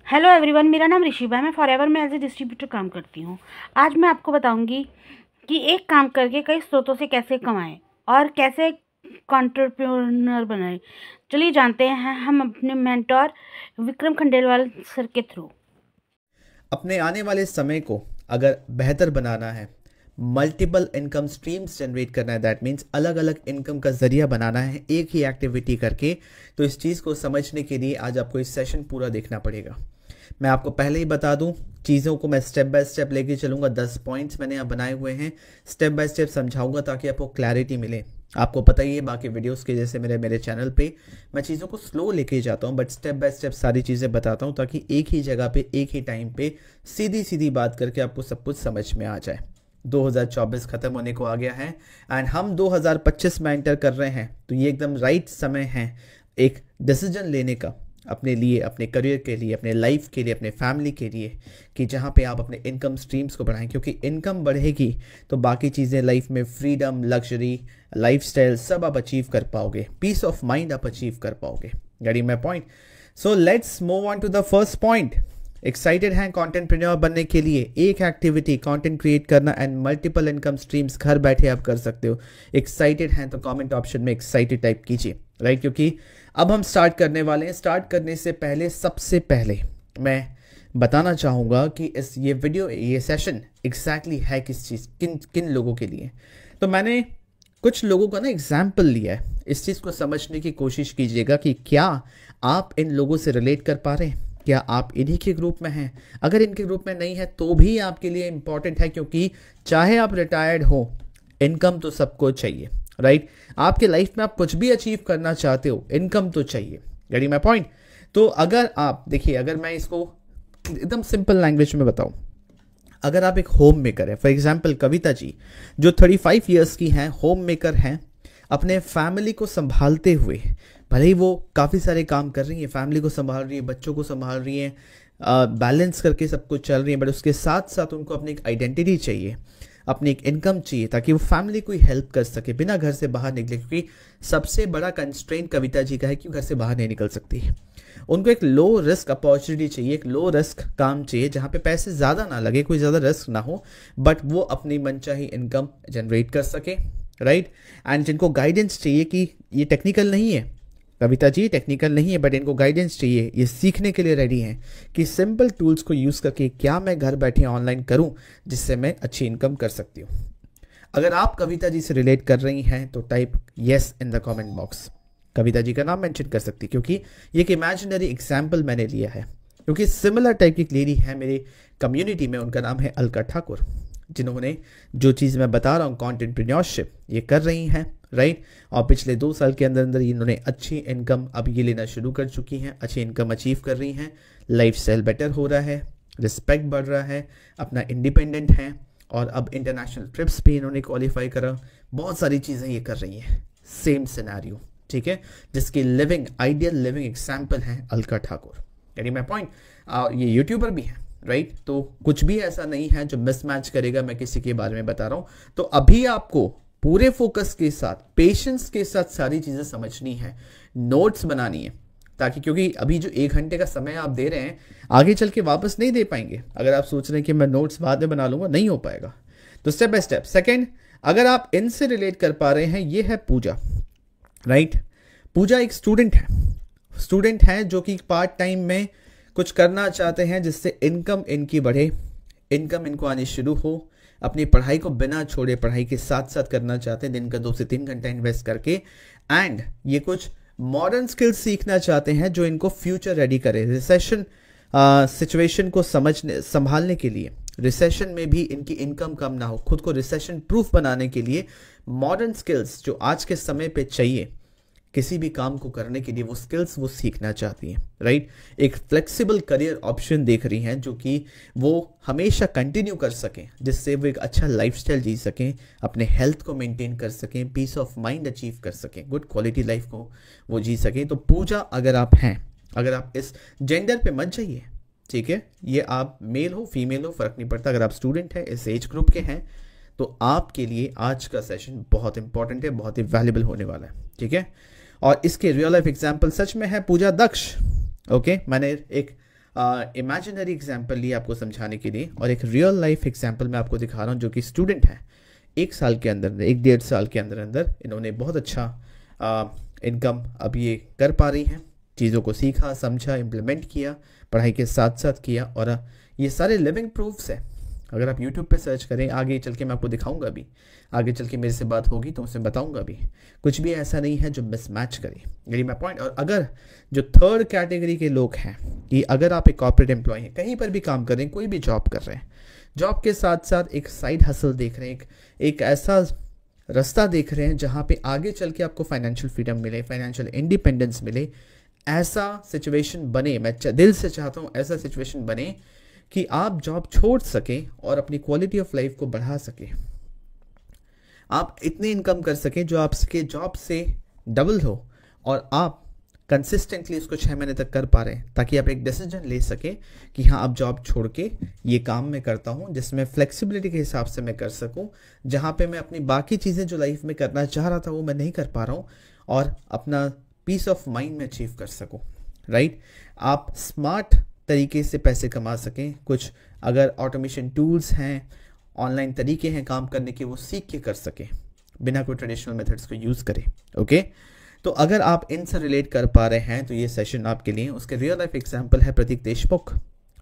Hello everyone, मेरा नाम ऋषिबा है। मैं फॉरएवर में एज ए डिस्ट्रीब्यूटर काम करती हूँ। आज मैं आपको बताऊंगी कि एक काम करके कई स्रोतों से कैसे कमाएं और कैसे एंटरप्रेन्योर बनाएं। चलिए जानते हैं हम अपने मेंटोर विक्रम खंडेलवाल सर के थ्रू। अपने आने वाले समय को अगर बेहतर बनाना है, मल्टीपल इनकम स्ट्रीम्स जनरेट करना है, दैट मीन्स अलग अलग इनकम का जरिया बनाना है एक ही एक्टिविटी करके, तो इस चीज़ को समझने के लिए आज आपको इस सेशन पूरा देखना पड़ेगा। मैं आपको पहले ही बता दूं, चीज़ों को मैं स्टेप बाय स्टेप लेके चलूंगा। 10 पॉइंट्स मैंने यहाँ बनाए हुए हैं, स्टेप बाय स्टेप समझाऊंगा ताकि आपको क्लैरिटी मिले। आपको पता ही है बाकी वीडियोस के जैसे मेरे चैनल पे मैं चीज़ों को स्लो लेके जाता हूँ, बट स्टेप बाय स्टेप सारी चीज़ें बताता हूँ ताकि एक ही जगह पे एक ही टाइम पे सीधी सीधी बात करके आपको सब कुछ समझ में आ जाए। 2024 ख़त्म होने को आ गया है एंड हम 2025 में एंटर कर रहे हैं, तो ये एकदम राइट समय है एक डिसीजन लेने का अपने लिए, अपने करियर के लिए, अपने लाइफ के लिए, अपने फैमिली के लिए, कि जहाँ पे आप अपने इनकम स्ट्रीम्स को बढ़ाएं। क्योंकि इनकम बढ़ेगी तो बाकी चीज़ें लाइफ में, फ्रीडम, लग्जरी, लाइफस्टाइल सब आप अचीव कर पाओगे, पीस ऑफ माइंड आप अचीव कर पाओगे। Getting my point? So let's move on to the first point. Excited हैं कंटेंटप्रेन्योर बनने के लिए? एक एक्टिविटी कंटेंट क्रिएट करना एंड मल्टीपल इनकम स्ट्रीम्स घर बैठे आप कर सकते हो। एक्साइटेड हैं तो कमेंट ऑप्शन में एक्साइटेड टाइप कीजिए, राइट? क्योंकि अब हम स्टार्ट करने वाले हैं। स्टार्ट करने से पहले सबसे पहले मैं बताना चाहूँगा कि ये वीडियो, ये सेशन एग्जैक्टली है किस चीज़, किन किन लोगों के लिए। तो मैंने कुछ लोगों का ना एग्जाम्पल लिया है। इस चीज़ को समझने की कोशिश कीजिएगा कि क्या आप इन लोगों से रिलेट कर पा रहे हैं, क्या आप इन्हीं के ग्रुप में हैं। अगर इनके ग्रुप में नहीं है तो भी आपके लिए इंपॉर्टेंट है, क्योंकि चाहे आप रिटायर्ड हो, इनकम तो सबको चाहिए, राइट? आपके लाइफ में आप कुछ भी अचीव करना चाहते हो, इनकम तो चाहिए। Getting my point? तो अगर आप देखिए, अगर मैं इसको एकदम सिंपल लैंग्वेज में बताऊं, अगर आप एक होम मेकर है, फॉर एग्जाम्पल कविता जी जो 35 ईयर्स की हैं, होम मेकर हैं, अपने फैमिली को संभालते हुए, भले ही वो काफ़ी सारे काम कर रही हैं, फैमिली को संभाल रही है, बच्चों को संभाल रही हैं, बैलेंस करके सब कुछ चल रही है, बट उसके साथ साथ उनको अपनी एक आइडेंटिटी चाहिए, अपनी एक इनकम चाहिए ताकि वो फैमिली को हेल्प कर सके बिना घर से बाहर निकले। क्योंकि सबसे बड़ा कंस्ट्रेंट कविता जी का है कि वो घर से बाहर नहीं निकल सकती। उनको एक लो रिस्क अपॉर्चुनिटी चाहिए, एक लो रिस्क काम चाहिए जहाँ पे पैसे ज़्यादा ना लगे, कोई ज़्यादा रिस्क ना हो, बट वो अपनी मनचाही इनकम जनरेट कर सके, राइट? एंड जिनको गाइडेंस चाहिए कि ये टेक्निकल नहीं है, कविता जी टेक्निकल नहीं है, बट इनको गाइडेंस चाहिए, ये सीखने के लिए रेडी हैं कि सिंपल टूल्स को यूज़ करके क्या मैं घर बैठे ऑनलाइन करूं जिससे मैं अच्छी इनकम कर सकती हूँ। अगर आप कविता जी से रिलेट कर रही हैं तो type yes in the comment box. Kavita ji का नाम मेंशन कर सकती, क्योंकि ये एक इमेजिनरी एग्जाम्पल मैंने लिया है, क्योंकि सिमिलर टाइप की लेडी है मेरी कम्युनिटी में, उनका नाम है अलका ठाकुर, जिन्होंने जो चीज़ मैं बता रहा हूँ कंटेंटप्रेन्योरशिप ये कर रही हैं, राइट? और पिछले 2 साल के अंदर अंदर इन्होंने अच्छी इनकम अब ये लेना शुरू कर चुकी हैं, अच्छी इनकम अचीव कर रही हैं, लाइफस्टाइल बेटर हो रहा है, रिस्पेक्ट बढ़ रहा है, अपना इंडिपेंडेंट हैं, और अब इंटरनेशनल ट्रिप्स भी इन्होंने क्वालिफाई करा। बहुत सारी चीज़ें ये कर रही हैं, सेम सिनेरियो, ठीक है, जिसकी लिविंग आइडियल लिविंग एग्जाम्पल है Alka Thakur. Getting my point? ये यूट्यूबर भी है, राइट? तो कुछ भी ऐसा नहीं है जो मिसमैच करेगा, मैं किसी के बारे में बता रहा हूँ। तो अभी आपको पूरे फोकस के साथ, पेशेंस के साथ सारी चीज़ें समझनी है, नोट्स बनानी है, ताकि, क्योंकि अभी जो 1 घंटे का समय आप दे रहे हैं आगे चल के वापस नहीं दे पाएंगे। अगर आप सोच रहे हैं कि मैं नोट्स बाद में बना लूंगा, नहीं हो पाएगा। तो स्टेप बाय स्टेप। सेकेंड, अगर आप इनसे रिलेट कर पा रहे हैं, ये है पूजा, राइट? पूजा एक स्टूडेंट है जो कि पार्ट टाइम में कुछ करना चाहते हैं जिससे इनकम इनकी बढ़े, इनकम इनको आनी शुरू हो, अपनी पढ़ाई को बिना छोड़े पढ़ाई के साथ साथ करना चाहते हैं, दिन का 2 से 3 घंटा इन्वेस्ट करके, एंड ये कुछ मॉडर्न स्किल्स सीखना चाहते हैं जो इनको फ्यूचर रेडी करे, रिसेशन सिचुएशन को संभालने के लिए, रिसेशन में भी इनकी इनकम कम ना हो, खुद को रिसेशन प्रूफ बनाने के लिए मॉडर्न स्किल्स जो आज के समय पे चाहिए किसी भी काम को करने के लिए, वो स्किल्स वो सीखना चाहती हैं, राइट? एक फ्लेक्सिबल करियर ऑप्शन देख रही हैं जो कि वो हमेशा कंटिन्यू कर सकें, जिससे वो एक अच्छा लाइफस्टाइल जी सकें, अपने हेल्थ को मेंटेन कर सकें, पीस ऑफ माइंड अचीव कर सकें, गुड क्वालिटी लाइफ को वो जी सकें। तो पूजा अगर आप हैं, अगर आप इस जेंडर पे मत जाइए, ठीक है? ये आप मेल हो फीमेल हो फ़र्क नहीं पड़ता, अगर आप स्टूडेंट हैं, इस एज ग्रुप के हैं, तो आपके लिए आज का सेशन बहुत इंपॉर्टेंट है, बहुत ही वैल्यूबल होने वाला है, ठीक है? और इसके रियल लाइफ एग्जाम्पल सच में है पूजा दक्ष। ओके, मैंने एक इमेजिनरी एग्जाम्पल लिए आपको समझाने के लिए, और एक रियल लाइफ एग्जाम्पल मैं आपको दिखा रहा हूँ जो कि स्टूडेंट है। 1 साल के अंदर, 1-1.5 साल के अंदर अंदर इन्होंने बहुत अच्छा इनकम अब ये कर पा रही हैं। चीज़ों को सीखा, समझा, इम्प्लीमेंट किया, पढ़ाई के साथ साथ किया, और ये सारे लिविंग प्रूफ्स हैं। अगर आप YouTube पे सर्च करें, आगे चल के मैं आपको दिखाऊंगा भी, आगे चल के मेरे से बात होगी तो उसमें बताऊंगा भी, कुछ भी ऐसा नहीं है जो मिसमैच करे, यही मैं पॉइंट। और अगर जो थर्ड कैटेगरी के लोग हैं कि अगर आप एक कॉर्पोरेट एम्प्लॉय हैं, कहीं पर भी काम कर रहे हैं, कोई भी जॉब कर रहे हैं, जॉब के साथ साथ एक साइड हसल देख रहे हैं, एक ऐसा रास्ता देख रहे हैं जहाँ पे आगे चल के आपको फाइनेंशियल फ्रीडम मिले, फाइनेंशियल इंडिपेंडेंस मिले, ऐसा सिचुएशन बने, मैं दिल से चाहता हूँ ऐसा सिचुएशन बने कि आप जॉब छोड़ सकें और अपनी क्वालिटी ऑफ लाइफ को बढ़ा सकें। आप इतनी इनकम कर सकें जो आपके जॉब से डबल हो, और आप कंसिस्टेंटली उसको 6 महीने तक कर पा रहे हैं, ताकि आप एक डिसीजन ले सकें कि हाँ अब जॉब छोड़ के ये काम मैं करता हूँ जिसमें फ्लेक्सिबिलिटी के हिसाब से मैं कर सकूँ, जहाँ पे मैं अपनी बाकी चीज़ें जो लाइफ में करना चाह रहा था वो मैं नहीं कर पा रहा हूँ, और अपना पीस ऑफ माइंड में अचीव कर सकूँ। राइट, आप स्मार्ट तरीके से पैसे कमा सकें। कुछ अगर ऑटोमेशन टूल्स हैं, ऑनलाइन तरीके हैं काम करने के, वो सीख के कर सकें बिना कोई ट्रेडिशनल मेथड्स को यूज़ करें। ओके, तो अगर आप इनसे रिलेट कर पा रहे हैं तो ये सेशन आपके लिए। उसके रियल लाइफ एग्जांपल है Pratik Deshmukh.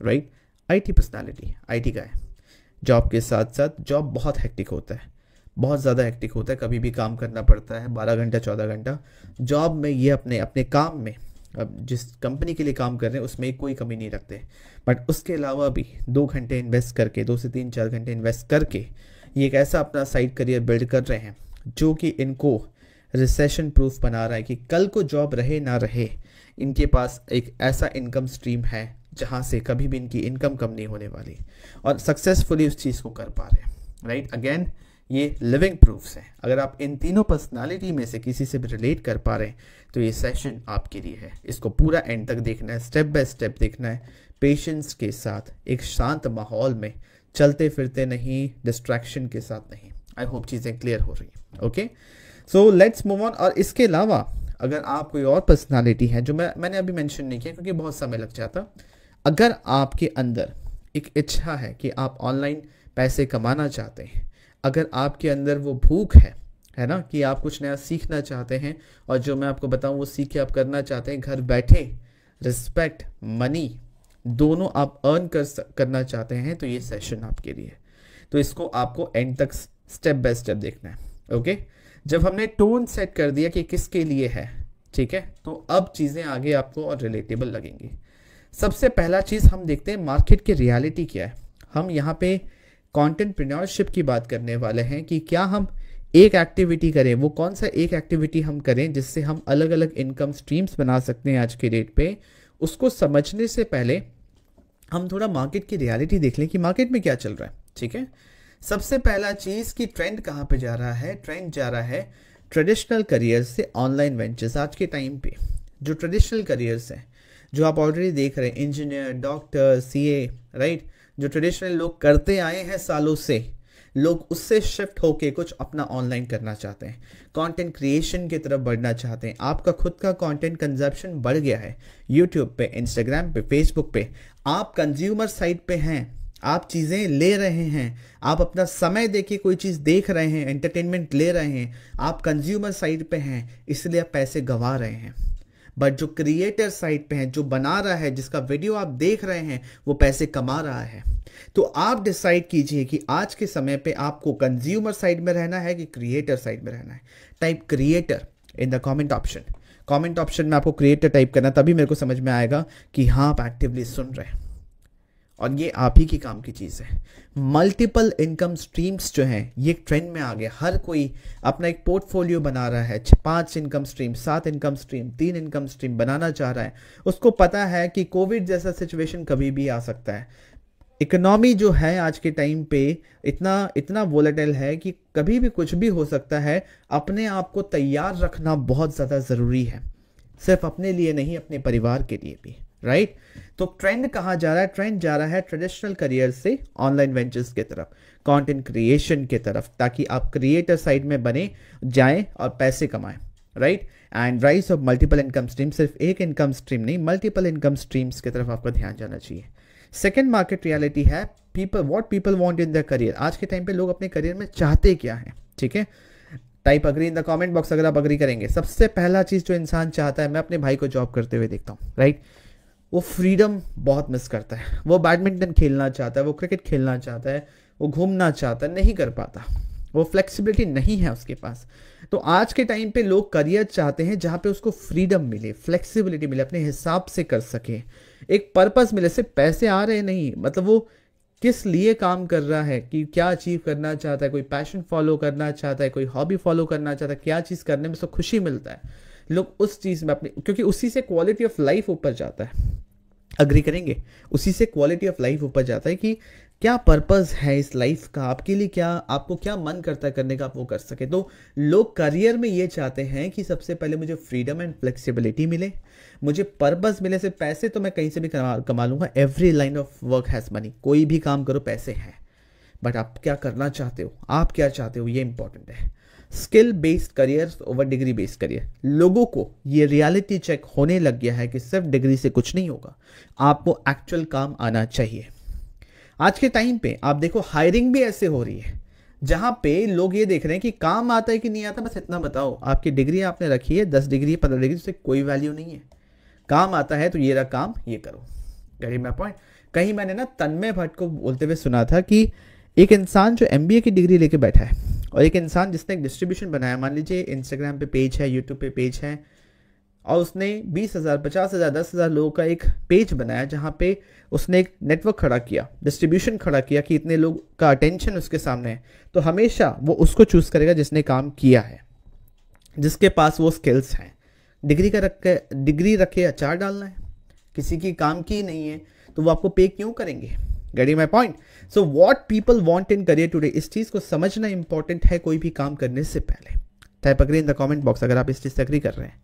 Right, IT personality, IT का है। जॉब के साथ साथ जॉब बहुत हेक्टिक होता है, बहुत ज़्यादा हेक्टिक होता है, कभी भी काम करना पड़ता है 12 घंटा 14 घंटा जॉब में। ये अपने काम में, अब जिस कंपनी के लिए काम कर रहे हैं उसमें कोई कमी नहीं रखते, बट उसके अलावा भी 2 घंटे इन्वेस्ट करके, 2 से 3-4 घंटे इन्वेस्ट करके ये एक ऐसा अपना साइड करियर बिल्ड कर रहे हैं जो कि इनको रिसेशन प्रूफ बना रहा है कि कल को जॉब रहे ना रहे, इनके पास एक ऐसा इनकम स्ट्रीम है जहाँ से कभी भी इनकी इनकम कम नहीं होने वाली, और सक्सेसफुली उस चीज़ को कर पा रहे हैं। राइट, अगेन ये लिविंग प्रूफ्स हैं। अगर आप इन तीनों पर्सनालिटी में से किसी से भी रिलेट कर पा रहे हैं तो ये सेशन आपके लिए है। इसको पूरा एंड तक देखना है, स्टेप बाय स्टेप देखना है, पेशेंस के साथ, एक शांत माहौल में, चलते फिरते नहीं, डिस्ट्रैक्शन के साथ नहीं। आई होप चीज़ें क्लियर हो रही हैं। Okay, so let's move on. और इसके अलावा अगर आप कोई और पर्सनालिटी है जो मैंने अभी मेंशन नहीं किया क्योंकि बहुत समय लग जाता, अगर आपके अंदर एक इच्छा है कि आप ऑनलाइन पैसे कमाना चाहते हैं, अगर आपके अंदर वो भूख है ना, कि आप कुछ नया सीखना चाहते हैं, और जो मैं आपको बताऊं वो सीख के आप करना चाहते हैं, घर बैठे रिस्पेक्ट, मनी दोनों आप अर्न करना चाहते हैं, तो ये सेशन आपके लिए। तो इसको आपको एंड तक स्टेप बाय स्टेप देखना है। ओके, जब हमने टोन सेट कर दिया कि किसके लिए है, ठीक है, तो अब चीज़ें आगे आपको और रिलेटेबल लगेंगी। सबसे पहला चीज़ हम देखते हैं मार्केट की रियलिटी क्या है। हम यहाँ पे कंटेंटप्रेन्योरशिप की बात करने वाले हैं कि क्या हम एक एक्टिविटी करें, वो कौन सा एक एक्टिविटी हम करें जिससे हम अलग अलग इनकम स्ट्रीम्स बना सकते हैं आज के डेट पे। उसको समझने से पहले हम थोड़ा मार्केट की रियलिटी देख लें कि मार्केट में क्या चल रहा है। ठीक है, सबसे पहला चीज़ कि ट्रेंड कहाँ पे जा रहा है। ट्रेंड जा रहा है ट्रेडिशनल करियर से ऑनलाइन वेंचर्स। आज के टाइम पे जो ट्रेडिशनल करियर्स हैं, जो आप ऑलरेडी देख रहे हैं, इंजीनियर, डॉक्टर, सीए, राइट, जो ट्रेडिशनल लोग करते आए हैं सालों से, लोग उससे शिफ्ट होके कुछ अपना ऑनलाइन करना चाहते हैं, कंटेंट क्रिएशन की तरफ बढ़ना चाहते हैं। आपका खुद का कंटेंट कंजप्शन बढ़ गया है यूट्यूब पे, इंस्टाग्राम पे, फेसबुक पे। आप कंज्यूमर साइड पे हैं, आप चीज़ें ले रहे हैं, आप अपना समय देके कोई चीज़ देख रहे हैं, एंटरटेनमेंट ले रहे हैं, आप कंज्यूमर साइड पे हैं, इसलिए आप पैसे गंवा रहे हैं। बट जो क्रिएटर साइड पे है, जो बना रहा है, जिसका वीडियो आप देख रहे हैं, वो पैसे कमा रहा है। तो आप डिसाइड कीजिए कि आज के समय पे आपको कंज्यूमर साइड में रहना है कि क्रिएटर साइड में रहना है। Type creator in the comment option. Comment option में आपको क्रिएटर टाइप करना, तभी मेरे को समझ में आएगा कि हाँ आप एक्टिवली सुन रहे हैं, और ये आप ही की काम की चीज़ है। मल्टीपल इनकम स्ट्रीम्स जो हैं, ये ट्रेंड में आ गया। हर कोई अपना एक पोर्टफोलियो बना रहा है, 5 income stream, 7 income stream, 3 income stream बनाना चाह रहा है। उसको पता है कि कोविड जैसा सिचुएशन कभी भी आ सकता है। इकोनॉमी जो है आज के टाइम पे इतना वोलेटाइल है कि कभी भी कुछ भी हो सकता है। अपने आप को तैयार रखना बहुत ज़्यादा ज़रूरी है, सिर्फ अपने लिए नहीं, अपने परिवार के लिए भी। राइट, तो ट्रेंड कहाँ जा रहा है? ट्रेंड जा रहा है ट्रेडिशनल करियर से ऑनलाइन वेंचर्स की तरफ, कंटेंट क्रिएशन की तरफ, ताकि आप क्रिएटर साइड में बने जाएं और पैसे कमाएं। Right. And rise of multiple income stream, सिर्फ एक इनकम स्ट्रीम नहीं, मल्टीपल इनकम स्ट्रीम्स की तरफ आपका ध्यान जाना चाहिए। सेकेंड मार्केट रियलिटी है what people want in the career. आज के टाइम पे लोग अपने करियर में चाहते क्या है, ठीक है। Type agree in the comment box अगर आप अग्री करेंगे। सबसे पहला चीज जो इंसान चाहता है, मैं अपने भाई को जॉब करते हुए देखता हूँ, राइट, वो फ्रीडम बहुत मिस करता है। वो बैडमिंटन खेलना चाहता है, वो क्रिकेट खेलना चाहता है, वो घूमना चाहता है, नहीं कर पाता, वो फ्लेक्सिबिलिटी नहीं है उसके पास। तो आज के टाइम पे लोग करियर चाहते हैं जहाँ पे उसको फ्रीडम मिले, फ्लेक्सिबिलिटी मिले, अपने हिसाब से कर सके, एक पर्पस मिले। सिर्फ पैसे आ रहे नहीं, मतलब वो किस लिए काम कर रहा है, कि क्या अचीव करना चाहता है, कोई पैशन फॉलो करना चाहता है, कोई हॉबी फॉलो करना चाहता है, क्या चीज़ करने में उसको खुशी मिलता है, लोग उस चीज़ में अपनी, क्योंकि उसी से क्वालिटी ऑफ लाइफ ऊपर जाता है। अग्री करेंगे, उसी से क्वालिटी ऑफ लाइफ ऊपर जाता है कि क्या पर्पस है इस लाइफ का, आपके लिए क्या, आपको क्या मन करता है करने का, आप वो कर सके। तो लोग करियर में ये चाहते हैं कि सबसे पहले मुझे फ्रीडम एंड फ्लेक्सिबिलिटी मिले, मुझे पर्पस मिले। सिर्फ पैसे तो मैं कहीं से भी कमा लूंगा, every line of work has money, कोई भी काम करो पैसे हैं, बट आप क्या करना चाहते हो, आप क्या चाहते हो, ये इंपॉर्टेंट है। Skill based career over degree based career, लोगों को ये रियलिटी चेक होने लग गया है कि सिर्फ डिग्री से कुछ नहीं होगा, आपको एक्चुअल काम आना चाहिए। आज के टाइम पे आप देखो हायरिंग भी ऐसे हो रही है जहां पे लोग ये देख रहे हैं कि काम आता है कि नहीं आता, बस इतना बताओ। आपकी डिग्री आपने रखी है 10 डिग्री 15 डिग्री, उससे कोई वैल्यू नहीं है। काम आता है तो ये रहा काम, ये करो। गरीब मैं पॉइंट, कहीं मैंने ना तन्मय भट्ट को बोलते हुए सुना था कि एक इंसान जो MBA की डिग्री लेके बैठा है और एक इंसान जिसने एक डिस्ट्रीब्यूशन बनाया, मान लीजिए इंस्टाग्राम पे पेज है, यूट्यूब पे पेज है, और उसने 20,000 50,000 10,000 लोगों का एक पेज बनाया जहां पे उसने एक नेटवर्क खड़ा किया, डिस्ट्रीब्यूशन खड़ा किया कि इतने लोग का अटेंशन उसके सामने है, तो हमेशा वो उसको चूज करेगा जिसने काम किया है, जिसके पास वो स्किल्स हैं। डिग्री रखे अचार डालना है, किसी की काम की नहीं है, तो वो आपको पे क्यों करेंगे। Getting my point. So what people want in career today, इस चीज को समझना इंपॉर्टेंट है कोई भी काम करने से पहले। Type agree in the comment box अगर आप इस चीज से अग्री कर रहे हैं।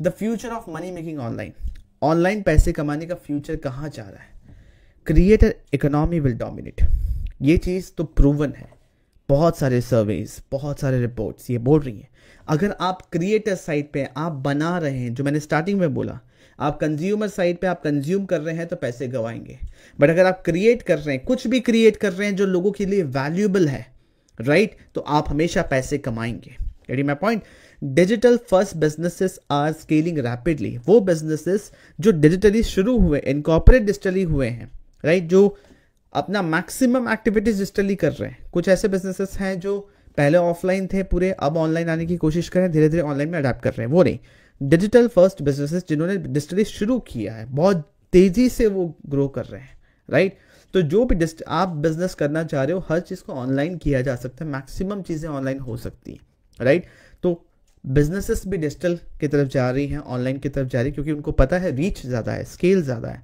The future of money making online, online पैसे कमाने का फ्यूचर कहाँ जा रहा है। क्रिएटर इकोनॉमी विल डोमिनेट, ये चीज तो प्रूवन है, बहुत सारे सर्वेज, बहुत सारे रिपोर्ट्स ये बोल रही हैं। अगर आप क्रिएटर साइड पे आप बना रहे हैं, जो मैंने स्टार्टिंग में बोला, आप कंज्यूमर साइड पे आप कंज्यूम कर रहे हैं तो पैसे गवाएंगे, बट अगर आप क्रिएट कर रहे हैं, कुछ भी क्रिएट कर रहे हैं जो लोगों के लिए वैल्यूएबल है, राइट, तो आप हमेशा पैसे कमाएंगे। Getting my point. Digital first businesses are scaling rapidly, वो बिजनेसेस जो डिजिटली शुरू हुए, इनकॉर्पोरेट डिजिटली हुए हैं, राइट, जो अपना मैक्सिमम एक्टिविटीज डिजिटली कर रहे हैं। कुछ ऐसे बिजनेसेस हैं जो पहले ऑफलाइन थे पूरे, अब ऑनलाइन आने की कोशिश करें, धीरे धीरे ऑनलाइन में अडेप्ट कर रहे हैं, वो नहीं। डिजिटल फर्स्ट बिजनेसेस जिन्होंने डिजिटली शुरू किया है, बहुत तेजी से वो ग्रो कर रहे हैं, राइट। तो जो भी आप बिजनेस करना चाह रहे हो, हर चीज़ को ऑनलाइन किया जा सकता है, मैक्सिमम चीज़ें ऑनलाइन हो सकती हैं, राइट। तो बिजनेसेस भी डिजिटल की तरफ जा रही हैं, ऑनलाइन की तरफ जा रही है, क्योंकि उनको पता है रीच ज़्यादा है, स्केल ज़्यादा है,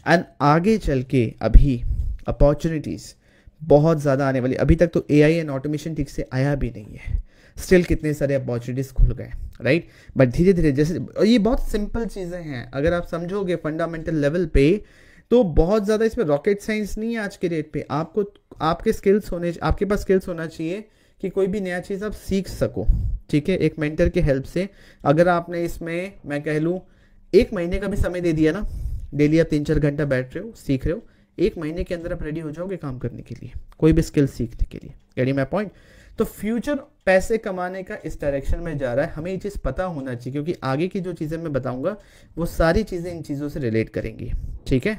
एंड आगे चल के अभी अपॉर्चुनिटीज़ बहुत ज़्यादा आने वाली। अभी तक तो AI एंड ऑटोमेशन ठीक से आया भी नहीं है, स्टिल कितने सारे अपॉर्चुनिटीज़ खुल गए, राइट। बट धीरे धीरे जैसे, और ये बहुत सिंपल चीज़ें हैं, अगर आप समझोगे फंडामेंटल लेवल पे, तो बहुत ज़्यादा इसमें रॉकेट साइंस नहीं है आज के डेट पे। आपको आपके स्किल्स होने, आपके पास स्किल्स होना चाहिए कि कोई भी नया चीज़ आप सीख सको, ठीक है, एक मेंटर के हेल्प से। अगर आपने इसमें, मैं कह लूँ, 1 महीने का भी समय दे दिया ना, डेली आप 3-4 घंटा बैठ रहे हो, सीख रहे हो, 1 महीने के अंदर आप रेडी हो जाओगे काम करने के लिए, कोई भी स्किल सीखने के लिए। Getting my point. तो फ्यूचर पैसे कमाने का इस डायरेक्शन में जा रहा है, हमें ये चीज़ पता होना चाहिए, क्योंकि आगे की जो चीज़ें मैं बताऊंगा वो सारी चीज़ें इन चीज़ों से रिलेट करेंगी, ठीक है।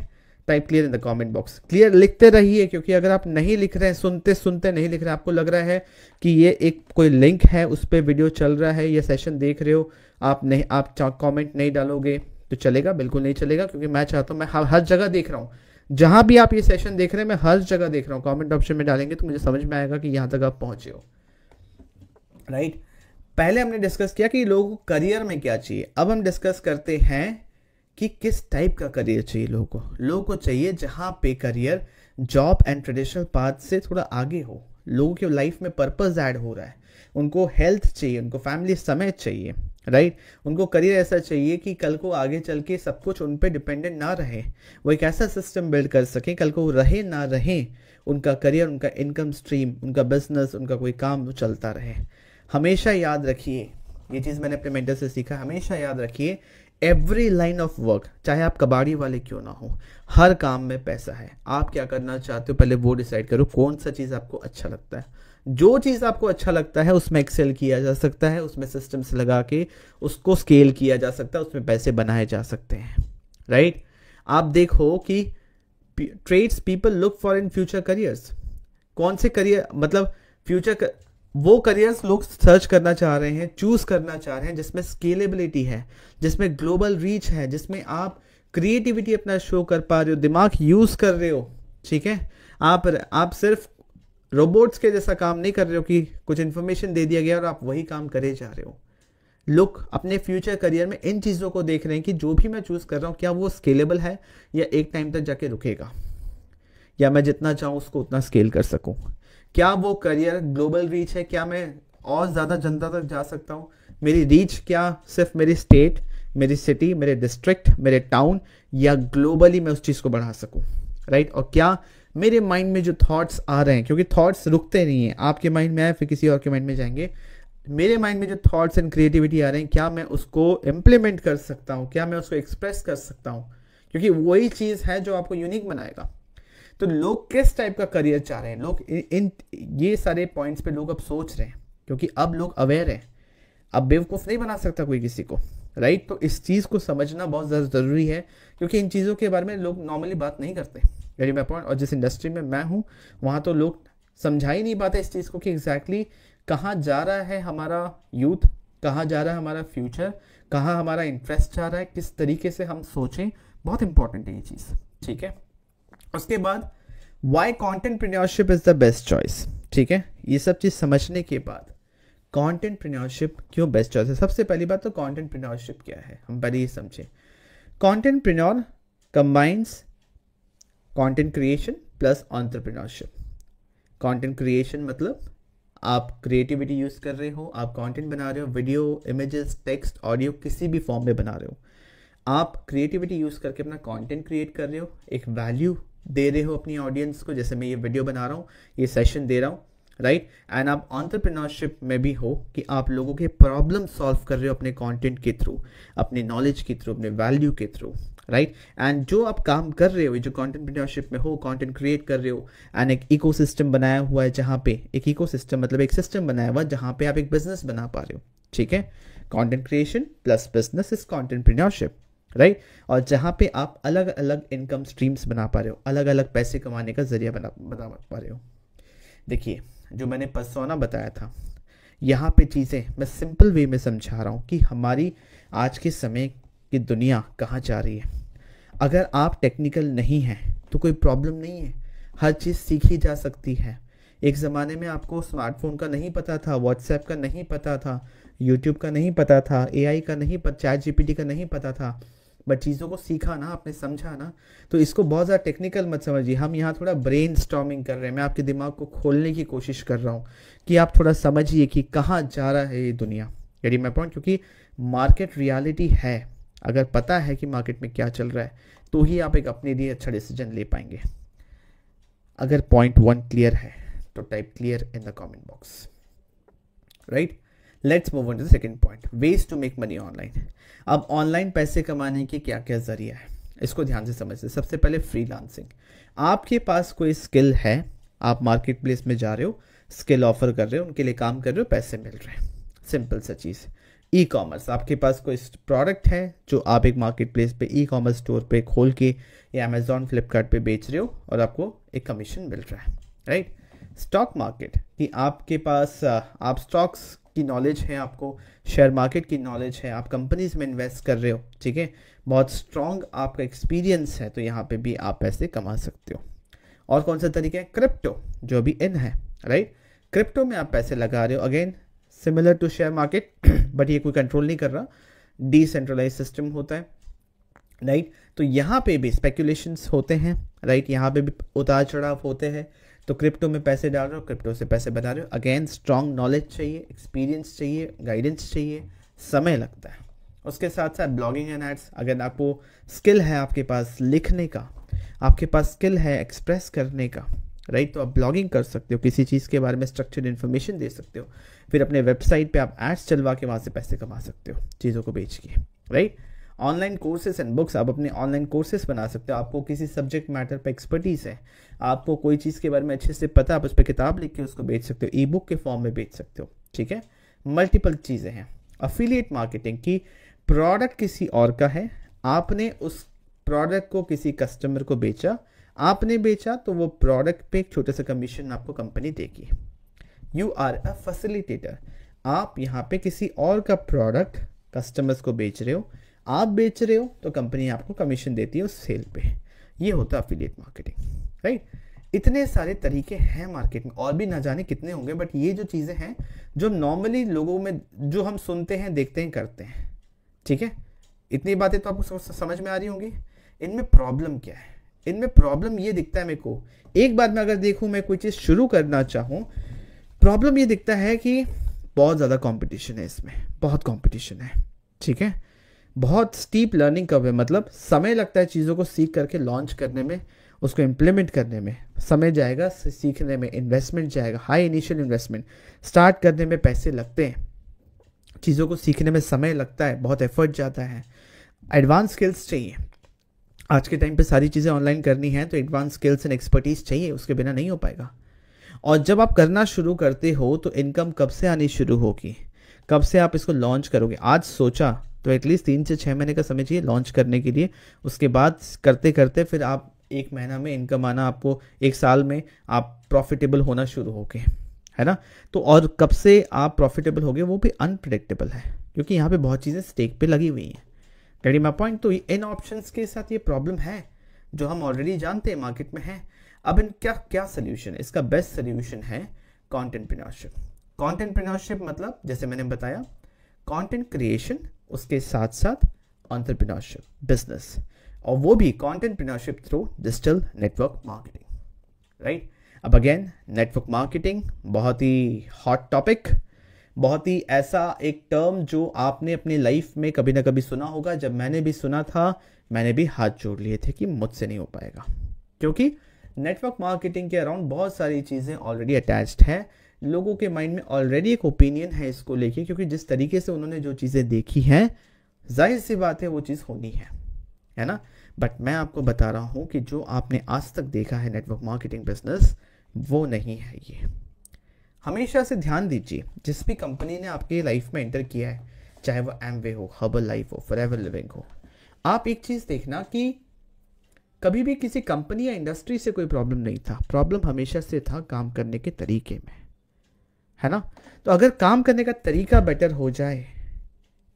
Type clear in the comment box, clear लिखते रहिए, क्योंकि अगर आप नहीं लिख रहे हैं, सुनते सुनते नहीं लिख रहे हैं, आपको लग रहा है कि ये एक कोई लिंक है, उस पर वीडियो चल रहा है, ये सेशन देख रहे हो, आप नहीं, आप कमेंट नहीं डालोगे तो चलेगा, बिल्कुल नहीं चलेगा, क्योंकि मैं चाहता हूँ, मैं हर जगह देख रहा हूँ, जहाँ भी आप ये सेशन देख रहे हैं मैं हर जगह देख रहा हूँ। कमेंट ऑप्शन में डालेंगे तो मुझे समझ में आएगा कि यहाँ तक आप पहुँचे हो, राइट। पहले हमने डिस्कस किया कि लोगों को करियर में क्या चाहिए, अब हम डिस्कस करते हैं कि किस टाइप का करियर चाहिए लोगों को चाहिए जहां पे career job and traditional path से थोड़ा आगे हो, लोगों के लाइफ में पर्पस ऐड हो रहा है, उनको हेल्थ चाहिए, उनको फैमिली समय चाहिए, राइट। उनको करियर ऐसा चाहिए कि कल को आगे चल के सब कुछ उन पे डिपेंडेंट ना रहे, वो एक ऐसा सिस्टम बिल्ड कर सके, कल को रहे ना रहे, उनका करियर, उनका इनकम स्ट्रीम, उनका बिजनेस, उनका कोई काम वो चलता रहे। हमेशा याद रखिए ये चीज़ मैंने अपने मेंटर से सीखा, हमेशा याद रखिए, एवरी लाइन ऑफ वर्क, चाहे आप कबाड़ी वाले क्यों ना हो, हर काम में पैसा है। आप क्या करना चाहते हो पहले वो डिसाइड करो, कौन सा चीज़ आपको अच्छा लगता है। जो चीज़ आपको अच्छा लगता है उसमें एक्सेल किया जा सकता है, उसमें सिस्टम्स लगा के उसको स्केल किया जा सकता है, उसमें पैसे बनाए जा सकते हैं, राइट। आप देखो कि trends people look for in future careers, कौन से करियर, मतलब फ्यूचर वो करियर्स लोग सर्च करना चाह रहे हैं, चूज करना चाह रहे हैं जिसमें स्केलेबिलिटी है, जिसमें ग्लोबल रीच है, जिसमें आप क्रिएटिविटी अपना शो कर पा रहे हो, दिमाग यूज कर रहे हो, ठीक है। आप सिर्फ रोबोट्स के जैसा काम नहीं कर रहे हो कि कुछ इंफॉर्मेशन दे दिया गया और आप वही काम करे जा रहे हो। लोग अपने फ्यूचर करियर में इन चीज़ों को देख रहे हैं कि जो भी मैं चूज़ कर रहा हूँ क्या वो स्केलेबल है या एक टाइम तक जाके रुकेगा, या मैं जितना चाहूँ उसको उतना स्केल कर सकूँ। क्या वो करियर ग्लोबल रीच है, क्या मैं और ज़्यादा जनता तक जा सकता हूँ, मेरी रीच क्या सिर्फ मेरी स्टेट, मेरी सिटी, मेरे डिस्ट्रिक्ट, मेरे टाउन, या ग्लोबली मैं उस चीज़ को बढ़ा सकूँ, राइट। और क्या मेरे माइंड में जो थॉट्स आ रहे हैं, क्योंकि थॉट्स रुकते नहीं हैं, आपके माइंड में आए फिर किसी और के माइंड में जाएंगे, मेरे माइंड में जो थॉट्स एंड क्रिएटिविटी आ रहे हैं क्या मैं उसको इम्प्लीमेंट कर सकता हूँ, क्या मैं उसको एक्सप्रेस कर सकता हूँ, क्योंकि वही चीज़ है जो आपको यूनिक बनाएगा। तो लोग किस टाइप का करियर चाह रहे हैं, लोग इन ये सारे पॉइंट्स पे लोग अब सोच रहे हैं, क्योंकि अब लोग अवेयर हैं। अब बेवकूफ़ नहीं बना सकता कोई किसी को, राइट। तो इस चीज़ को समझना बहुत ज़्यादा ज़रूरी है, क्योंकि इन चीज़ों के बारे में लोग नॉर्मली बात नहीं करते, वेरी माय पॉइंट। और जिस इंडस्ट्री में मैं हूँ वहाँ तो लोग समझा ही नहीं पाते इस चीज़ को कि एग्जैक्टली कहाँ जा रहा है हमारा यूथ, कहाँ जा रहा है हमारा फ्यूचर, कहाँ हमारा इंटरेस्ट जा रहा है, किस तरीके से हम सोचें। बहुत इंपॉर्टेंट है ये चीज़, ठीक है। उसके बाद why contentpreneurship is the best choice, ठीक है। ये सब चीज़ समझने के बाद कॉन्टेंटप्रेन्योरशिप क्यों बेस्ट चॉइस है। सबसे पहली बात तो कॉन्टेंटप्रेन्योरशिप क्या है, हम पहले ये समझें। Contentpreneur combines content creation plus entrepreneurship. Content creation मतलब आप क्रिएटिविटी यूज़ कर रहे हो, आप कंटेंट बना रहे हो, वीडियो, इमेजेस, टेक्स्ट, ऑडियो, किसी भी फॉर्म में बना रहे हो। आप क्रिएटिविटी यूज़ करके अपना कंटेंट क्रिएट कर रहे हो, एक वैल्यू दे रहे हो अपनी ऑडियंस को, जैसे मैं ये वीडियो बना रहा हूँ, ये सेशन दे रहा हूँ, राइट। एंड आप एंटरप्रेन्योरशिप में भी हो कि आप लोगों के प्रॉब्लम सॉल्व कर रहे हो अपने कंटेंट के थ्रू, अपने नॉलेज के थ्रू, अपने वैल्यू के थ्रू, राइट। एंड जो आप काम कर रहे हो, जो एंटरप्रेन्योरशिप में हो, कंटेंट क्रिएट कर रहे हो, एंड एक इकोसिस्टम बनाया हुआ है, जहाँ पे एक इकोसिस्टम मतलब एक सिस्टम बनाया हुआ है जहाँ पे आप एक बिजनेस बना पा रहे हो, ठीक है। Content creation plus business is entrepreneurship, right. और जहाँ पे आप अलग अलग इनकम स्ट्रीम्स बना पा रहे हो, अलग अलग पैसे कमाने का जरिया बना पा रहे हो। देखिए, जो मैंने पर्सोना बताया था, यहाँ पे चीज़ें मैं सिंपल वे में समझा रहा हूँ कि हमारी आज के समय की दुनिया कहाँ जा रही है। अगर आप टेक्निकल नहीं हैं तो कोई प्रॉब्लम नहीं है, हर चीज़ सीखी जा सकती है। एक ज़माने में आपको स्मार्टफोन का नहीं पता था, व्हाट्सएप का नहीं पता था, यूट्यूब का नहीं पता था, एआई का नहीं पता, चैट जीपीटी का नहीं पता था, बट चीज़ों को सीखा ना आपने, समझा ना। तो इसको बहुत ज़्यादा टेक्निकल मत समझिए, हम यहाँ थोड़ा ब्रेन स्टॉर्मिंग कर रहे हैं। मैं आपके दिमाग को खोलने की कोशिश कर रहा हूँ कि आप थोड़ा समझिए कि कहाँ जा रहा है ये दुनिया, यदि मैं पॉइंट। क्योंकि मार्केट रियलिटी है, अगर पता है कि मार्केट में क्या चल रहा है तो ही आप एक अपने लिए अच्छा डिसीजन ले पाएंगे। अगर पॉइंट 1 क्लियर है तो type clear in the comment box, right. Let's move on to the second point, ways to make money online. अब ऑनलाइन पैसे कमाने के क्या क्या जरिया है, इसको ध्यान से समझिए। सबसे पहले फ्रीलांसिंग। आपके पास कोई स्किल है, आप मार्केट प्लेस में जा रहे हो, स्किल ऑफर कर रहे हो, उनके लिए काम कर रहे हो, पैसे मिल रहे हैं, सिंपल सा चीज़। ई कॉमर्स, आपके पास कोई प्रोडक्ट है जो आप एक मार्केट प्लेस पे, ई कॉमर्स स्टोर पे खोल के या अमेजॉन, फ्लिपकार्ट पे बेच रहे हो और आपको एक कमीशन मिल रहा है, राइट। स्टॉक मार्केट, कि आपके पास आप स्टॉक्स की नॉलेज है, आपको शेयर मार्केट की नॉलेज है, आप कंपनीज में इन्वेस्ट कर रहे हो, ठीक है, बहुत स्ट्रॉन्ग आपका एक्सपीरियंस है, तो यहाँ पे भी आप पैसे कमा सकते हो। और कौन सा तरीका है, क्रिप्टो, जो अभी इन है, राइट। क्रिप्टो में आप पैसे लगा रहे हो, again similar to share market, but ये कोई कंट्रोल नहीं कर रहा, डिसेंट्रलाइज सिस्टम होता है, राइट। तो यहाँ पे भी स्पेकुलेशंस होते हैं, राइट, यहाँ पे भी उतार चढ़ाव होते हैं। तो क्रिप्टो में पैसे डाल रहे हो, क्रिप्टो से पैसे बना रहे हो, अगेन स्ट्रॉन्ग नॉलेज चाहिए, एक्सपीरियंस चाहिए, गाइडेंस चाहिए, समय लगता है। उसके साथ साथ ब्लॉगिंग एंड एड्स, अगर आपको स्किल है, आपके पास लिखने का, आपके पास स्किल है एक्सप्रेस करने का, राइट। तो आप ब्लॉगिंग कर सकते हो, किसी चीज़ के बारे में स्ट्रक्चर्ड इन्फॉर्मेशन दे सकते हो, फिर अपने वेबसाइट पे आप एड्स चलवा के वहाँ से पैसे कमा सकते हो चीज़ों को बेच के, right. Online courses and books, आप अपने ऑनलाइन कोर्सेज बना सकते हो। आपको किसी सब्जेक्ट मैटर पर एक्सपर्टीज़ है, आपको कोई चीज़ के बारे में अच्छे से पता, आप उस पर किताब लिख के उसको बेच सकते हो, ई बुक के फॉर्म में बेच सकते हो, ठीक है। मल्टीपल चीज़ें हैं। अफिलिएट मार्केटिंग की, प्रोडक्ट किसी और का है, आपने उस प्रोडक्ट को किसी कस्टमर को बेचा, आपने बेचा तो वो प्रोडक्ट पे एक छोटा सा कमीशन आपको कंपनी देगी। यू आर अ फैसिलिटेटर, आप यहाँ पे किसी और का प्रोडक्ट कस्टमर्स को बेच रहे हो, आप बेच रहे हो तो कंपनी आपको कमीशन देती है उस सेल पे। ये होता है अफिलिएट मार्केटिंग, राइट। इतने सारे तरीके हैं मार्केट में, और भी ना जाने कितने होंगे, बट ये जो चीज़ें हैं जो नॉर्मली लोगों में जो हम सुनते हैं, देखते हैं, करते हैं, ठीक है। इतनी बातें तो आपको समझ में आ रही होंगी। इनमें प्रॉब्लम क्या है? इनमें प्रॉब्लम ये दिखता है मेरे को, एक बार मैं अगर देखूं, मैं कोई चीज़ शुरू करना चाहूँ, प्रॉब्लम ये दिखता है कि बहुत ज़्यादा कंपटीशन है इसमें, बहुत कंपटीशन है, ठीक है। बहुत स्टीप लर्निंग कर्व है, मतलब समय लगता है चीज़ों को सीख करके लॉन्च करने में, उसको इम्प्लीमेंट करने में समय जाएगा, सीखने में इन्वेस्टमेंट जाएगा, हाई इनिशियल इन्वेस्टमेंट, स्टार्ट करने में पैसे लगते हैं, चीज़ों को सीखने में समय लगता है, बहुत एफर्ट जाता है, एडवांस स्किल्स चाहिए। आज के टाइम पे सारी चीज़ें ऑनलाइन करनी है तो एडवांस स्किल्स एंड एक्सपर्टीज चाहिए, उसके बिना नहीं हो पाएगा। और जब आप करना शुरू करते हो तो इनकम कब से आनी शुरू होगी, कब से आप इसको लॉन्च करोगे? आज सोचा तो एटलीस्ट 3 से 6 महीने का समय चाहिए लॉन्च करने के लिए। उसके बाद करते करते फिर आप 1 महीना में इनकम आना, आपको 1 साल में आप प्रॉफिटेबल होना शुरू होगे, है ना। तो और कब से आप प्रॉफिटेबल होगे वो भी अनप्रिडिक्टेबल है, क्योंकि यहाँ पे बहुत चीज़ें स्टेक पे लगी हुई हैं। Getting my point? तो इन ऑप्शंस के साथ ये प्रॉब्लम है जो हम ऑलरेडी जानते हैं मार्केट में है। अब इन क्या सोल्यूशन है? इसका बेस्ट सोल्यूशन है कंटेंटप्रेन्योरशिप। कंटेंटप्रेन्योरशिप मतलब जैसे मैंने बताया, कंटेंट क्रिएशन, उसके साथ साथ एंटरप्रेन्योरशिप, बिजनेस, और वो भी contentpreneurship through digital network marketing, right. अब अगेन नेटवर्क मार्केटिंग बहुत ही हॉट टॉपिक, बहुत ही ऐसा एक टर्म जो आपने अपनी लाइफ में कभी ना कभी सुना होगा। जब मैंने भी सुना था मैंने भी हाथ जोड़ लिए थे कि मुझसे नहीं हो पाएगा, क्योंकि नेटवर्क मार्केटिंग के अराउंड बहुत सारी चीज़ें ऑलरेडी अटैच्ड है। लोगों के माइंड में ऑलरेडी एक ओपिनियन है इसको लेके, क्योंकि जिस तरीके से उन्होंने जो चीज़ें देखी हैं, जाहिर सी बात है वो चीज़ होनी है ना। बट मैं आपको बता रहा हूँ कि जो आपने आज तक देखा है नेटवर्क मार्केटिंग बिजनेस, वो नहीं है ये। हमेशा से ध्यान दीजिए, जिस भी कंपनी ने आपके लाइफ में एंटर किया है, चाहे वो एमवे हो, हर्बल लाइफ हो, फॉरएवर लिविंग हो, आप एक चीज़ देखना कि कभी भी किसी कंपनी या इंडस्ट्री से कोई प्रॉब्लम नहीं था, प्रॉब्लम हमेशा से था काम करने के तरीके में, है ना। तो अगर काम करने का तरीका बेटर हो जाए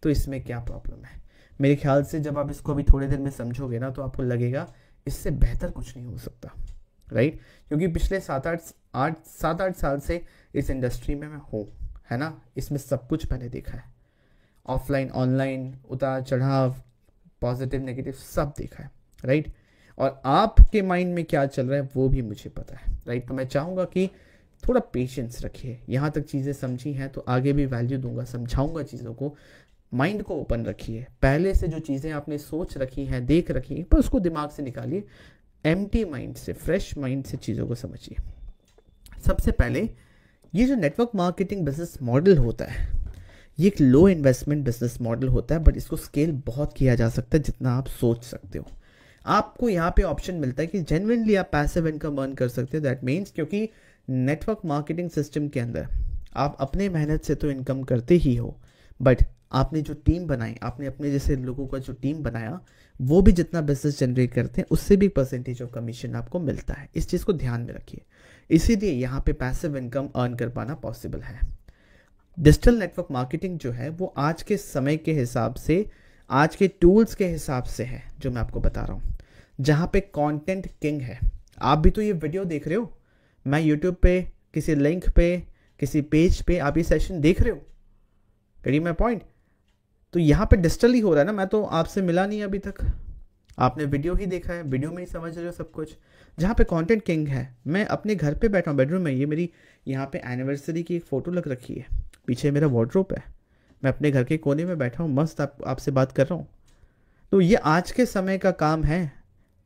तो इसमें क्या प्रॉब्लम है? मेरे ख्याल से जब आप इसको अभी थोड़ी देर में समझोगे ना, तो आपको लगेगा इससे बेहतर कुछ नहीं हो सकता, राइट। क्योंकि पिछले 7-8 साल से इस इंडस्ट्री में मैं हूँ, है ना। इसमें सब कुछ मैंने देखा है, ऑफलाइन ऑनलाइन, उतार चढ़ाव, पॉजिटिव नेगेटिव, सब देखा है, राइट। और आपके माइंड में क्या चल रहा है वो भी मुझे पता है, राइट। तो मैं चाहूँगा कि थोड़ा पेशेंस रखिए। यहाँ तक चीज़ें समझी हैं तो आगे भी वैल्यू दूंगा, समझाऊंगा चीज़ों को। माइंड को ओपन रखिए, पहले से जो चीज़ें आपने सोच रखी हैं, देख रखी हैं, पर उसको दिमाग से निकालिए, एम्प्टी माइंड से, फ्रेश माइंड से चीज़ों को समझिए। सबसे पहले ये जो नेटवर्क मार्केटिंग बिजनेस मॉडल होता है, ये एक लो इन्वेस्टमेंट बिजनेस मॉडल होता है, बट इसको स्केल बहुत किया जा सकता है जितना आप सोच सकते हो। आपको यहाँ पे ऑप्शन मिलता है कि जेन्युइनली आप पैसिव इनकम अर्न कर सकते हो। दैट मीन्स क्योंकि नेटवर्क मार्केटिंग सिस्टम के अंदर आप अपने मेहनत से तो इनकम करते ही हो, बट आपने जो टीम बनाई, आपने अपने जैसे लोगों का जो टीम बनाया, वो भी जितना बिजनेस जनरेट करते हैं उससे भी परसेंटेज ऑफ कमीशन आपको मिलता है। इस चीज़ को ध्यान में रखिए। इसीलिए यहाँ पे पैसिव इनकम अर्न कर पाना पॉसिबल है। डिजिटल नेटवर्क मार्केटिंग जो है वो आज के समय के हिसाब से, आज के टूल्स के हिसाब से है जो मैं आपको बता रहा हूँ, जहाँ पे कंटेंट किंग है। आप भी तो ये वीडियो देख रहे हो, मैं यूट्यूब पे किसी लिंक पे, किसी पेज पे आप ये सेशन देख रहे हो, करिए माय पॉइंट। तो यहाँ पे डिजिटल ही हो रहा है ना, मैं तो आपसे मिला नहीं अभी तक, आपने वीडियो ही देखा है, वीडियो में ही समझ रहे हो सब कुछ। जहाँ पे कंटेंट किंग है, मैं अपने घर पे बैठा हूँ बेडरूम में, ये मेरी यहाँ पे एनिवर्सरी की एक फ़ोटो लग रखी है, पीछे मेरा वार्डरोब है, मैं अपने घर के कोने में बैठा हूँ, मस्त आपसे बात कर रहा हूँ। तो ये आज के समय का काम है।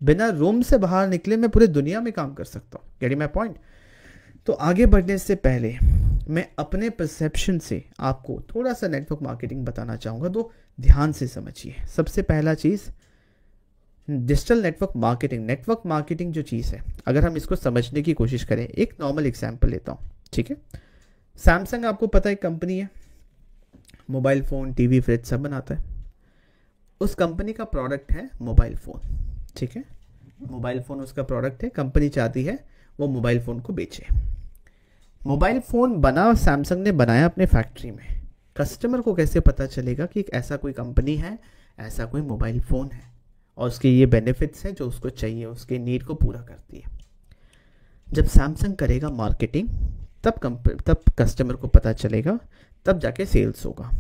बिना रूम से बाहर निकले मैं पूरी दुनिया में काम कर सकता हूँ। Getting my point? तो आगे बढ़ने से पहले मैं अपने परसेप्शन से आपको थोड़ा सा नेटवर्क मार्केटिंग बताना चाहूँगा, तो ध्यान से समझिए। सबसे पहला चीज़, digital network marketing. Network marketing जो चीज़ है, अगर हम इसको समझने की कोशिश करें, एक नॉर्मल एग्जांपल लेता हूँ, ठीक है। सैमसंग आपको पता है कंपनी है, मोबाइल फ़ोन, टीवी, फ्रिज सब बनाता है। उस कंपनी का प्रोडक्ट है मोबाइल फ़ोन, ठीक है। मोबाइल फ़ोन उसका प्रोडक्ट है, कंपनी चाहती है वो मोबाइल फ़ोन को बेचे। मोबाइल फ़ोन बना, सैमसंग ने बनाया अपने फैक्ट्री में। कस्टमर को कैसे पता चलेगा कि एक ऐसा कोई कंपनी है, ऐसा कोई मोबाइल फ़ोन है और उसके ये बेनिफिट्स हैं जो उसको चाहिए, उसके नीड को पूरा करती है। जब सैमसंग करेगा मार्केटिंग, तब कस्टमर को पता चलेगा, तब जाके सेल्स होगा।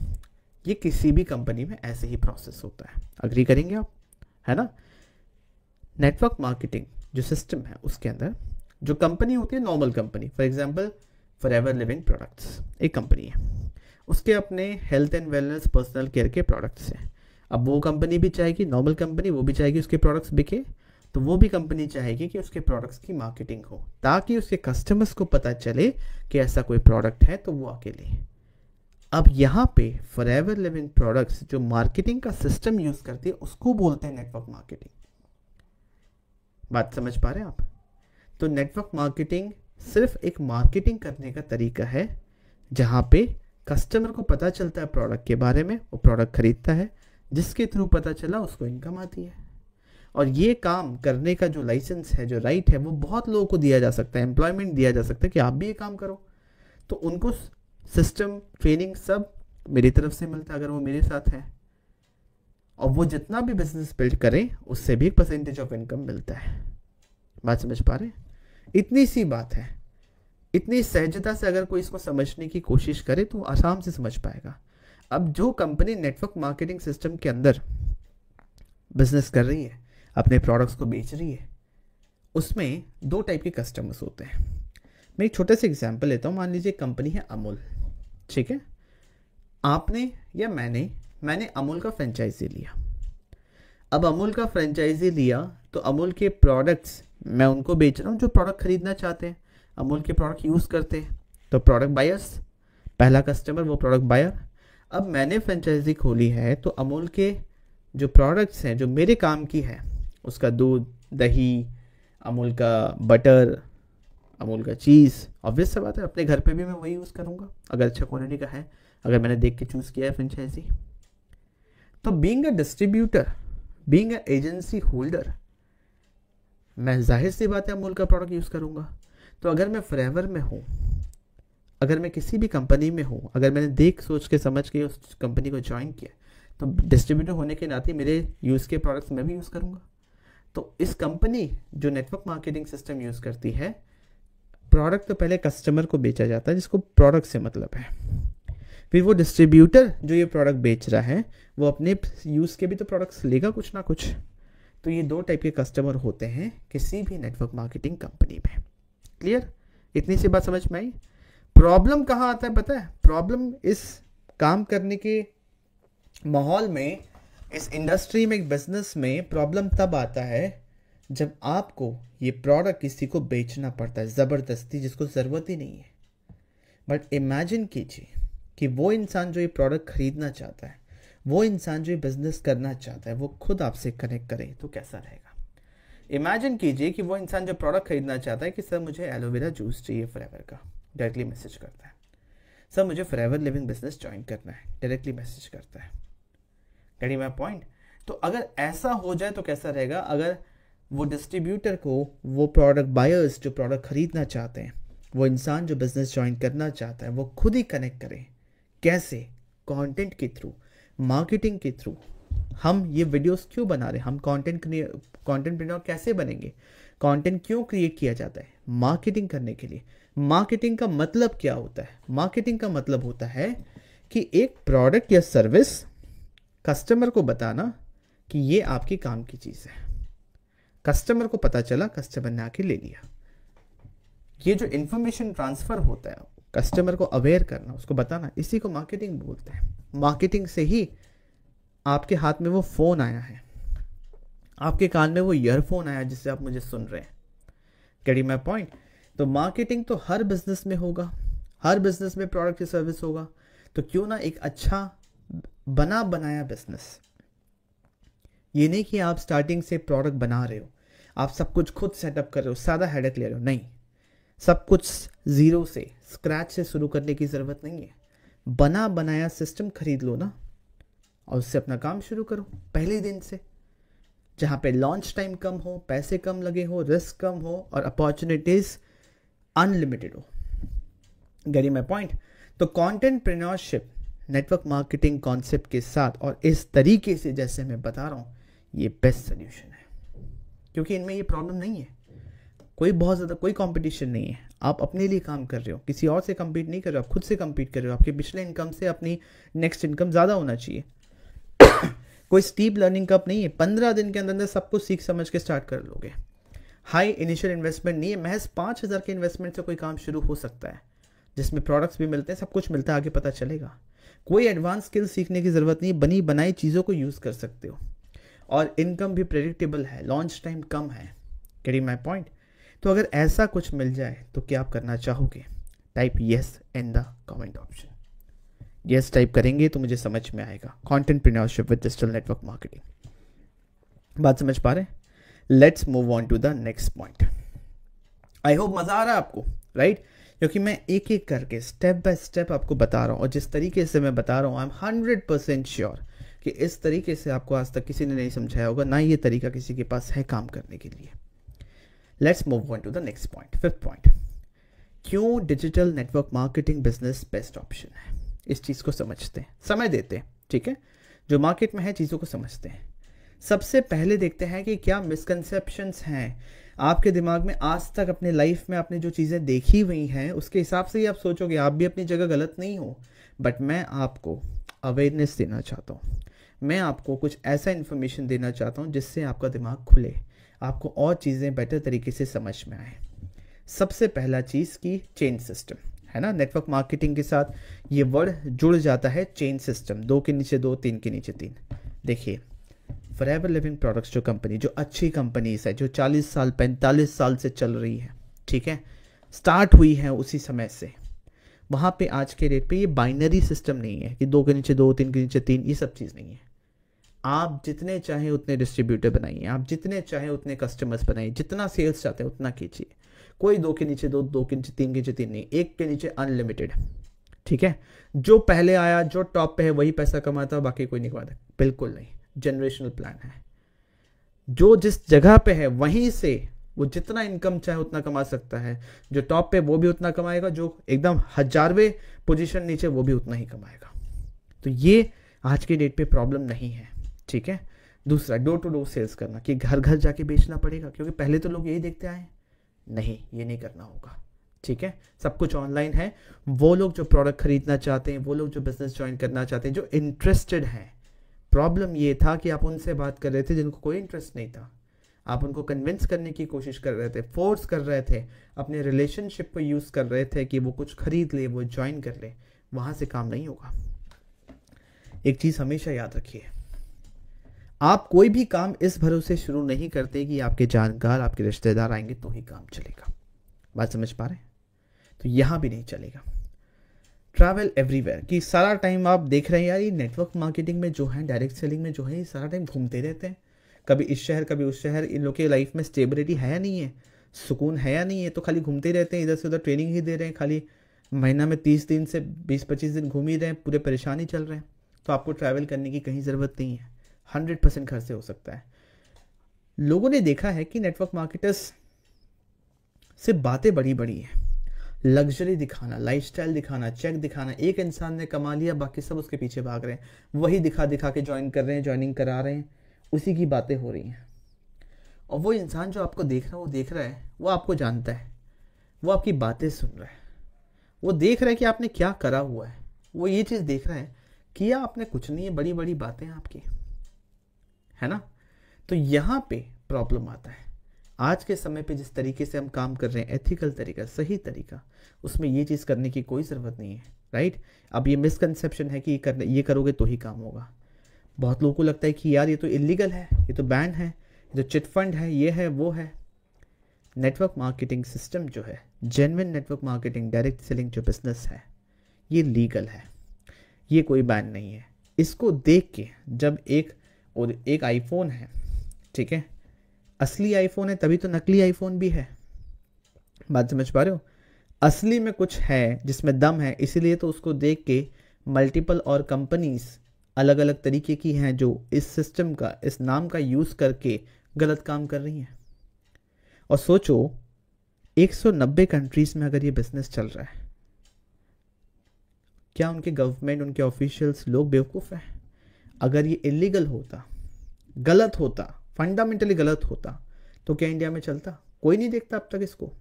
ये किसी भी कंपनी में ऐसे ही प्रोसेस होता है। अग्री करेंगे आप, है ना? नेटवर्क मार्केटिंग जो सिस्टम है, उसके अंदर जो कंपनी होती है, normal company, for example forever living products एक कंपनी है, उसके अपने health and wellness, personal care के प्रोडक्ट्स हैं। अब वो कंपनी भी चाहेगी, नॉर्मल कंपनी, वो भी चाहेगी उसके प्रोडक्ट्स बिके, तो वो भी कंपनी चाहेगी कि उसके प्रोडक्ट्स की मार्केटिंग हो, ताकि उसके कस्टमर्स को पता चले कि ऐसा कोई प्रोडक्ट है तो वो आके ले। अब यहाँ पे फॉरएवर लिविंग प्रोडक्ट्स जो मार्केटिंग का सिस्टम यूज करती है, उसको बोलते हैं नेटवर्क मार्केटिंग। बात समझ पा रहे हैं आप? तो नेटवर्क मार्केटिंग सिर्फ एक मार्केटिंग करने का तरीका है, जहाँ पे कस्टमर को पता चलता है प्रोडक्ट के बारे में, वो प्रोडक्ट खरीदता है, जिसके थ्रू पता चला उसको इनकम आती है। और ये काम करने का जो लाइसेंस है, जो राइट है, वो बहुत लोगों को दिया जा सकता है, एम्प्लॉयमेंट दिया जा सकता है कि आप भी ये काम करो। तो उनको सिस्टम, ट्रेनिंग सब मेरी तरफ से मिलता है अगर वो मेरे साथ है, और वो जितना भी बिजनेस बिल्ड करें उससे भी एक परसेंटेज ऑफ इनकम मिलता है। बात समझ पा रहे हैं? इतनी सी बात है। इतनी सहजता से अगर कोई इसको समझने की कोशिश करे तो आराम से समझ पाएगा। अब जो कंपनी नेटवर्क मार्केटिंग सिस्टम के अंदर बिजनेस कर रही है, अपने प्रोडक्ट्स को बेच रही है, उसमें दो टाइप के कस्टमर्स होते हैं। मैं एक छोटा सा एग्जांपल लेता हूँ। मान लीजिए कंपनी है अमूल, ठीक है। आपने या मैंने अमूल का फ्रेंचाइजी लिया। अब अमूल का फ्रेंचाइजी लिया तो अमूल के प्रोडक्ट्स मैं उनको बेच रहा हूँ जो प्रोडक्ट खरीदना चाहते हैं, अमूल के प्रोडक्ट यूज़ करते हैं। तो प्रोडक्ट बायर्स, पहला कस्टमर वो प्रोडक्ट बायर। अब मैंने फ्रेंचाइजी खोली है तो अमूल के जो प्रोडक्ट्स हैं, जो मेरे काम की है, उसका दूध, दही, अमूल का बटर, अमूल का चीज़, ऑब्वियस सा बात है अपने घर पे भी मैं वही यूज़ करूँगा अगर अच्छा क्वालिटी का है, अगर मैंने देख के चूज़ किया है फ्रेंचाइजी। तो being a distributor, being a agency holder, मैं जाहिर सी बात है अमूल का प्रोडक्ट यूज़ करूँगा। तो अगर मैं फॉरएवर में हूँ, अगर मैं किसी भी कंपनी में हूँ, अगर मैंने देख सोच के समझ के उस कंपनी को ज्वाइन किया, तो डिस्ट्रीब्यूटर होने के नाते मेरे यूज़ के प्रोडक्ट्स मैं भी यूज़ करूँगा। तो इस कंपनी जो नेटवर्क मार्केटिंग सिस्टम यूज़ करती है, प्रोडक्ट तो पहले कस्टमर को बेचा जाता है जिसको प्रोडक्ट से मतलब है, फिर वो डिस्ट्रीब्यूटर जो ये प्रोडक्ट बेच रहा है वो अपने यूज़ के भी तो प्रोडक्ट्स लेगा कुछ ना कुछ। तो ये दो टाइप के कस्टमर होते हैं किसी भी नेटवर्क मार्केटिंग कंपनी में। क्लियर? इतनी सी बात समझ में आई? प्रॉब्लम कहाँ आता है पता है? प्रॉब्लम इस काम करने के माहौल में, इस इंडस्ट्री में, एक बिजनेस में प्रॉब्लम तब आता है जब आपको ये प्रोडक्ट किसी को बेचना पड़ता है ज़बरदस्ती, जिसको ज़रूरत ही नहीं है। बट इमेजिन कीजिए कि वो इंसान जो ये प्रोडक्ट खरीदना चाहता है, वो इंसान जो ये बिज़नेस करना चाहता है, वो खुद आपसे कनेक्ट करे तो कैसा रहेगा? इमेजिन कीजिए कि वो इंसान जो प्रोडक्ट खरीदना चाहता है कि सर मुझे एलोवेरा जूस चाहिए फॉरएवर का, डायरेक्टली मैसेज करता है। सर मुझे फॉरएवर लिविंग बिजनेस ज्वाइन करना है, डायरेक्टली मैसेज करता है। Getting my point? तो अगर ऐसा हो जाए तो कैसा रहेगा? अगर वो डिस्ट्रीब्यूटर को, वो प्रोडक्ट बायर्स जो प्रोडक्ट खरीदना चाहते हैं, वो इंसान जो बिजनेस ज्वाइन करना चाहता है, वो खुद ही कनेक्ट करे। कैसे? कंटेंट के थ्रू, मार्केटिंग के थ्रू। हम ये वीडियोस क्यों बना रहे हैं? हम कंटेंट क्रिएटर कैसे बनेंगे? कंटेंट क्यों क्रिएट किया जाता है? मार्केटिंग करने के लिए। मार्केटिंग का मतलब क्या होता है? मार्केटिंग का मतलब होता है कि एक प्रोडक्ट या सर्विस कस्टमर को बताना कि ये आपके काम की चीज़ है। कस्टमर को पता चला, कस्टमर ने आके ले लिया। ये जो इंफॉर्मेशन ट्रांसफर होता है, कस्टमर को अवेयर करना, उसको बताना, इसी को मार्केटिंग बोलते हैं। मार्केटिंग से ही आपके हाथ में वो फ़ोन आया है, आपके कान में वो ईयरफोन आया जिससे आप मुझे सुन रहे हैं। Getting my point? तो मार्केटिंग तो हर बिजनेस में होगा, हर बिजनेस में प्रोडक्ट या सर्विस होगा। तो क्यों ना एक अच्छा बना बनाया बिजनेस, ये नहीं कि आप स्टार्टिंग से प्रोडक्ट बना रहे हो, आप सब कुछ खुद सेटअप कर रहे हो, सादा हेडेक ले रहे हो, नहीं, सब कुछ जीरो से, स्क्रैच से शुरू करने की ज़रूरत नहीं है। बना बनाया सिस्टम खरीद लो ना और उससे अपना काम शुरू करो पहले दिन से, जहाँ पे लॉन्च टाइम कम हो, पैसे कम लगे हो, रिस्क कम हो और अपॉर्चुनिटीज अनलिमिटेड हो। Getting my point? तो कंटेंटप्रेन्योरशिप नेटवर्क मार्केटिंग कॉन्सेप्ट के साथ और इस तरीके से जैसे मैं बता रहा हूँ, ये बेस्ट सोल्यूशन है, क्योंकि इनमें ये प्रॉब्लम नहीं है, कोई बहुत ज़्यादा कोई कंपटीशन नहीं है। आप अपने लिए काम कर रहे हो, किसी और से compete नहीं कर रहे हो, आप खुद से compete कर रहे हो। आपके पिछले इनकम से अपनी नेक्स्ट इनकम ज़्यादा होना चाहिए। कोई स्टीप लर्निंग कप नहीं है, 15 दिन के अंदर अंदर सब कुछ सीख समझ के स्टार्ट कर लोगे। हाई इनिशियल इन्वेस्टमेंट नहीं है, महज 5,000 के इन्वेस्टमेंट से कोई काम शुरू हो सकता है, जिसमें प्रोडक्ट्स भी मिलते हैं, सब कुछ मिलता है, आगे पता चलेगा। कोई एडवांस स्किल सीखने की ज़रूरत नहीं, बनी बनाई चीज़ों को यूज़ कर सकते हो और इनकम भी प्रेडिक्टेबल है, लॉन्च टाइम कम है। Getting my point? तो अगर ऐसा कुछ मिल जाए तो क्या आप करना चाहोगे? Type yes in the comment option. Yes type करेंगे तो मुझे समझ में आएगा। Contentpreneurship with digital network marketing, बात समझ पा रहे हैं? Let's move on to the next point. I hope मज़ा आ रहा है आपको, राइट? क्योंकि मैं एक एक करके स्टेप बाय स्टेप आपको बता रहा हूँ और जिस तरीके से मैं बता रहा हूँ, आई एम 100% श्योर कि इस तरीके से आपको आज तक किसी ने नहीं समझाया होगा, ना ये तरीका किसी के पास है काम करने के लिए। Let's move on to the next point, fifth point. क्यों digital network marketing business best option है? इस चीज़ को समझते हैं, समय देते हैं, ठीक है? जो मार्केट में है चीज़ों को समझते हैं। सबसे पहले देखते हैं कि क्या मिसकंसेप्शंस हैं आपके दिमाग में आज तक अपने लाइफ में, आपने जो चीज़ें देखी हुई हैं उसके हिसाब से ही आप सोचोगे। आप भी अपनी जगह गलत नहीं हो, बट मैं आपको अवेयरनेस देना चाहता हूँ, मैं आपको कुछ ऐसा इन्फॉर्मेशन देना चाहता हूँ जिससे आपका दिमाग खुले, आपको और चीज़ें बेटर तरीके से समझ में आए। सबसे पहला चीज़ की चेन सिस्टम है ना, नेटवर्क मार्केटिंग के साथ ये वर्ड जुड़ जाता है, चेन सिस्टम, 2 के नीचे 2, 3 के नीचे 3। देखिए, फॉरएवर लिविंग प्रोडक्ट्स जो कंपनी, जो अच्छी कंपनीज है, जो 40 साल 45 साल से चल रही है, ठीक है, स्टार्ट हुई है उसी समय से, वहाँ पे आज के डेट पे ये बाइनरी सिस्टम नहीं है कि 2 के नीचे 2, 3 के नीचे 3, ये सब चीज़ नहीं है। आप जितने चाहें उतने डिस्ट्रीब्यूटर बनाइए, आप जितने चाहें उतने कस्टमर्स बनाइए, जितना सेल्स चाहते हैं उतना कीजिए। कोई 2 के नीचे 2, 2 के नीचे 3 के नीचे 3 नहीं, 1 के नीचे अनलिमिटेड, ठीक है? जो पहले आया, जो टॉप पे है वही पैसा कमाता, बाकी कोई नहीं कमाता, बिल्कुल नहीं। जनरेशनल प्लान है, जो जिस जगह पे है वहीं से वो जितना इनकम चाहे उतना कमा सकता है। जो टॉप पे वो भी उतना कमाएगा, जो एकदम 1000वें पोजीशन नीचे वो भी उतना ही कमाएगा। तो ये आज की डेट पे प्रॉब्लम नहीं है, ठीक है? दूसरा, डोर टू डोर सेल्स करना, कि घर घर जाके बेचना पड़ेगा, क्योंकि पहले तो लोग यही देखते आए, नहीं, ये नहीं करना होगा, ठीक है? सब कुछ ऑनलाइन है। वो लोग जो प्रोडक्ट खरीदना चाहते हैं, वो लोग जो बिजनेस ज्वाइन करना चाहते हैं, जो इंटरेस्टेड हैं, प्रॉब्लम ये था कि आप उनसे बात कर रहे थे जिनको कोई इंटरेस्ट नहीं था, आप उनको कन्विंस करने की कोशिश कर रहे थे, फोर्स कर रहे थे, अपने रिलेशनशिप को यूज़ कर रहे थे कि वो कुछ खरीद ले, वो ज्वाइन कर ले। वहाँ से काम नहीं होगा। एक चीज़ हमेशा याद रखिए, आप कोई भी काम इस भरोसे शुरू नहीं करते कि आपके जानकार, आपके रिश्तेदार आएंगे तो ही काम चलेगा। बात समझ पा रहे हैं? तो यहाँ भी नहीं चलेगा। ट्रैवल एवरीवेयर, कि सारा टाइम आप देख रहे हैं यार, ये नेटवर्क मार्केटिंग में जो है, डायरेक्ट सेलिंग में जो है, ये सारा टाइम घूमते रहते हैं, कभी इस शहर कभी उस शहर। इन लोग के लाइफ में स्टेबिलिटी है या नहीं है, सुकून है या नहीं है, तो खाली घूमते रहते हैं, इधर से उधर ट्रेनिंग ही दे रहे हैं, खाली महीना में 30 दिन से 20-25 दिन घूम ही रहे हैं, पूरे परेशान ही चल रहे हैं। तो आपको ट्रैवल करने की कहीं ज़रूरत नहीं है, 100% घर से हो सकता है। लोगों ने देखा है कि नेटवर्क मार्केटर्स से बातें बड़ी बड़ी हैं, लग्जरी दिखाना, लाइफस्टाइल दिखाना, चेक दिखाना। एक इंसान ने कमा लिया, बाकी सब उसके पीछे भाग रहे हैं, वही दिखा दिखा के ज्वाइन कर रहे हैं, ज्वाइनिंग करा रहे हैं, उसी की बातें हो रही हैं। और वो इंसान जो आपको देख रहा है, वो देख रहा है, वो आपको जानता है, वो आपकी बातें सुन रहा है, वो देख रहा है कि आपने क्या करा हुआ है, वो ये चीज़ देख रहा है, किया आपने कुछ नहीं है, बड़ी बड़ी बातें आपकी, है ना? तो यहाँ पे प्रॉब्लम आता है। आज के समय पे जिस तरीके से हम काम कर रहे हैं, एथिकल तरीका, सही तरीका, उसमें ये चीज़ करने की कोई ज़रूरत नहीं है, राइट? अब ये मिसकंसेप्शन है कि ये करोगे तो ही काम होगा। बहुत लोगों को लगता है कि यार ये तो इलीगल है, ये तो बैन है, जो चिट फंड है, ये है, वो है। नेटवर्क मार्केटिंग सिस्टम जो है, genuine network marketing, direct selling जो बिजनेस है, ये लीगल है, ये कोई बैन नहीं है। इसको देख के जब एक आईफोन है, ठीक है, असली आईफोन है तभी तो नकली आईफोन भी है। बात समझ पा रहे हो? असली में कुछ है जिसमें दम है, इसीलिए तो उसको देख के मल्टीपल और कंपनीज अलग अलग तरीके की हैं जो इस सिस्टम का, इस नाम का यूज़ करके गलत काम कर रही हैं। और सोचो 190 कंट्रीज में अगर ये बिजनेस चल रहा है, क्या उनके गवर्नमेंट, उनके ऑफिशियल्स लोग बेवकूफ़ हैं? अगर ये इलीगल होता, गलत होता, फंडामेंटली गलत होता, तो क्या इंडिया में चलता? कोई नहीं देखता अब तक इसको।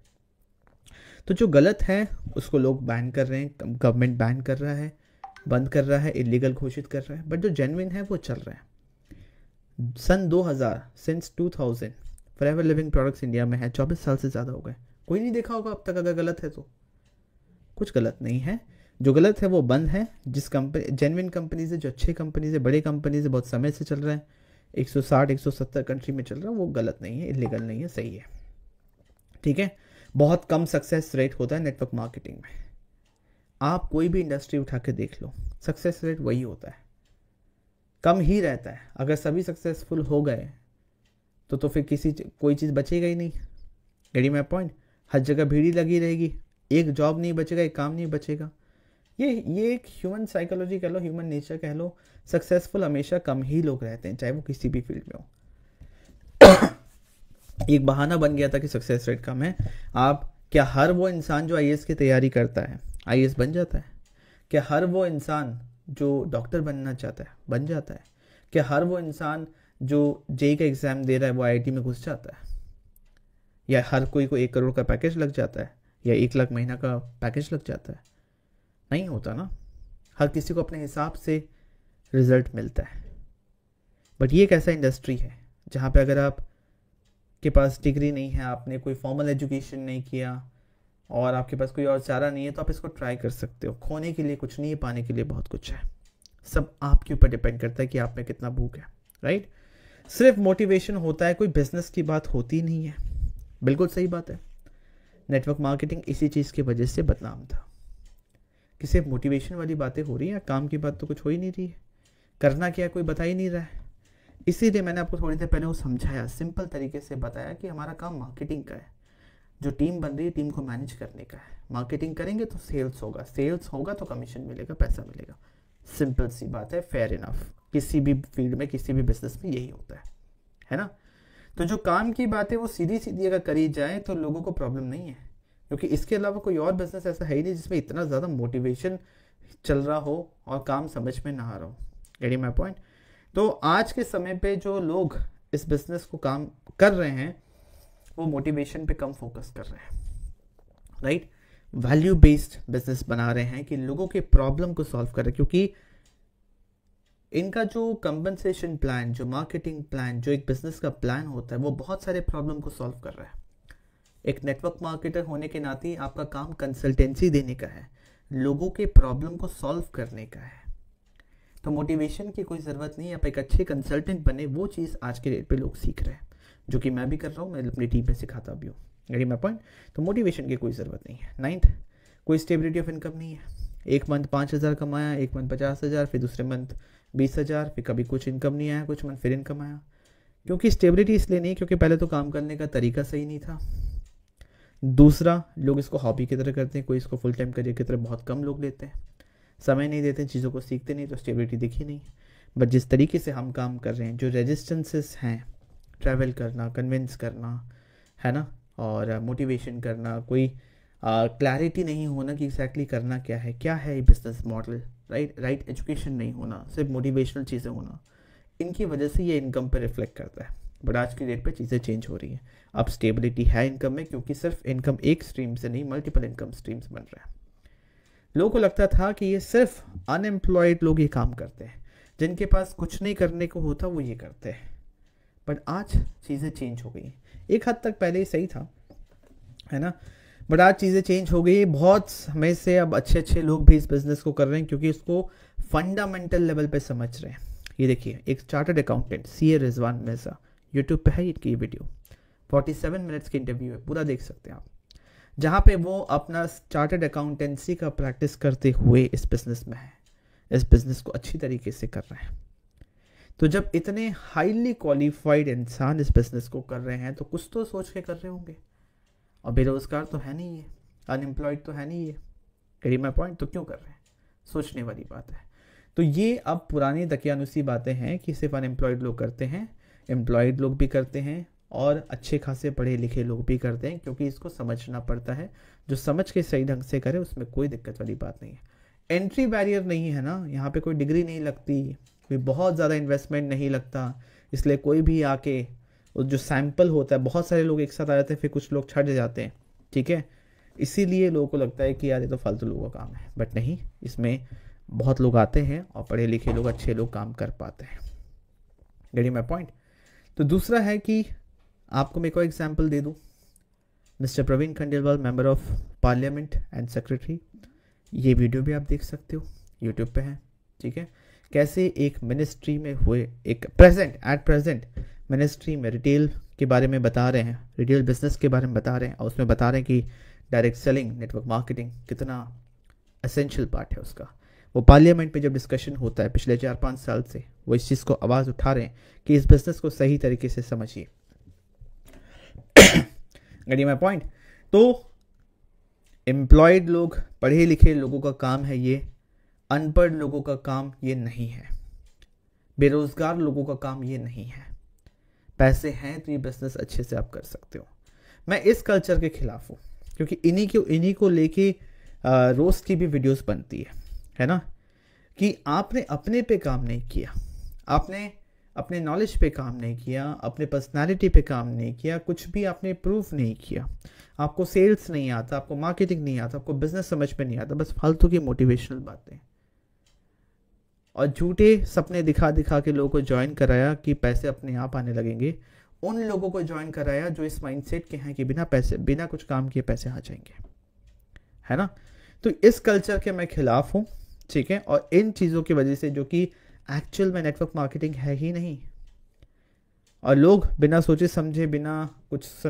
तो जो गलत है उसको लोग बैन कर रहे हैं, गवर्नमेंट बैन कर रहा है, बंद कर रहा है, इलीगल घोषित कर रहा है, बट जो जेन्युइन है वो चल रहा है। सन 2000 since 2000 forever living products India में है, 24 साल से ज़्यादा हो गए, कोई नहीं देखा होगा अब तक। अगर गलत है तो कुछ गलत नहीं है, जो गलत है वो बंद है। जिस कंपनी, जेन्युइन कंपनीज है, जो अच्छे कंपनीज है, बड़े कंपनीज है, बहुत समय से चल रहा है, 160 170 कंट्री में चल रहा है, वो गलत नहीं है, इलीगल नहीं है, सही है, ठीक है। बहुत कम सक्सेस रेट होता है नेटवर्क मार्केटिंग में। आप कोई भी इंडस्ट्री उठा के देख लो, सक्सेस रेट वही होता है, कम ही रहता है। अगर सभी सक्सेसफुल हो गए तो फिर कोई चीज़ बचेगा ही नहीं। Getting my point? हर जगह भीड़ ही लगी रहेगी, एक जॉब नहीं बचेगा, एक काम नहीं बचेगा। ये एक ह्यूमन साइकोलॉजी कह लो, ह्यूमन नेचर कह लो। सक्सेसफुल हमेशा कम ही लोग रहते हैं, चाहे वो किसी भी फील्ड में हो। एक बहाना बन गया था कि सक्सेस रेट कम है। आप क्या हर वो इंसान जो आईएएस की तैयारी करता है आईएएस बन जाता है? क्या हर वो इंसान जो डॉक्टर बनना चाहता है बन जाता है? क्या हर वो इंसान जो जेईई का एग्ज़ाम दे रहा है वो आईआईटी में घुस जाता है? या हर कोई को 1 करोड़ का पैकेज लग जाता है, या 1 लाख महीना का पैकेज लग जाता है? नहीं होता ना। हर किसी को अपने हिसाब से रिजल्ट मिलता है। बट ये एक ऐसा इंडस्ट्री है जहाँ पे अगर आप के पास डिग्री नहीं है, आपने कोई फॉर्मल एजुकेशन नहीं किया और आपके पास कोई और चारा नहीं है, तो आप इसको ट्राई कर सकते हो। खोने के लिए कुछ नहीं है, पाने के लिए बहुत कुछ है। सब आपके ऊपर डिपेंड करता है कि आप में कितना भूख है, राइट। सिर्फ मोटिवेशन होता है, कोई बिजनेस की बात होती नहीं है। बिल्कुल सही बात है। नेटवर्क मार्केटिंग इसी चीज़ की वजह से बदनाम था कि सिर्फ मोटिवेशन वाली बातें हो रही हैं, काम की बात तो कुछ हो ही नहीं रही है। करना क्या है कोई बता ही नहीं रहा है। इसीलिए मैंने आपको थोड़ी देर पहले वो समझाया, सिंपल तरीके से बताया कि हमारा काम मार्केटिंग का है। जो टीम बन रही है, टीम को मैनेज करने का है। मार्केटिंग करेंगे तो सेल्स होगा, सेल्स होगा तो कमीशन मिलेगा, पैसा मिलेगा। सिंपल सी बात है, फेयर इनफ। किसी भी फील्ड में, किसी भी बिजनेस में यही होता है ना। तो जो काम की बात है वो सीधी सीधी अगर करी जाए तो लोगों को प्रॉब्लम नहीं है, क्योंकि इसके अलावा कोई और बिजनेस ऐसा है ही नहीं जिसमें इतना ज़्यादा मोटिवेशन चल रहा हो और काम समझ में ना आ रहा हो। Getting my point? तो आज के समय पे जो लोग इस बिजनेस को काम कर रहे हैं वो मोटिवेशन पे कम फोकस कर रहे हैं, राइट। वैल्यू बेस्ड बिजनेस बना रहे हैं कि लोगों के प्रॉब्लम को सॉल्व कर रहे हैं, क्योंकि इनका जो कंपनसेशन प्लान, जो मार्केटिंग प्लान, जो एक बिजनेस का प्लान होता है वो बहुत सारे प्रॉब्लम को सॉल्व कर रहा है। एक नेटवर्क मार्केटर होने के नाते आपका काम कंसल्टेंसी देने का है, लोगों के प्रॉब्लम को सॉल्व करने का है। तो मोटिवेशन की कोई ज़रूरत नहीं है, आप एक अच्छे कंसल्टेंट बने। वो चीज़ आज के डेट पे लोग सीख रहे हैं, जो कि मैं भी कर रहा हूँ, मैं अपनी टीम में सिखाता भी हूँ। Getting my point? तो मोटिवेशन की कोई ज़रूरत नहीं है। 9th, कोई स्टेबिलिटी ऑफ इनकम नहीं है। एक मंथ 5,000 कमाया, एक मंथ 50,000, फिर दूसरे मंथ 20,000, फिर कभी कुछ इनकम नहीं आया, कुछ मंथ फिर इनकम आया। क्योंकि स्टेबिलिटी इसलिए नहीं, क्योंकि पहले तो काम करने का तरीका सही नहीं था। दूसरा, लोग इसको हॉबी की तरह करते हैं, कोई इसको फुल टाइम करियर की तरह बहुत कम लोग लेते हैं, समय नहीं देते, चीज़ों को सीखते नहीं, तो स्टेबिलिटी दिखी नहीं। बट जिस तरीके से हम काम कर रहे हैं, जो रेजिस्टेंसेस हैं, ट्रैवल करना, कन्विंस करना, है ना, और मोटिवेशन करना, कोई क्लैरिटी नहीं होना कि एग्जैक्टली करना क्या है ये बिजनेस मॉडल, राइट एजुकेशन नहीं होना, सिर्फ मोटिवेशनल चीज़ें होना, इनकी वजह से ये इनकम पर रिफ्लेक्ट करता है। बट आज की डेट पे चीज़ें चेंज हो रही हैं। अब स्टेबिलिटी है इनकम में, क्योंकि सिर्फ इनकम एक स्ट्रीम से नहीं, मल्टीपल इनकम स्ट्रीम्स बन रहे हैं। लोगों को लगता था कि ये सिर्फ अनएम्प्लॉयड लोग ये काम करते हैं, जिनके पास कुछ नहीं करने को होता वो ये करते हैं। बट आज चीज़ें चेंज हो गई। एक हद तक पहले ही सही था, है ना, बट आज चीज़ें चेंज हो गई। बहुत समय से अब अच्छे लोग भी इस बिज़नेस को कर रहे हैं, क्योंकि इसको फंडामेंटल लेवल पे समझ रहे हैं। ये देखिए, एक chartered accountant CA Rizwan Mirza, YouTube पे है इनकी वीडियो, 47 मिनट्स की इंटरव्यू है, पूरा देख सकते हैं आप, जहाँ पे वो अपना चार्टर्ड अकाउंटेंसी का प्रैक्टिस करते हुए इस बिज़नेस में है, इस बिज़नेस को अच्छी तरीके से कर रहे हैं। तो जब इतने हाईली क्वालिफाइड इंसान इस बिज़नेस को कर रहे हैं तो कुछ तो सोच के कर रहे होंगे, और बेरोज़गार तो है नहीं ये, अनएम्प्लॉयड तो है नहीं ये, करिए मैं पॉइंट, तो क्यों कर रहे हैं, सोचने वाली बात है। तो ये अब पुरानी दकियानुसी बातें हैं कि सिर्फ अनएम्प्लॉयड लोग करते हैं, एम्प्लॉयड लोग भी करते हैं और अच्छे खासे पढ़े लिखे लोग भी करते हैं, क्योंकि इसको समझना पड़ता है। जो समझ के सही ढंग से करे उसमें कोई दिक्कत वाली बात नहीं है। एंट्री बैरियर नहीं है ना, यहाँ पे कोई डिग्री नहीं लगती, कोई बहुत ज़्यादा इन्वेस्टमेंट नहीं लगता, इसलिए कोई भी आके जो सैंपल होता है, बहुत सारे लोग एक साथ आ जाते हैं, फिर कुछ लोग छट जाते हैं, ठीक है, इसीलिए लोगों को लगता है कि यार ये तो फालतू लोगों का काम है, बट नहीं, इसमें बहुत लोग आते हैं और पढ़े लिखे लोग, अच्छे लोग काम कर पाते हैं। Getting my point. तो दूसरा है कि आपको मैं कोई एग्जांपल दे दूं, mister Praveen Khandelwal, member of parliament and secretary, ये वीडियो भी आप देख सकते हो, यूट्यूब पे है, ठीक है, कैसे एक मिनिस्ट्री में हुए, एक एट प्रेजेंट मिनिस्ट्री में रिटेल के बारे में बता रहे हैं, रिटेल बिजनेस के बारे में बता रहे हैं, और उसमें बता रहे हैं कि डायरेक्ट सेलिंग, नेटवर्क मार्केटिंग कितना एसेंशियल पार्ट है उसका। वो पार्लियामेंट में जब डिस्कशन होता है पिछले 4-5 साल से, वो इस चीज़ को आवाज़ उठा रहे हैं कि इस बिज़नेस को सही तरीके से समझिए। Getting my point. तो एम्प्लॉयड लोग, पढ़े लिखे लोगों का काम है ये, अनपढ़ लोगों का काम ये नहीं है, बेरोजगार लोगों का काम ये नहीं है। पैसे हैं तो ये बिजनेस अच्छे से आप कर सकते हो। मैं इस कल्चर के खिलाफ हूँ, क्योंकि इन्हीं को लेके रोस्ट की भी वीडियोस बनती है ना, कि आपने अपने पे काम नहीं किया, आपने अपने नॉलेज पे काम नहीं किया, अपने पर्सनालिटी पे काम नहीं किया, कुछ भी आपने प्रूफ नहीं किया, आपको सेल्स नहीं आता, आपको मार्केटिंग नहीं आता, आपको बिजनेस समझ में नहीं आता, बस फालतू की मोटिवेशनल बातें और झूठे सपने दिखा दिखा के लोगों को ज्वाइन कराया कि पैसे अपने आप आने लगेंगे। उन लोगों को ज्वाइन कराया जो इस माइंडसेट के हैं कि बिना कुछ काम किए पैसे आ जाएंगे, है ना। तो इस कल्चर के मैं खिलाफ हूँ, ठीक है, और इन चीज़ों की वजह से, जो कि एक्चुअल में नेटवर्क मार्केटिंग है ही नहीं, और लोग बिना सोचे समझे, बिना कुछ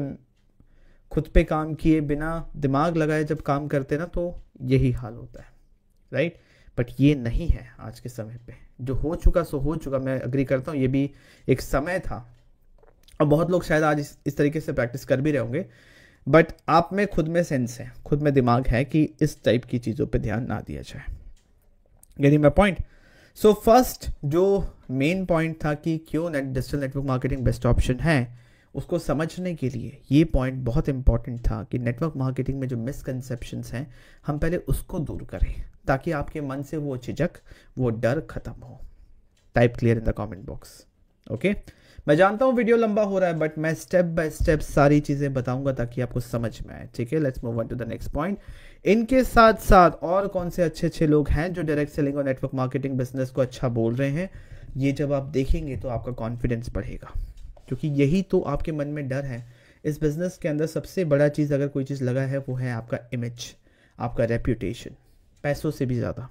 खुद पे काम किए, बिना दिमाग लगाए जब काम करते ना, तो यही हाल होता है, राइट। बट ये नहीं है आज के समय पे, जो हो चुका सो हो चुका। मैं अग्री करता हूँ, ये भी एक समय था, और बहुत लोग शायद आज इस तरीके से प्रैक्टिस कर भी रहे होंगे, बट आप में खुद में सेंस है, खुद में दिमाग है कि इस टाइप की चीज़ों पे ध्यान ना दिया जाए। Getting my point. So first जो मेन पॉइंट था कि क्यों digital network marketing best option है, उसको समझने के लिए ये पॉइंट बहुत इंपॉर्टेंट था कि नेटवर्क मार्केटिंग में जो मिसकंसेप्शंस हैं, हम पहले उसको दूर करें, ताकि आपके मन से वो झिझक, वो डर खत्म हो। Type clear in the comment box, okay. मैं जानता हूँ वीडियो लंबा हो रहा है, बट मैं स्टेप बाय स्टेप सारी चीज़ें बताऊंगा ताकि आपको समझ में आए, ठीक है। Let's move on to the next point. इनके साथ साथ और कौन से अच्छे अच्छे लोग हैं जो डायरेक्ट सेलिंग और नेटवर्क मार्केटिंग बिजनेस को अच्छा बोल रहे हैं, ये जब आप देखेंगे तो आपका कॉन्फिडेंस बढ़ेगा, क्योंकि यही तो आपके मन में डर है। इस बिज़नेस के अंदर सबसे बड़ा चीज़, अगर कोई चीज़ लगा है, वो है आपका इमेज, आपका रेप्यूटेशन, पैसों से भी ज़्यादा।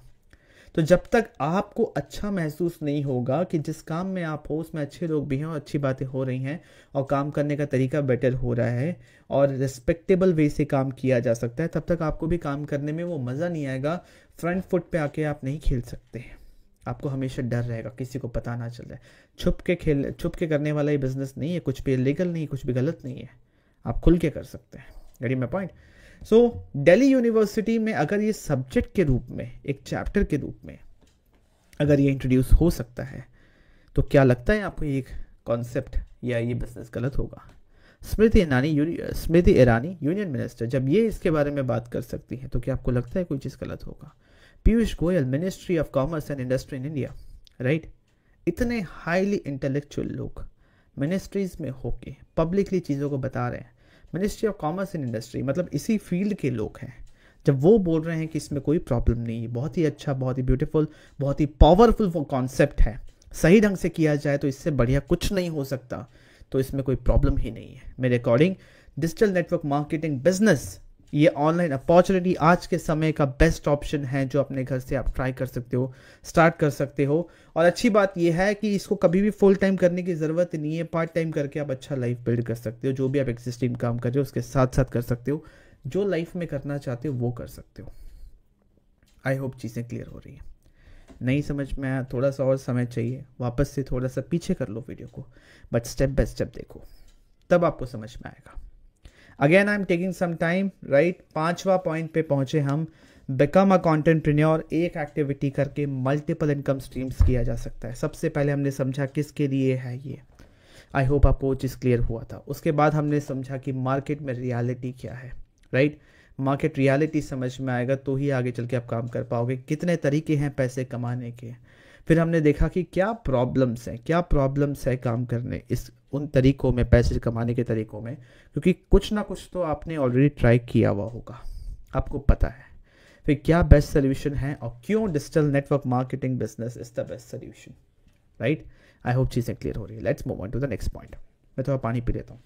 तो जब तक आपको अच्छा महसूस नहीं होगा कि जिस काम में आप हो उसमें अच्छे लोग भी हैं और अच्छी बातें हो रही हैं और काम करने का तरीका बेटर हो रहा है और रिस्पेक्टेबल वे से काम किया जा सकता है, तब तक आपको भी काम करने में वो मज़ा नहीं आएगा। फ्रंट फुट पे आके आप नहीं खेल सकते हैं, आपको हमेशा डर रहेगा, किसी को पता ना चल रहा है। छुप के करने वाला ये बिजनेस नहीं है, कुछ भी इलीगल नहीं, कुछ भी गलत नहीं है, आप खुल के कर सकते हैं। Getting my point. So Delhi university में अगर ये सब्जेक्ट के रूप में, एक चैप्टर के रूप में अगर ये इंट्रोड्यूस हो सकता है, तो क्या लगता है आपको ये कॉन्सेप्ट या ये बिजनेस गलत होगा? स्मृति ईरानी यूनियन मिनिस्टर, जब ये इसके बारे में बात कर सकती है, तो क्या आपको लगता है कोई चीज़ गलत होगा? Piyush Goyal, ministry of commerce and industry in India, right. इतने हाईली इंटेलेक्चुअल लोग मिनिस्ट्रीज में होके पब्लिकली चीज़ों को बता रहे हैं। Ministry of commerce and industry मतलब इसी फील्ड के लोग हैं, जब वो बोल रहे हैं कि इसमें कोई प्रॉब्लम नहीं है, बहुत ही अच्छा, बहुत ही ब्यूटीफुल, बहुत ही पावरफुल वो कॉन्सेप्ट है, सही ढंग से किया जाए तो इससे बढ़िया कुछ नहीं हो सकता, तो इसमें कोई प्रॉब्लम ही नहीं है। मेरे according digital network marketing business ये ऑनलाइन अपॉर्चुनिटी आज के समय का बेस्ट ऑप्शन है जो अपने घर से आप ट्राई कर सकते हो, स्टार्ट कर सकते हो। और अच्छी बात ये है कि इसको कभी भी फुल टाइम करने की ज़रूरत नहीं है, पार्ट टाइम करके आप अच्छा लाइफ बिल्ड कर सकते हो। जो भी आप एग्जिस्टिंग काम कर रहे हो उसके साथ साथ कर सकते हो, जो लाइफ में करना चाहते हो वो कर सकते हो। आई होप चीज़ें क्लियर हो रही हैं। नहीं समझ में आया, थोड़ा सा और समय चाहिए, वापस से थोड़ा सा पीछे कर लो वीडियो को, बट स्टेप बाय स्टेप देखो, तब आपको समझ में आएगा। Again I am taking some time, right. 5वां पॉइंट पे पहुंचे हम, बिकम अ कंटेंटप्रेन्योर। एक एक्टिविटी करके मल्टीपल इनकम स्ट्रीम्स किया जा सकता है। सबसे पहले हमने समझा किसके लिए है ये, आई होप आपको वो चीज़ क्लियर हुआ था। उसके बाद हमने समझा कि मार्केट में रियलिटी क्या है, राइट। मार्केट रियलिटी समझ में आएगा तो ही आगे चल के आप काम कर पाओगे। कितने तरीके हैं पैसे कमाने के। फिर हमने देखा कि क्या प्रॉब्लम्स है काम करने उन तरीकों में, पैसे कमाने के तरीकों में, क्योंकि कुछ ना कुछ तो आपने ऑलरेडी ट्राई किया हुआ होगा, आपको पता है। फिर क्या बेस्ट सोल्यूशन है और क्यों digital network marketing business is the best solution, right. I hope चीज़ें क्लियर हो रही है। Let's move on to the next point. मैं थोड़ा पानी पी लेता हूँ।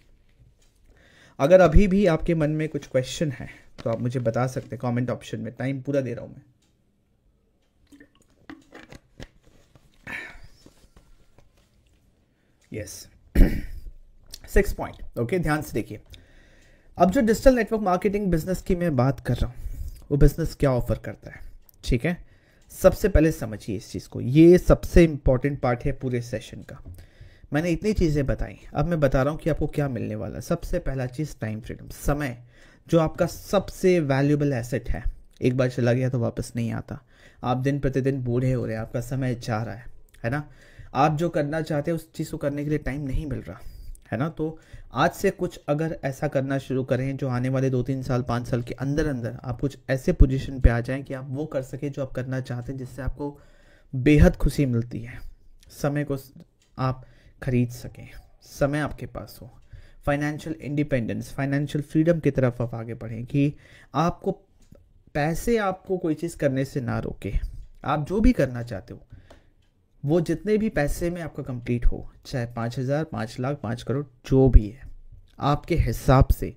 अगर अभी भी आपके मन में कुछ क्वेश्चन है तो आप मुझे बता सकते हैं कमेंट ऑप्शन में। टाइम पूरा दे रहा हूं मैं। यस, 6 पॉइंट, ओके, ध्यान से देखिए। अब जो डिजिटल नेटवर्क मार्केटिंग बिजनेस की मैं बात कर रहा हूं, वो बिजनेस क्या ऑफर करता है, ठीक है। सबसे पहले समझिए इस चीज़ को, ये सबसे इंपॉर्टेंट पार्ट है पूरे सेशन का। मैंने इतनी चीज़ें बताई, अब मैं बता रहा हूँ कि आपको क्या मिलने वाला है। सबसे पहला चीज़ टाइम फ्रीडम, समय, जो आपका सबसे वैल्यूएबल एसेट है। एक बार चला गया तो वापस नहीं आता। आप दिन प्रतिदिन बूढ़े हो रहे हैं, आपका समय जा रहा है ना। आप जो करना चाहते हैं उस चीज़ को करने के लिए टाइम नहीं मिल रहा है ना। तो आज से कुछ अगर ऐसा करना शुरू करें जो आने वाले 2-3 साल 5 साल के अंदर अंदर आप कुछ ऐसे पोजीशन पे आ जाएं कि आप वो कर सके जो आप करना चाहते हैं, जिससे आपको बेहद खुशी मिलती है। समय को आप खरीद सकें, समय आपके पास हो, फाइनेंशियल इंडिपेंडेंस, फाइनेंशियल फ्रीडम की तरफ आप आगे बढ़ें कि आपको पैसे आपको कोई चीज़ करने से ना रोके। आप जो भी करना चाहते हो वो जितने भी पैसे में आपका कंप्लीट हो, चाहे 5,000, 5 लाख, 5 करोड़, जो भी है, आपके हिसाब से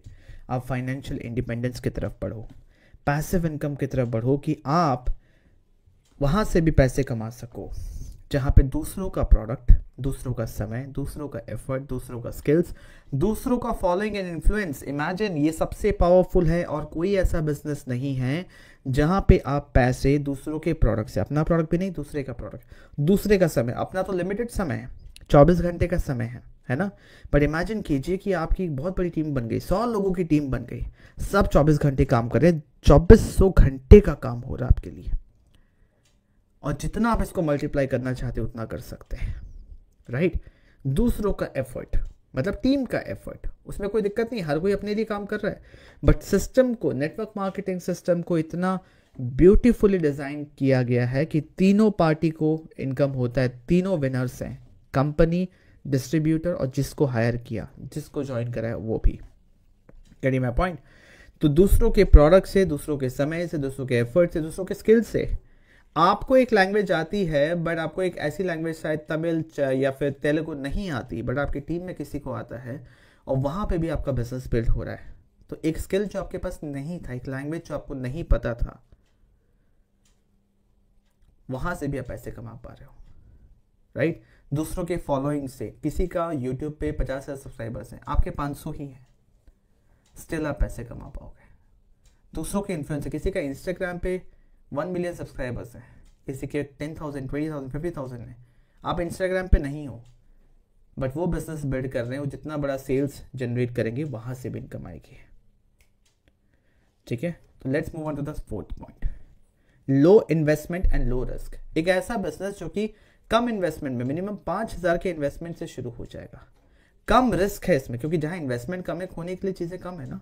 आप फाइनेंशियल इंडिपेंडेंस की तरफ बढ़ो, पैसिव इनकम की तरफ बढ़ो कि आप वहाँ से भी पैसे कमा सको जहाँ पे दूसरों का प्रोडक्ट, दूसरों का समय, दूसरों का एफर्ट, दूसरों का स्किल्स, दूसरों का फॉलोइंग एंड इन्फ्लुएंस। इमेजिन, ये सबसे पावरफुल है और कोई ऐसा बिजनेस नहीं है जहाँ पे आप पैसे दूसरों के प्रोडक्ट से, अपना प्रोडक्ट भी नहीं, दूसरे का प्रोडक्ट, दूसरे का समय, अपना तो लिमिटेड समय है, 24 घंटे का समय है ना। पर इमेजिन कीजिए कि आपकी एक बहुत बड़ी टीम बन गई, 100 लोगों की टीम बन गई, सब 24 घंटे काम कर रहे हैं, 2400 घंटे का काम हो रहा है आपके लिए, और जितना आप इसको मल्टीप्लाई करना चाहते हो उतना कर सकते हैं, राइट। दूसरों का एफर्ट मतलब टीम का एफर्ट, उसमें कोई दिक्कत नहीं, हर कोई अपने लिए काम कर रहा है, बट सिस्टम को, नेटवर्क मार्केटिंग सिस्टम को इतना ब्यूटीफुली डिज़ाइन किया गया है कि तीनों पार्टी को इनकम होता है, तीनों विनर्स हैं, कंपनी, डिस्ट्रीब्यूटर और जिसको हायर किया, जिसको ज्वाइन करा है वो भी। Getting my point. तो दूसरों के प्रोडक्ट से, दूसरों के समय से, दूसरों के एफर्ट से, दूसरों के स्किल से, आपको एक लैंग्वेज आती है बट आपको एक ऐसी लैंग्वेज शायद तमिल या फिर तेलुगु नहीं आती, बट आपकी टीम में किसी को आता है और वहाँ पे भी आपका बिजनेस बिल्ड हो रहा है। तो एक स्किल जो आपके पास नहीं था, एक लैंग्वेज जो आपको नहीं पता था, वहाँ से भी आप पैसे कमा पा रहे हो, राइट। दूसरों के फॉलोइंग से, किसी का यूट्यूब पे 50,000 सब्सक्राइबर्स हैं, आपके 500 ही हैं, स्टिल आप पैसे कमा पाओगे। दूसरों के इन्फ्लुएंस से, किसी का इंस्टाग्राम पे 1 मिलियन सब्सक्राइबर्स हैं, किसी के 10,000, 20,000, 50,000 हैं, आप इंस्टाग्राम पे नहीं हो बट वो बिजनेस बिल्ड कर रहे हैं, वो जितना बड़ा सेल्स जनरेट करेंगे वहाँ से भी इनकम आएगी, ठीक है। तो let's move on to the 4th point, low investment and low risk. एक ऐसा बिजनेस जो कि कम इन्वेस्टमेंट में, मिनिमम 5,000 के इन्वेस्टमेंट से शुरू हो जाएगा। कम रिस्क है इसमें, क्योंकि जहाँ इन्वेस्टमेंट कम है, खोने के लिए चीज़ें कम है ना,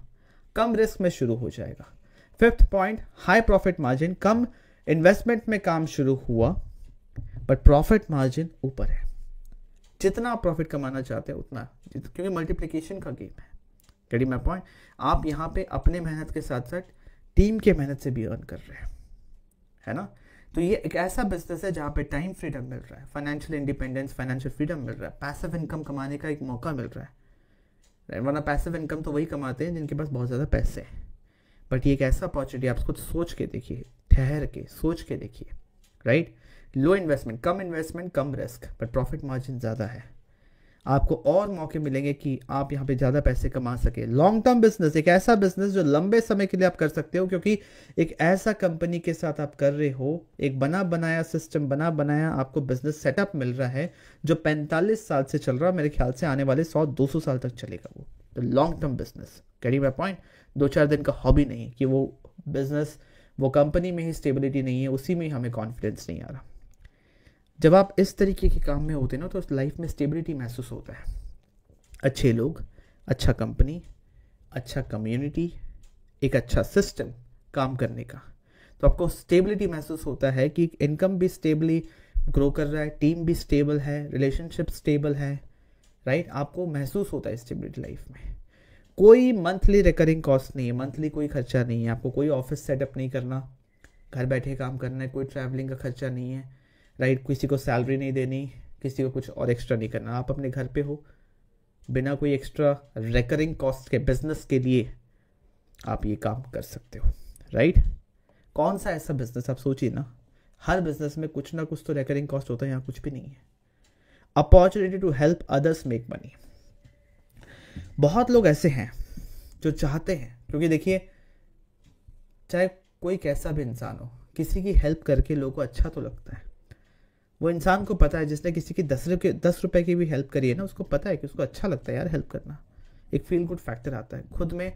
कम रिस्क में शुरू हो जाएगा। 5th point, high profit margin. कम इन्वेस्टमेंट में काम शुरू हुआ बट प्रॉफिट मार्जिन ऊपर है, जितना आप प्रॉफिट कमाना चाहते हैं उतना, क्योंकि मल्टीप्लिकेशन का गेम है। Getting my point. आप यहाँ पे अपने मेहनत के साथ साथ टीम के मेहनत से भी अर्न कर रहे हैं, है ना। तो ये एक ऐसा बिजनेस है जहाँ पे टाइम फ्रीडम मिल रहा है, फाइनेंशियल इंडिपेंडेंस, फाइनेंशियल फ्रीडम मिल रहा है, पैसिव इनकम कमाने का एक मौका मिल रहा है। वरना पैसिव इनकम तो वही कमाते हैं जिनके पास बहुत ज़्यादा पैसे हैं, बट ये एक ऐसा अपॉर्चुनिटी, आप खुद सोच के देखिए, ठहर के सोच के देखिए, right. Low investment, come risk, but profit margin ज़्यादा है। आपको और मौके मिलेंगे कि आप यहाँ पे ज़्यादा पैसे कमा सके। लॉन्ग टर्म बिजनेस, एक ऐसा बिजनेस जो लंबे समय के लिए आप कर सकते हो, क्योंकि एक ऐसा कंपनी के साथ आप कर रहे हो, एक बना बनाया सिस्टम, बना बनाया आपको बिजनेस सेटअप मिल रहा है जो 45 साल से चल रहा है। मेरे ख्याल से आने वाले 100-200 साल तक चलेगा वो। तो long term business, getting my point. 2-4 दिन का हॉबी नहीं कि वो बिजनेस, वो कंपनी में ही स्टेबिलिटी नहीं है, उसी में ही हमें कॉन्फिडेंस नहीं आ रहा। जब आप इस तरीके के काम में होते हैं ना, तो लाइफ में स्टेबिलिटी महसूस होता है। अच्छे लोग, अच्छा कंपनी, अच्छा कम्युनिटी, एक अच्छा सिस्टम काम करने का, तो आपको स्टेबिलिटी महसूस होता है कि इनकम भी स्टेबली ग्रो कर रहा है, टीम भी स्टेबल है, रिलेशनशिप स्टेबल है, राइट। आपको महसूस होता है स्टेबिलिटी लाइफ में। कोई मंथली रिकरिंग कॉस्ट नहीं है, मंथली कोई खर्चा नहीं है, आपको कोई ऑफिस सेटअप नहीं करना, घर बैठे काम करना है, कोई ट्रैवलिंग का खर्चा नहीं है, राइट। किसी को सैलरी नहीं देनी, किसी को कुछ और एक्स्ट्रा नहीं करना, आप अपने घर पे हो, बिना कोई एक्स्ट्रा रिकरिंग कॉस्ट के बिजनेस के लिए आप ये काम कर सकते हो, राइट। कौन सा ऐसा बिजनेस, आप सोचिए ना, हर बिजनेस में कुछ ना कुछ तो रिकरिंग कॉस्ट होता है, यहाँ कुछ भी नहीं है। Opportunity to help others make money. बहुत लोग ऐसे हैं जो चाहते हैं, क्योंकि देखिए, चाहे कोई कैसा भी इंसान हो, किसी की हेल्प करके लोगों को अच्छा तो लगता है। वो इंसान को पता है, जिसने किसी की 10 रुपए की भी हेल्प करी है ना, उसको पता है कि उसको अच्छा लगता है यार हेल्प करना। एक फील गुड फैक्टर आता है, खुद में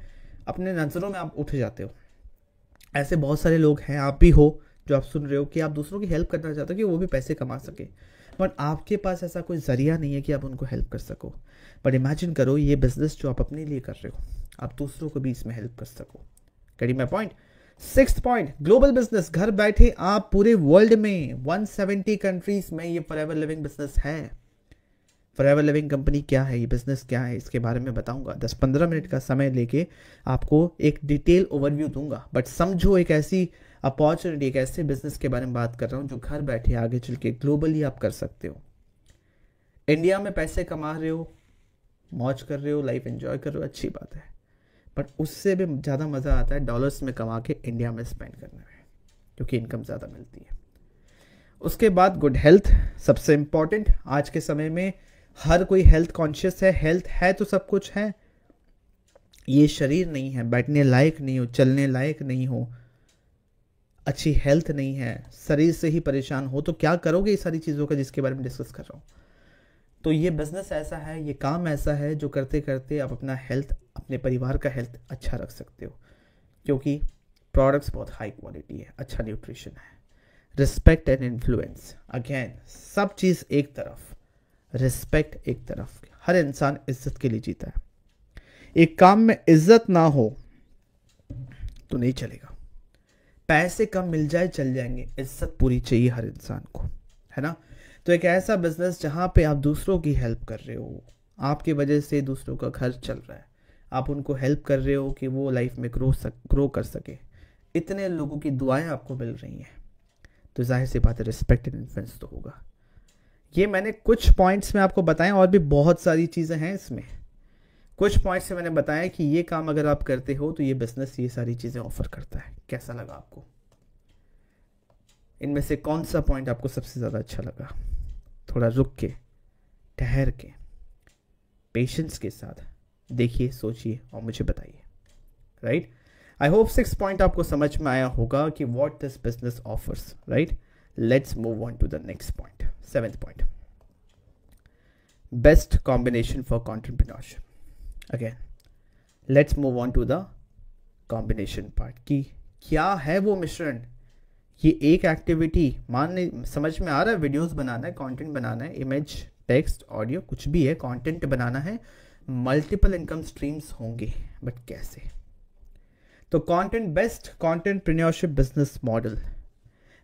अपने नज़रों में आप उठ जाते हो। ऐसे बहुत सारे लोग हैं, आप भी हो, जो आप सुन रहे हो, कि आप दूसरों की हेल्प करना चाहते हो कि वो भी पैसे कमा सके, बट आपके पास ऐसा कोई जरिया नहीं है कि आप उनको हेल्प कर सको। बट इमेजिन करो, ये बिजनेस जो आप अपने लिए कर रहे हो, आप दूसरों को भी इसमें हेल्प कर सको। Getting my point. 6th point, global business. घर बैठे आप पूरे वर्ल्ड में 170 कंट्रीज में ये फॉरएवर लिविंग बिजनेस है। फॉरएवर लिविंग कंपनी क्या है, ये बिजनेस क्या है, इसके बारे में बताऊंगा। 10-15 मिनट का समय लेके आपको एक डिटेल ओवरव्यू दूंगा, बट समझो एक ऐसी अपॉर्चुनिटी, एक ऐसे बिजनेस के बारे में बात कर रहा हूँ जो घर बैठे आगे चल के ग्लोबली आप कर सकते हो। इंडिया में पैसे कमा रहे हो, मौज कर रहे हो, लाइफ एंजॉय कर रहे हो, अच्छी बात है, बट उससे भी ज़्यादा मज़ा आता है डॉलर्स में कमा के इंडिया में स्पेंड करने में, क्योंकि इनकम ज़्यादा मिलती है। उसके बाद गुड हेल्थ, सबसे इम्पॉर्टेंट। आज के समय में हर कोई हेल्थ कॉन्शियस है। हेल्थ है तो सब कुछ है। ये शरीर नहीं है, बैठने लायक नहीं हो, चलने लायक नहीं हो, अच्छी हेल्थ नहीं है, शरीर से ही परेशान हो, तो क्या करोगे ये सारी चीज़ों का जिसके बारे में डिस्कस कर रहा हूँ। तो ये बिजनेस ऐसा है, ये काम ऐसा है जो करते करते आप अपना हेल्थ, अपने परिवार का हेल्थ अच्छा रख सकते हो, क्योंकि प्रोडक्ट्स बहुत हाई क्वालिटी है, अच्छा न्यूट्रिशन है। रिस्पेक्ट एंड इन्फ्लुएंस, अगेन सब चीज़ एक तरफ, रिस्पेक्ट एक तरफ। हर इंसान इज्जत के लिए जीता है। एक काम में इज्जत ना हो तो नहीं चलेगा। पैसे कम मिल जाए चल जाएंगे, इज्जत पूरी चाहिए हर इंसान को, है ना। तो एक ऐसा बिजनेस जहाँ पे आप दूसरों की हेल्प कर रहे हो, आपकी वजह से दूसरों का घर चल रहा है, आप उनको हेल्प कर रहे हो कि वो लाइफ में ग्रो कर सके, इतने लोगों की दुआएं आपको मिल रही हैं, तो जाहिर सी बात है रिस्पेक्ट एंड इन्फ्लुएंस तो होगा। ये मैंने कुछ पॉइंट्स में आपको बताएं, और भी बहुत सारी चीज़ें हैं इसमें। कुछ पॉइंट्स से मैंने बताया कि ये काम अगर आप करते हो तो ये बिजनेस ये सारी चीज़ें ऑफर करता है। कैसा लगा आपको? इनमें से कौन सा पॉइंट आपको सबसे ज़्यादा अच्छा लगा? थोड़ा रुक के, ठहर के, पेशेंस के साथ देखिए, सोचिए और मुझे बताइए, राइट। आई होप 6 पॉइंट आपको समझ में आया होगा कि what this business offers, right. Let's move on to the next point, 7th point, best combination for entrepreneurship. Again let's move on to the combination part, कि क्या है वो मिश्रण। ये एक एक्टिविटी समझ में आ रहा है, वीडियोस बनाना है, कंटेंट बनाना है, इमेज, टेक्स्ट, ऑडियो, कुछ भी है, कंटेंट बनाना है, मल्टीपल इनकम स्ट्रीम्स होंगे, बट कैसे? तो बेस्ट एंटरप्रेन्योरशिप बिजनेस मॉडल।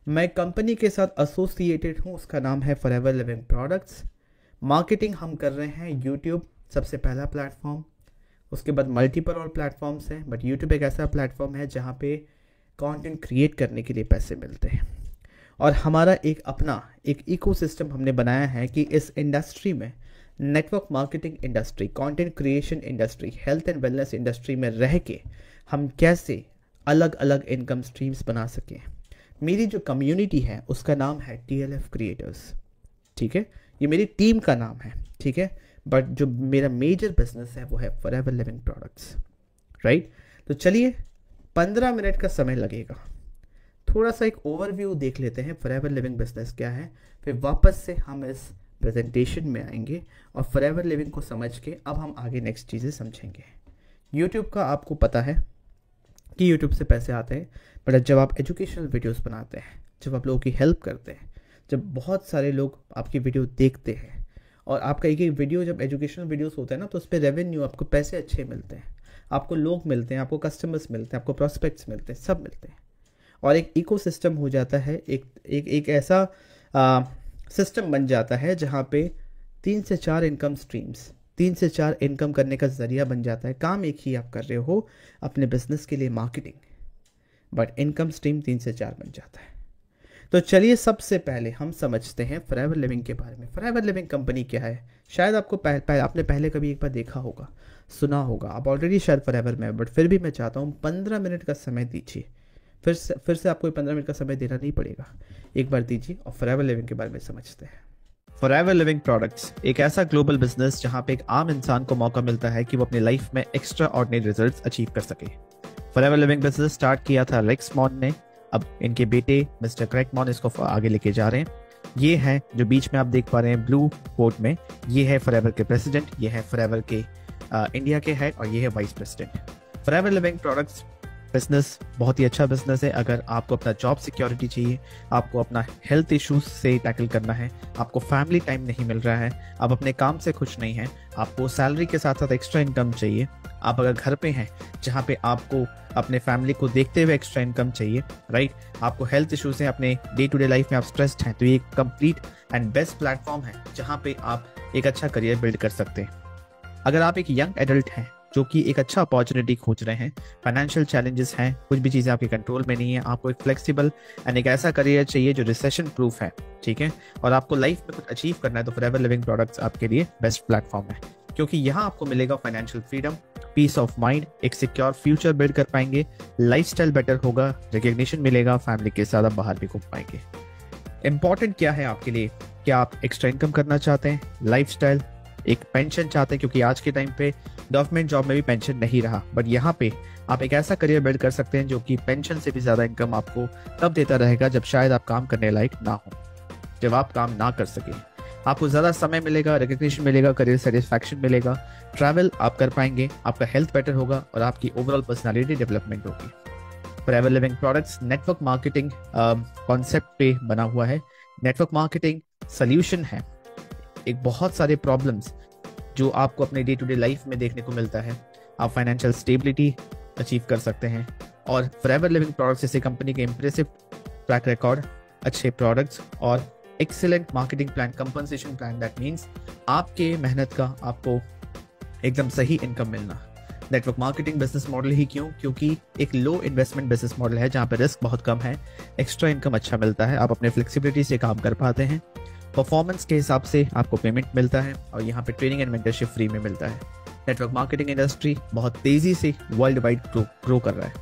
मैं कंपनी के साथ एसोसिएटेड हूँ, उसका नाम है फॉरएवर लिविंग प्रोडक्ट्स। मार्केटिंग हम कर रहे हैं यूट्यूब, सबसे पहला प्लेटफॉर्म, उसके बाद मल्टीपल और प्लेटफॉर्म्स हैं, बट यूट्यूब एक ऐसा प्लेटफॉर्म है जहाँ पे कंटेंट क्रिएट करने के लिए पैसे मिलते हैं। और हमारा एक अपना एक इकोसिस्टम हमने बनाया है कि इस इंडस्ट्री में, network marketing industry, content creation industry, health and wellness industry में रह के हम कैसे अलग अलग इनकम स्ट्रीम्स बना सकें। मेरी जो कम्युनिटी है उसका नाम है TLF क्रिएटर्स, ठीक है, ये मेरी टीम का नाम है, ठीक है। बट जो मेरा मेजर बिजनेस है वो है फॉरएवर लिविंग प्रोडक्ट्स, राइट। तो चलिए 15 मिनट का समय लगेगा, थोड़ा सा एक ओवरव्यू देख लेते हैं फॉरएवर लिविंग बिजनेस क्या है, फिर वापस से हम इस प्रेजेंटेशन में आएंगे और फॉरएवर लिविंग को समझ के अब हम आगे नेक्स्ट चीज़ें समझेंगे। यूट्यूब का आपको पता है कि यूट्यूब से पैसे आते हैं, बट जब आप एजुकेशनल वीडियोस बनाते हैं, जब आप लोगों की हेल्प करते हैं, जब बहुत सारे लोग आपकी वीडियो देखते हैं और आपका एक एक वीडियो जब एजुकेशनल वीडियोस होता है ना, तो उस पर रेवेन्यू, आपको पैसे अच्छे मिलते हैं, आपको लोग मिलते हैं, आपको कस्टमर्स मिलते हैं, आपको प्रॉस्पेक्ट्स मिलते हैं, सब मिलते हैं और एक इकोसिस्टम हो जाता है, एक ऐसा सिस्टम बन जाता है जहाँ पे 3 से 4 इनकम स्ट्रीम्स, 3 से 4 इनकम करने का ज़रिया बन जाता है। काम एक ही आप कर रहे हो अपने बिजनेस के लिए मार्केटिंग, बट इनकम स्ट्रीम 3 से 4 बन जाता है। तो चलिए सबसे पहले हम समझते हैं फॉरएवर लिविंग के बारे में। फॉरएवर लिविंग कंपनी क्या है, शायद आपको आपने पहले कभी एक बार देखा होगा, सुना होगा, आप ऑलरेडी शायद फॉरएवर में, बट फिर भी मैं चाहता हूँ 15 मिनट का समय दीजिए, फिर से आपको 15 मिनट का समय देना नहीं पड़ेगा, एक बार दीजिए और फॉरएवर लिविंग के बारे में समझते हैं। फॉरएवर लिविंग प्रोडक्ट्स एक ऐसा ग्लोबल बिजनेस जहां पे एक आम इंसान को मौका मिलता है कि वो अपनी लाइफ में एक्स्ट्रा ऑर्डिनरी रिजल्ट्स अचीव कर सके। फॉरएवर लिविंग बिजनेस स्टार्ट किया था रेक्स मॉन ने, अब इनके बेटे मिस्टर क्रेग मॉन इसको आगे लेके जा रहे हैं। ये है जो बीच में आप देख पा रहे हैं ब्लू कोट में, ये है फॉरएवर के प्रेसिडेंट, ये है फॉरएवर के इंडिया के हेड और ये है vice president. Forever living products business बहुत ही अच्छा बिजनेस है। अगर आपको अपना जॉब सिक्योरिटी चाहिए, आपको अपना हेल्थ इश्यूज से टैकल करना है, आपको फैमिली टाइम नहीं मिल रहा है, आप अपने काम से खुश नहीं हैं, आपको सैलरी के साथ साथ एक्स्ट्रा इनकम चाहिए, आप अगर घर पे हैं जहाँ पे आपको अपने फैमिली को देखते हुए एक्स्ट्रा इनकम चाहिए, राइट, आपको हेल्थ इश्यूज हैं, अपने डे टू डे लाइफ में आप स्ट्रेस्ड हैं, तो ये एक कंप्लीट एंड बेस्ट प्लेटफॉर्म है जहाँ पे आप एक अच्छा करियर बिल्ड कर सकते हैं। अगर आप एक यंग एडल्ट हैं जो कि एक अच्छा अपॉर्चुनिटी खोज रहे हैं, फाइनेंशियल चैलेंजेस हैं, कुछ भी चीज़ें आपके कंट्रोल में नहीं है, आपको एक फ्लेक्सिबल एंड एक ऐसा करियर चाहिए जो रिसेशन प्रूफ है, ठीक है, और आपको लाइफ में कुछ अचीव करना है, तो फॉरएवर लिविंग प्रोडक्ट्स आपके लिए बेस्ट प्लेटफॉर्म है, क्योंकि यहाँ आपको मिलेगा financial freedom, peace of mind, एक सिक्योर फ्यूचर बिल्ड कर पाएंगे, लाइफस्टाइल बेटर होगा, रिकग्निशन मिलेगा, फैमिली के साथ आप बाहर भी घूम पाएंगे। इंपॉर्टेंट क्या है आपके लिए, क्या आप एक्स्ट्रा इनकम करना चाहते हैं, लाइफस्टाइल, एक पेंशन चाहते हैं, क्योंकि आज के टाइम पे गवर्नमेंट जॉब में भी पेंशन नहीं रहा, बट यहाँ पे आप एक ऐसा करियर बिल्ड कर सकते हैं जो कि पेंशन से भी ज़्यादा इनकम आपको तब देता रहेगा जब शायद आप काम करने लायक ना हो, जब आप काम ना कर सके, आपको ज़्यादा समय मिलेगा, रिकग्निशन मिलेगा, करियर सेटिस्फैक्शन मिलेगा, ट्रैवल आप कर पाएंगे, आपका हेल्थ बेटर होगा और आपकी ओवरऑल पर्सनालिटी डेवलपमेंट होगी। Forever living products network marketing concept पे बना हुआ है। नेटवर्क मार्केटिंग सोल्यूशन है एक बहुत सारे प्रॉब्लम्स जो आपको अपने डे टू डे लाइफ में देखने को मिलता है, आप फाइनेंशियल स्टेबिलिटी अचीव कर सकते हैं, और फॉरएवर लिविंग प्रोडक्ट्स जैसे कंपनी के इंप्रेसिव ट्रैक रिकॉर्ड, अच्छे प्रोडक्ट्स और excellent marketing plan, compensation plan, that means आपके मेहनत का आपको एकदम सही इनकम मिलना। नेटवर्क मार्केटिंग बिजनेस मॉडल ही क्यों, क्योंकि एक लो इन्वेस्टमेंट बिजनेस मॉडल है जहाँ पे रिस्क बहुत कम है, एक्स्ट्रा इनकम अच्छा मिलता है, आप अपने फ्लेक्सिबिलिटी से काम कर पाते हैं, परफॉर्मेंस के हिसाब से आपको पेमेंट मिलता है और यहाँ पे ट्रेनिंग एंड मेंटरशिप फ्री में मिलता है। नेटवर्क मार्केटिंग इंडस्ट्री बहुत तेजी से वर्ल्ड वाइड ग्रो कर रहा है।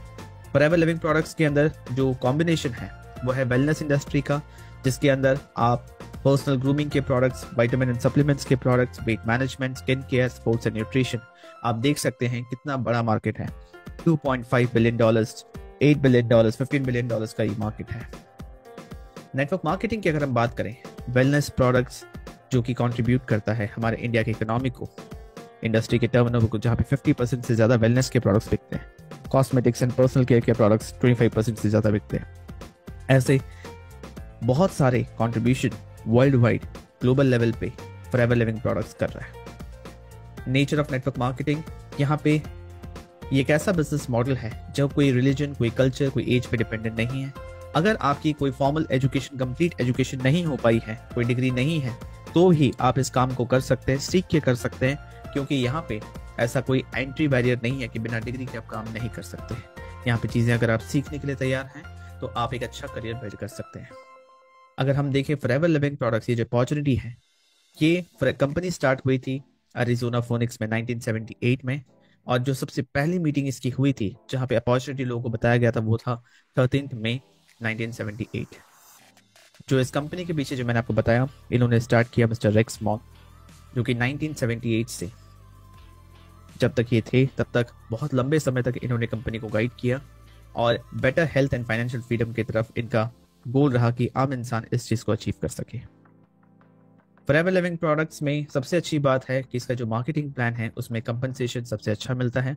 फॉरएवर लिविंग प्रोडक्ट्स के अंदर जो कॉम्बिनेशन है वो है वेलनेस इंडस्ट्री का, जिसके अंदर आप पर्सनल ग्रूमिंग के प्रोडक्ट्स, विटामिन एंड सप्लीमेंट्स के products, weight management, skin care, sports and nutrition, आप देख सकते हैं कितना बड़ा मार्केट है। $2.5 बिलियन, $8 बिलियन, $15 बिलियन का ये मार्केट है। नेटवर्क मार्केटिंग की अगर हम बात करें, वेलनेस प्रोडक्ट्स जो कि कंट्रीब्यूट करता है हमारे इंडिया की इकोनॉमी को, इंडस्ट्री के टर्नओवर को, जहाँ पे 50% से ज़्यादा वेलनेस के प्रोडक्ट्स बिकते हैं, कॉस्मेटिक्स एंड पर्सनल केयर के प्रोडक्ट्स 25% से ज़्यादा बिकते हैं। ऐसे बहुत सारे contribution world wide global level पे फॉरएवर लिविंग प्रोडक्ट्स कर रहा है। नेचर ऑफ नेटवर्क मार्केटिंग, यहाँ पे ये एक ऐसा बिजनेस मॉडल है जो कोई रिलीजन, कोई कल्चर, कोई एज पे डिपेंडेंट नहीं है। अगर आपकी कोई फॉर्मल एजुकेशन, कंप्लीट एजुकेशन नहीं हो पाई है, कोई डिग्री नहीं है, तो ही आप इस काम को कर सकते हैं, सीख के कर सकते हैं, क्योंकि यहाँ पे ऐसा कोई एंट्री बैरियर नहीं है कि बिना डिग्री के आप काम नहीं कर सकते। यहाँ पे चीज़ें अगर आप सीखने के लिए तैयार हैं तो आप एक अच्छा करियर बिल्ड कर सकते हैं। अगर हम देखें फॉरएवर लिविंग प्रोडक्ट्स, ये जो अपॉर्चुनिटी है, ये कंपनी स्टार्ट हुई थी अरिजोना फोनिक्स में 1978 में, और जो सबसे पहली मीटिंग इसकी हुई थी जहाँ पे अपॉर्चुनिटी लोगों को बताया गया था वो था 13 मई 1978। जो इस कंपनी के पीछे जो मैंने आपको बताया, इन्होंने स्टार्ट किया मिस्टर रेक्स मॉन, जो कि 1978 से जब तक ये थे तब तक बहुत लंबे समय तक इन्होंने कंपनी को गाइड किया और better health and financial freedom की तरफ इनका गोल रहा कि आम इंसान इस चीज़ को अचीव कर सके। फॉरएवर लिविंग प्रोडक्ट्स में सबसे अच्छी बात है कि इसका जो मार्केटिंग प्लान है उसमें कंपनसेशन सबसे अच्छा मिलता है।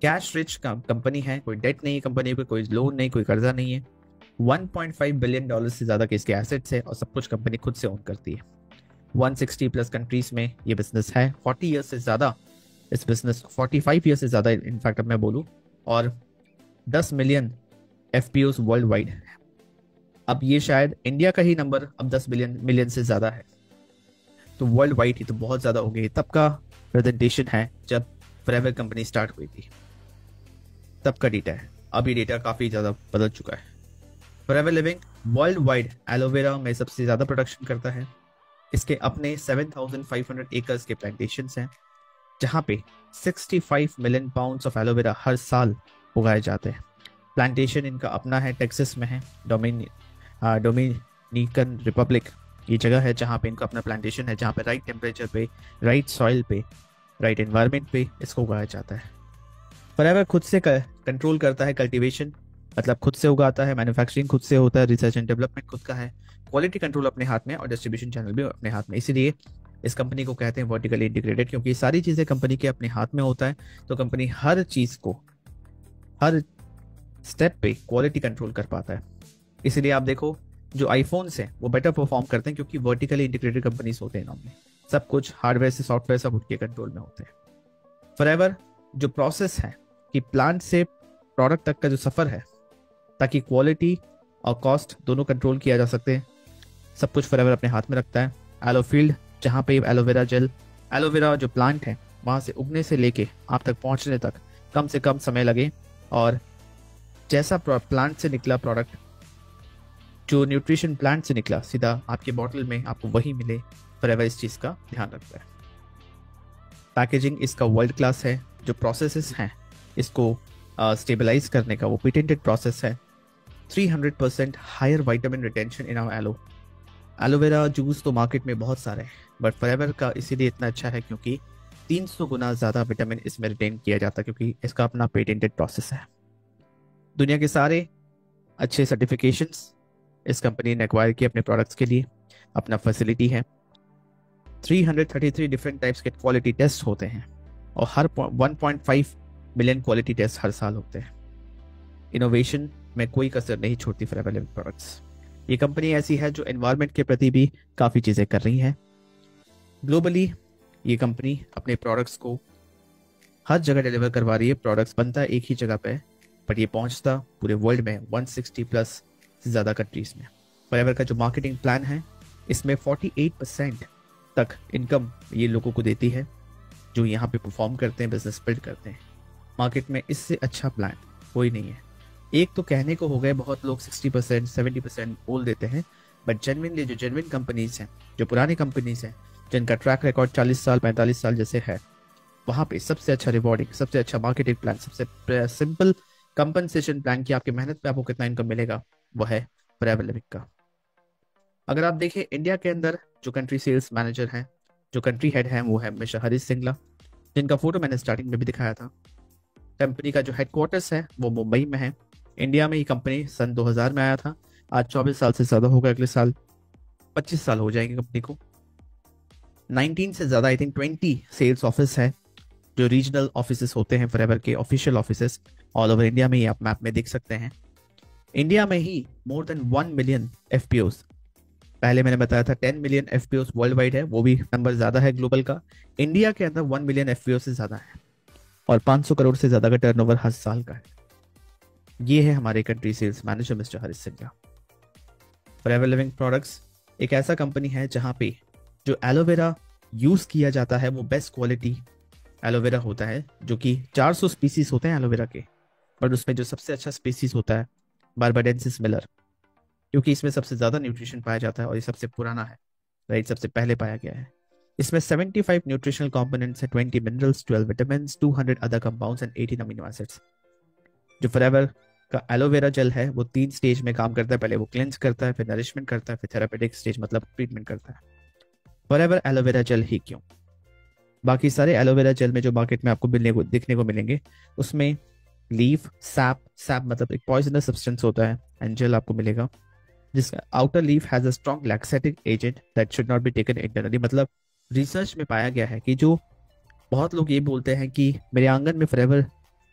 कैश रिच कंपनी है, कोई डेट नहीं है कंपनी को, कोई लोन नहीं, कोई कर्जा नहीं है। 1.5 बिलियन डॉलर से ज़्यादा के इसके एसेट्स है और सब कुछ कंपनी खुद से ओन करती है। 160 प्लस कंट्रीज में ये बिजनेस है। 40 ईयर्स से ज़्यादा इस बिजनेस, 45 ईयर्स से ज़्यादा इनफैक्ट अब मैं बोलूँ, और 10 मिलियन FPOs वर्ल्ड वाइड है। अब ये शायद इंडिया का ही नंबर अब 10 मिलियन से ज़्यादा है, तो वर्ल्ड वाइड ही तो बहुत ज़्यादा हो गई। तब का प्रेजेंटेशन है जब फॉरएवर कंपनी स्टार्ट हुई थी, तब का डेटा है। अब ये डेटा काफ़ी ज़्यादा बदल चुका है। Forever living world wide aloe vera में सबसे ज़्यादा प्रोडक्शन करता है। इसके अपने 7,500 एकर्स के प्लांटेशन हैं जहाँ पे 65 मिलियन पाउंड्स ऑफ एलोवेरा हर साल उगाए जाते हैं। प्लांटेशन इनका अपना है, टेक्सास में है, डोमिनिकन रिपब्लिक ये जगह है जहाँ पे इनका अपना प्लांटेशन है, जहाँ पे राइट टेम्परेचर पे, राइट सॉइल पे, राइट एनवायरनमेंट पे इसको उगाया जाता है। फॉरएवर खुद से कंट्रोल करता है कल्टीवेशन, मतलब खुद से उगाता है, मैन्युफैक्चरिंग खुद से होता है, रिसर्च एंड डेवलपमेंट खुद का है, क्वालिटी कंट्रोल अपने हाथ में और डिस्ट्रीब्यूशन चैनल भी अपने हाथ में। इसीलिए इस कंपनी को कहते हैं वर्टिकली इंटीग्रेटेड, क्योंकि सारी चीज़ें कंपनी के अपने हाथ में होता है, तो कंपनी हर चीज़ को हर स्टेप पे क्वालिटी कंट्रोल कर पाता है। इसीलिए आप देखो जो आईफोन्स हैं वो बेटर परफॉर्म करते हैं, क्योंकि वर्टिकली इंटीग्रेटेड कंपनीज होते हैं नॉर्मली, सब कुछ हार्डवेयर से सॉफ्टवेयर सब उनके कंट्रोल में होते हैं। फॉरएवर जो प्रोसेस है कि प्लांट से प्रोडक्ट तक का जो सफ़र है, ताकि क्वालिटी और कॉस्ट दोनों कंट्रोल किया जा सकते हैं, सब कुछ फॉरएवर अपने हाथ में रखता है। एलोफील्ड जहाँ पे एलोवेरा जेल, एलोवेरा जो प्लांट है वहाँ से उगने से लेके आप तक पहुँचने तक कम से कम समय लगे, और जैसा प्लांट से निकला प्रोडक्ट, जो न्यूट्रिशन प्लांट से निकला, सीधा आपके बॉटल में आपको वही मिले। फॉरएवर इस चीज़ का ध्यान रखता है। पैकेजिंग इसका वर्ल्ड क्लास है। जो प्रोसेसेस हैं इसको स्टेबलाइज करने का वो पेटेंटेड प्रोसेस है। 300% higher vitamin retention in our aloe vera juice तो मार्केट में बहुत सारे हैं, बट फॉरएवर का इसीलिए इतना अच्छा है क्योंकि 300 गुना ज़्यादा विटामिन इसमें रिटेन किया जाता है, क्योंकि इसका अपना पेटेंटेड प्रोसेस है। दुनिया के सारे अच्छे सर्टिफिकेशंस इस कंपनी ने एक्वायर किए अपने प्रोडक्ट्स के लिए। अपना फैसिलिटी है। 333 डिफरेंट टाइप्स के क्वालिटी टेस्ट होते हैं और हर 1.5 मिलियन क्वालिटी टेस्ट हर साल होते हैं। इनोवेशन में कोई कसर नहीं छोड़ती फॉरएवर लिविंग प्रोडक्ट्स। ये कंपनी ऐसी है जो एनवायरनमेंट के प्रति भी काफ़ी चीज़ें कर रही है। ग्लोबली ये कंपनी अपने प्रोडक्ट्स को हर जगह डिलीवर करवा रही है। प्रोडक्ट्स बनता है एक ही जगह पे, बट ये पहुंचता पूरे वर्ल्ड में 160 प्लस से ज़्यादा कंट्रीज में। फॉरएवर का जो मार्केटिंग प्लान है इसमें 48% तक इनकम ये लोगों को देती है जो यहाँ पे परफॉर्म करते हैं, बिजनेस बिल्ड करते हैं। मार्केट में इससे अच्छा प्लान कोई नहीं है। एक तो कहने को हो गए, बहुत लोग 60% 70% बोल देते हैं, बट जेन्युइनली जो जेन्युइन कंपनीज हैं, जो पुरानी कंपनीज हैं, जिनका ट्रैक रिकॉर्ड 40 साल 45 साल जैसे है, वहाँ पे सबसे अच्छा रिवॉर्डिंग, सबसे अच्छा मार्केटिंग प्लान, सबसे सिंपल कंपनसेशन प्लान कि आपकी मेहनत पे आपको कितना इनकम मिलेगा, वो है फॉरएवर लिविंग का। अगर आप देखें इंडिया के अंदर जो कंट्री सेल्स मैनेजर हैं, जो कंट्री हेड हैं, वो है मिस्टर हरीश सिंगला, जिनका फोटो मैंने स्टार्टिंग में भी दिखाया था। कंपनी का जो हेडक्वार्टर्स है वो मुंबई में है। इंडिया में ये कंपनी सन 2000 में आया था। आज 24 साल से ज़्यादा होगा, अगले साल 25 साल हो जाएंगे कंपनी को। 19 से ज़्यादा आई थिंक 20 सेल्स ऑफिस है, जो रीजनल ऑफिस होते हैं फॉरएवर के, official office all over India में, ये आप मैप में देख सकते हैं। इंडिया में ही मोर देन 1 मिलियन FPOs, पहले मैंने बताया था 10 मिलियन FPOs वर्ल्ड वाइड है, वो भी नंबर ज़्यादा है ग्लोबल का। इंडिया के अंदर 1 मिलियन FPO से ज़्यादा है और 500 करोड़ से ज़्यादा का टर्नओवर हर साल का है। ये है हमारे country sales manager mister Harish Singla. Forever living products एक ऐसा कंपनी है जहाँ पे जो एलोवेरा यूज़ किया जाता है वो बेस्ट क्वालिटी एलोवेरा होता है, जो कि 400 स्पीसीज होते हैं एलोवेरा के, बट उसमें जो सबसे अच्छा स्पीसीज होता है बारबाडेंसिस मिलर, क्योंकि इसमें सबसे ज़्यादा न्यूट्रिशन पाया जाता है और ये सबसे पुराना है, राइट, सबसे पहले पाया गया है। इसमें 75 न्यूट्रिशनल कंपोनेंट्स है, 20 minerals, 12 vitamin, 200 other compounds and 18 amino acids. जो फॉरएवर का एलोवेरा जेल है वो 3 स्टेज में काम करता है। पहले वो क्लेंस करता है, फिर नरिशमेंट करता है, फिर थेरापेटिक स्टेज मतलब ट्रीटमेंट करता है। फॉरएवर एलोवेरा जेल ही क्यों? बाकी सारे एलोवेरा जेल में जो मार्केट में आपको दिखने को मिलेंगे उसमें लीफ, सैप मतलब एक पॉइजनस सब्सटेंस होता है, एंड जेल आपको मिलेगा जिसका outer leaf has a strong laxative agent that should not be taken internally. मतलब रिसर्च में पाया गया है कि जो बहुत लोग ये बोलते हैं कि मेरे आंगन में फॉरएवर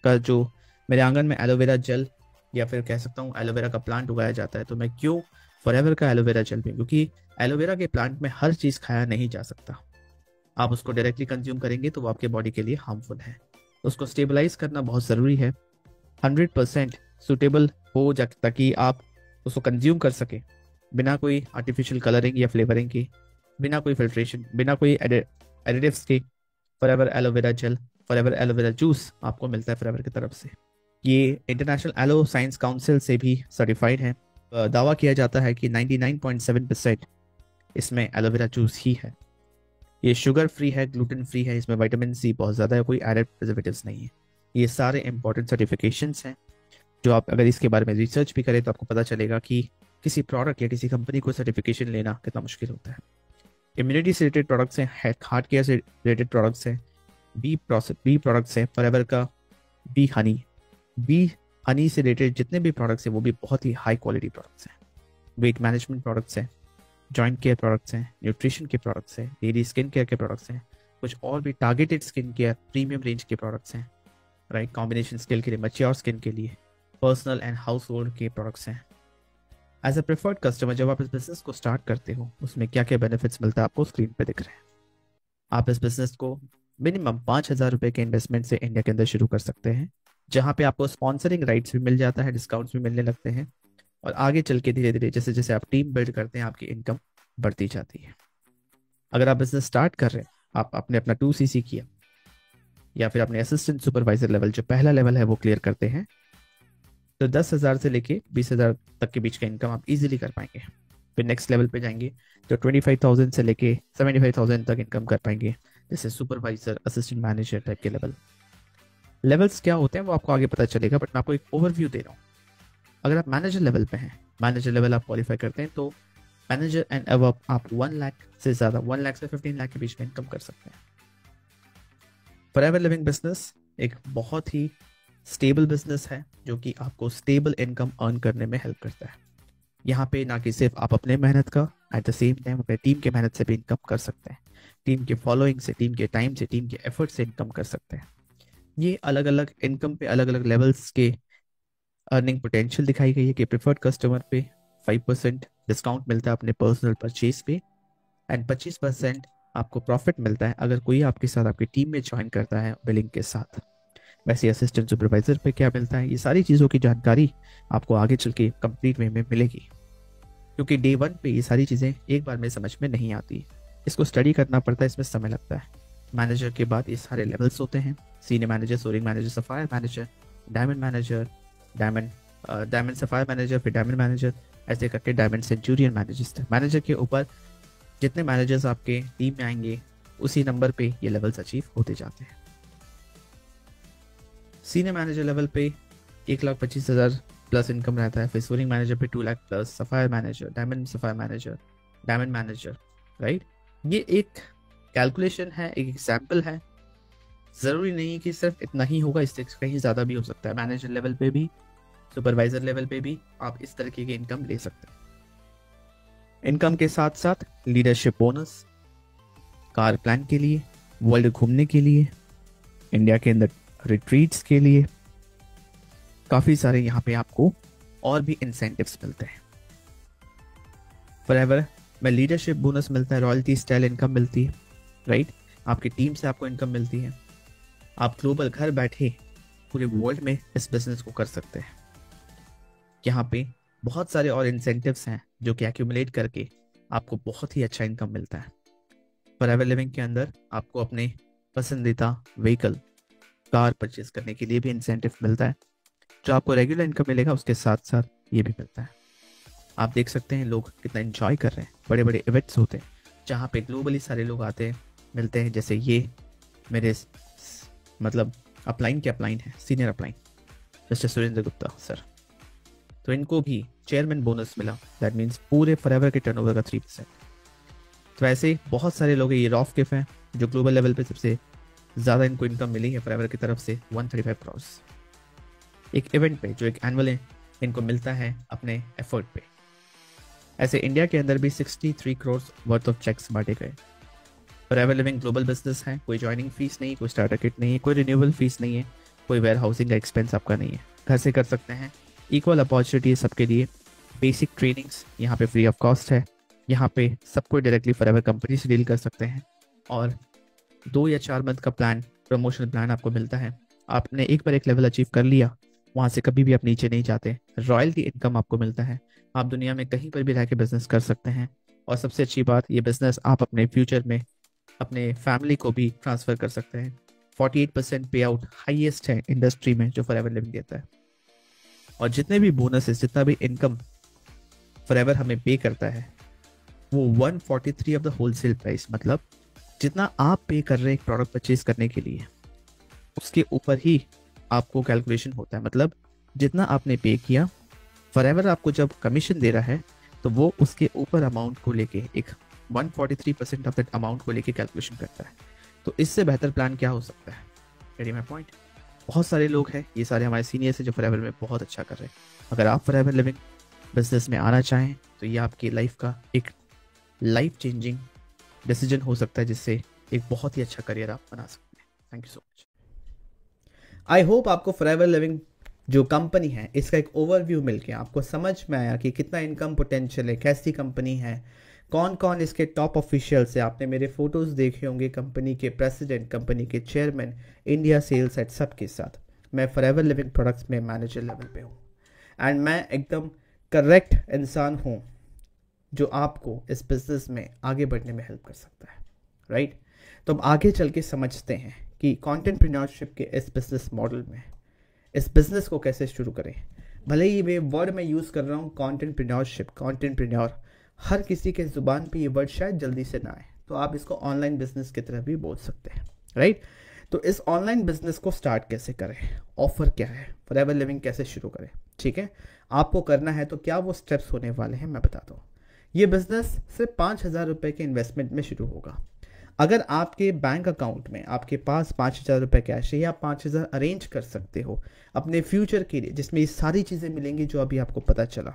का जो मेरे आंगन में एलोवेरा जेल या फिर कह सकता हूँ एलोवेरा का प्लांट उगाया जाता है, तो मैं क्यों फॉरएवर का एलोवेरा जेल पीऊँ? क्योंकि एलोवेरा के प्लांट में हर चीज़ खाया नहीं जा सकता। आप उसको डायरेक्टली कंज्यूम करेंगे तो वो आपके बॉडी के लिए हार्मफुल है। उसको स्टेबलाइज करना बहुत ज़रूरी है, 100% सूटेबल हो जाए ताकि आप उसको कंज्यूम कर सकें बिना कोई आर्टिफिशियल कलरिंग या फ्लेवरिंग की, बिना कोई फिल्ट्रेशन, बिना कोई एडिटिव्स के। Forever aloe vera gel, forever aloe vera juice आपको मिलता है फॉरएवर की तरफ से। ये इंटरनेशनल एलो साइंस काउंसिल से भी सर्टिफाइड है। दावा किया जाता है कि 99.7% इसमें एलोवेरा जूस ही है। ये शुगर फ्री है, ग्लूटेन फ्री है, इसमें विटामिन सी बहुत ज़्यादा है, कोई एडेड प्रिजर्वेटिव्स नहीं है। ये सारे इंपॉर्टेंट सर्टिफिकेशंस हैं जो आप अगर इसके बारे में रिसर्च भी करें तो आपको पता चलेगा कि किसी प्रोडक्ट या किसी कंपनी को सर्टिफिकेशन लेना कितना मुश्किल होता है। इम्यूनिटी से रिलेटेड प्रोडक्ट्स हैं, हार्ट केयर से रिलेटेड प्रोडक्ट्स हैं, बी प्रोडक्ट्स हैं, फॉरएवर का बी हनी से रिलेटेड जितने भी प्रोडक्ट्स हैं वो भी बहुत ही हाई क्वालिटी प्रोडक्ट्स हैं। वेट मैनेजमेंट प्रोडक्ट्स हैं, जॉइंट केयर प्रोडक्ट्स हैं, न्यूट्रिशन के प्रोडक्ट्स हैं, डेली स्किन केयर के प्रोडक्ट्स हैं, कुछ और भी targeted skin care premium range के प्रोडक्ट्स हैं, राइट, कॉम्बिनेशन स्किन के लिए, मैच्योर स्किन के लिए, पर्सनल एंड हाउस होल्ड के प्रोडक्ट्स हैं। एज अ प्रेफर्ड कस्टमर जब आप इस बिजनेस को स्टार्ट करते हो उसमें क्या क्या बेनिफिट्स मिलता है आपको स्क्रीन पे दिख रहे हैं। आप इस बिजनेस को मिनिमम 5,000 रुपये के इन्वेस्टमेंट से इंडिया के अंदर शुरू कर सकते हैं, जहाँ पे आपको स्पॉन्सरिंग राइट्स भी मिल जाता है, डिस्काउंट्स भी मिलने लगते हैं, और आगे चल के धीरे धीरे जैसे जैसे आप टीम बिल्ड करते हैं आपकी इनकम बढ़ती जाती है। अगर आप बिजनेस स्टार्ट कर रहे हैं, आप आपने अपना 2cc किया या फिर अपने असिस्टेंट सुपरवाइजर लेवल जो पहला लेवल है वो क्लियर करते हैं, तो 10,000 से लेके 20,000 तक के बीच का इनकम आप इजीली कर पाएंगे। फिर नेक्स्ट लेवल पे जाएंगे तो 25,000 से लेके 75,000 तक इनकम कर पाएंगे, जैसे सुपरवाइजर, असिस्टेंट मैनेजर टाइप के लेवल्स क्या होते हैं वो आपको आगे पता चलेगा, बट मैं आपको एक ओवरव्यू दे रहा हूँ। अगर आप मैनेजर लेवल पे हैं, मैनेजर लेवल आप क्वालिफाई करते हैं, तो मैनेजर एंड अब आप 1 लाख से ज़्यादा, 1 लाख से 15 लाख के बीच में इनकम कर सकते हैं। फॉरएवर लिविंग बिजनेस एक बहुत ही स्टेबल बिजनेस है जो कि आपको स्टेबल इनकम अर्न करने में हेल्प करता है। यहाँ पे ना कि सिर्फ आप अपने मेहनत का, एट द सेम टाइम अपने टीम के मेहनत से भी इनकम कर सकते हैं, टीम के फॉलोइंग से, टीम के टाइम से, टीम के एफर्ट से इनकम कर सकते हैं। ये अलग अलग इनकम पे अलग अलग लेवल्स के अर्निंग पोटेंशियल दिखाई गई है कि प्रेफर्ड कस्टमर पे 5% डिस्काउंट मिलता है अपने पर्सनल परचेज पे, एंड 25% आपको प्रॉफिट मिलता है अगर कोई आपके साथ आपकी टीम में ज्वाइन करता है बिलिंग के साथ। वैसे असिस्टेंट सुपरवाइजर पे क्या मिलता है, ये सारी चीज़ों की जानकारी आपको आगे चल के कंप्लीट वे में मिलेगी, क्योंकि डे 1 पे ये सारी चीज़ें एक बार में समझ में नहीं आती, इसको स्टडी करना पड़ता है, इसमें समय लगता है। मैनेजर के बाद ये सारे लेवल्स होते हैं, senior manager, soaring manager, sapphire manager, diamond manager, diamond sapphire manager, फिर डायमंड मैनेजर, ऐसे करके डायमंड सेंचुरियन मैनेजर्स थे। मैनेजर के ऊपर जितने मैनेजर्स आपके टीम में आएंगे उसी नंबर पे ये लेवल्स अचीव होते जाते हैं। सीनियर मैनेजर लेवल पे 1,25,000 प्लस इनकम रहता है, फिर सोरिंग मैनेजर पे 2 lakh plus, sapphire manager, diamond sapphire manager, diamond manager, right. ये एक कैलकुलेशन है, एक एग्जाम्पल है, ज़रूरी नहीं कि सिर्फ इतना ही होगा, इससे कहीं ज़्यादा भी हो सकता है। मैनेजर लेवल पे भी, सुपरवाइजर लेवल पे भी आप इस तरीके की इनकम ले सकते हैं। इनकम के साथ साथ लीडरशिप बोनस, कार प्लान के लिए, वर्ल्ड घूमने के लिए, इंडिया के अंदर रिट्रीट्स के लिए, काफ़ी सारे यहाँ पे आपको और भी इंसेंटिव्स मिलते हैं। फॉरएवर में लीडरशिप बोनस मिलता है, रॉयल्टी स्टाइल इनकम मिलती है, राइट, आपकी टीम से आपको इनकम मिलती है। आप ग्लोबल घर बैठे पूरे वर्ल्ड में इस बिजनेस को कर सकते हैं। यहाँ पे बहुत सारे और इंसेंटिव्स हैं जो कि एक्यूमुलेट करके आपको बहुत ही अच्छा इनकम मिलता है। फॉरएवर लिविंग के अंदर आपको अपने पसंदीदा व्हीकल, कार परचेज करने के लिए भी इंसेंटिव मिलता है, जो आपको रेगुलर इनकम मिलेगा उसके साथ साथ ये भी मिलता है। आप देख सकते हैं लोग कितना एंजॉय कर रहे हैं, बड़े बड़े इवेंट्स होते हैं जहाँ पे ग्लोबली सारे लोग आते हैं, मिलते हैं, जैसे ये मेरे मतलब अपलाइन के अपलाइन है, senior upline mister Surendra Gupta sir, तो इनको भी चेयरमैन बोनस मिला, दैट मीन्स पूरे फॉरएवर के टर्नओवर का 3%। तो ऐसे बहुत सारे लोग हैं, ये रॉफ किफ हैं जो ग्लोबल लेवल पे सबसे ज़्यादा इनको इनकम मिली है फॉरएवर की तरफ से 135 करोड़ एक इवेंट पे, जो एक एनुअल इनको मिलता है अपने एफर्ट पे। ऐसे इंडिया के अंदर भी 63 करोड़ वर्थ ऑफ चेक्स बांटे गए। फॉरएवर लिविंग ग्लोबल बिजनेस है, कोई ज्वाइनिंग फीस नहीं, कोई स्टार्टर किट नहीं है, कोई रिन्यूअल फीस नहीं है, कोई वेयर हाउसिंग का एक्सपेंस आपका नहीं है, घर से कर सकते हैं। इक्वल अपॉर्चुनिटी है सबके लिए, बेसिक ट्रेनिंग्स यहाँ पे फ्री ऑफ कॉस्ट है, यहाँ पे सब कोई डायरेक्टली फॉरएवर कंपनी से डील कर सकते हैं, और 2 या 4 मंथ का प्लान, प्रमोशनल प्लान आपको मिलता है। आपने एक बार एक लेवल अचीव कर लिया, वहाँ से कभी भी आप नीचे नहीं जाते। रॉयल्टी इनकम आपको मिलता है, आप दुनिया में कहीं पर भी रह के बिजनेस कर सकते हैं, और सबसे अच्छी बात, ये बिजनेस आप अपने फ्यूचर में अपने फैमिली को भी ट्रांसफ़र कर सकते हैं। 48% पे आउट हाईएस्ट है इंडस्ट्री में जो फॉरएवर लिविंग देता है, और जितने भी बोनसेस, जितना भी इनकम फॉरएवर हमें पे करता है वो 143 ऑफ द होलसेल प्राइस, मतलब जितना आप पे कर रहे हैं एक प्रोडक्ट परचेज करने के लिए, उसके ऊपर ही आपको कैलकुलेशन होता है। मतलब जितना आपने पे किया, फॉरएवर आपको जब कमीशन दे रहा है तो वो उसके ऊपर अमाउंट को लेके एक 143% ऑफ दैट अमाउंट को लेके कैलकुलेशन करता है। तो इससे बेहतर प्लान क्या हो सकता है? Getting my point? बहुत सारे लोग हैं, ये सारे हमारे सीनियर्स हैं जो फॉरएवर में बहुत अच्छा कर रहे हैं। अगर आप फॉरएवर लिविंग बिजनेस में आना चाहें तो ये आपकी लाइफ का एक लाइफ चेंजिंग डिसीजन हो सकता है, जिससे एक बहुत ही अच्छा करियर आप बना सकते हैं। Thank you so much. I hope आपको फॉरएवर लिविंग जो कंपनी है इसका एक ओवरव्यू मिल के आपको समझ में आया कि कितना इनकम पोटेंशियल है, कैसी कंपनी है, कौन कौन इसके टॉप ऑफिशियल्स है। आपने मेरे फोटोज़ देखे होंगे कंपनी के प्रेसिडेंट, कंपनी के चेयरमैन, इंडिया सेल्स हेड, सब के साथ। मैं फॉरएवर लिविंग प्रोडक्ट्स में मैनेजर लेवल पे हूँ, एंड मैं एकदम करेक्ट इंसान हूँ जो आपको इस बिज़नेस में आगे बढ़ने में हेल्प कर सकता है, राइट? तो अब आगे चल के समझते हैं कि कंटेंटप्रेन्योरशिप के इस बिज़नेस मॉडल में इस बिज़नेस को कैसे शुरू करें। भले ही वे वर्ड मैं यूज़ कर रहा हूँ कंटेंटप्रेन्योरशिप, कंटेंटप्रेन्योर, हर किसी के ज़ुबान पे ये वर्ड शायद जल्दी से ना आए, तो आप इसको ऑनलाइन बिजनेस की तरह भी बोल सकते हैं, राइट? तो इस ऑनलाइन बिजनेस को स्टार्ट कैसे करें, ऑफर क्या है, फॉरएवर लिविंग कैसे शुरू करें, ठीक है? आपको करना है तो क्या वो स्टेप्स होने वाले हैं मैं बताता हूँ। ये बिजनेस सिर्फ 5,000 रुपये के इन्वेस्टमेंट में शुरू होगा। अगर आपके बैंक अकाउंट में आपके पास 5,000 रुपये कैश है, या 5,000 अरेंज कर सकते हो अपने फ्यूचर के लिए, जिसमें ये सारी चीज़ें मिलेंगी जो अभी आपको पता चला,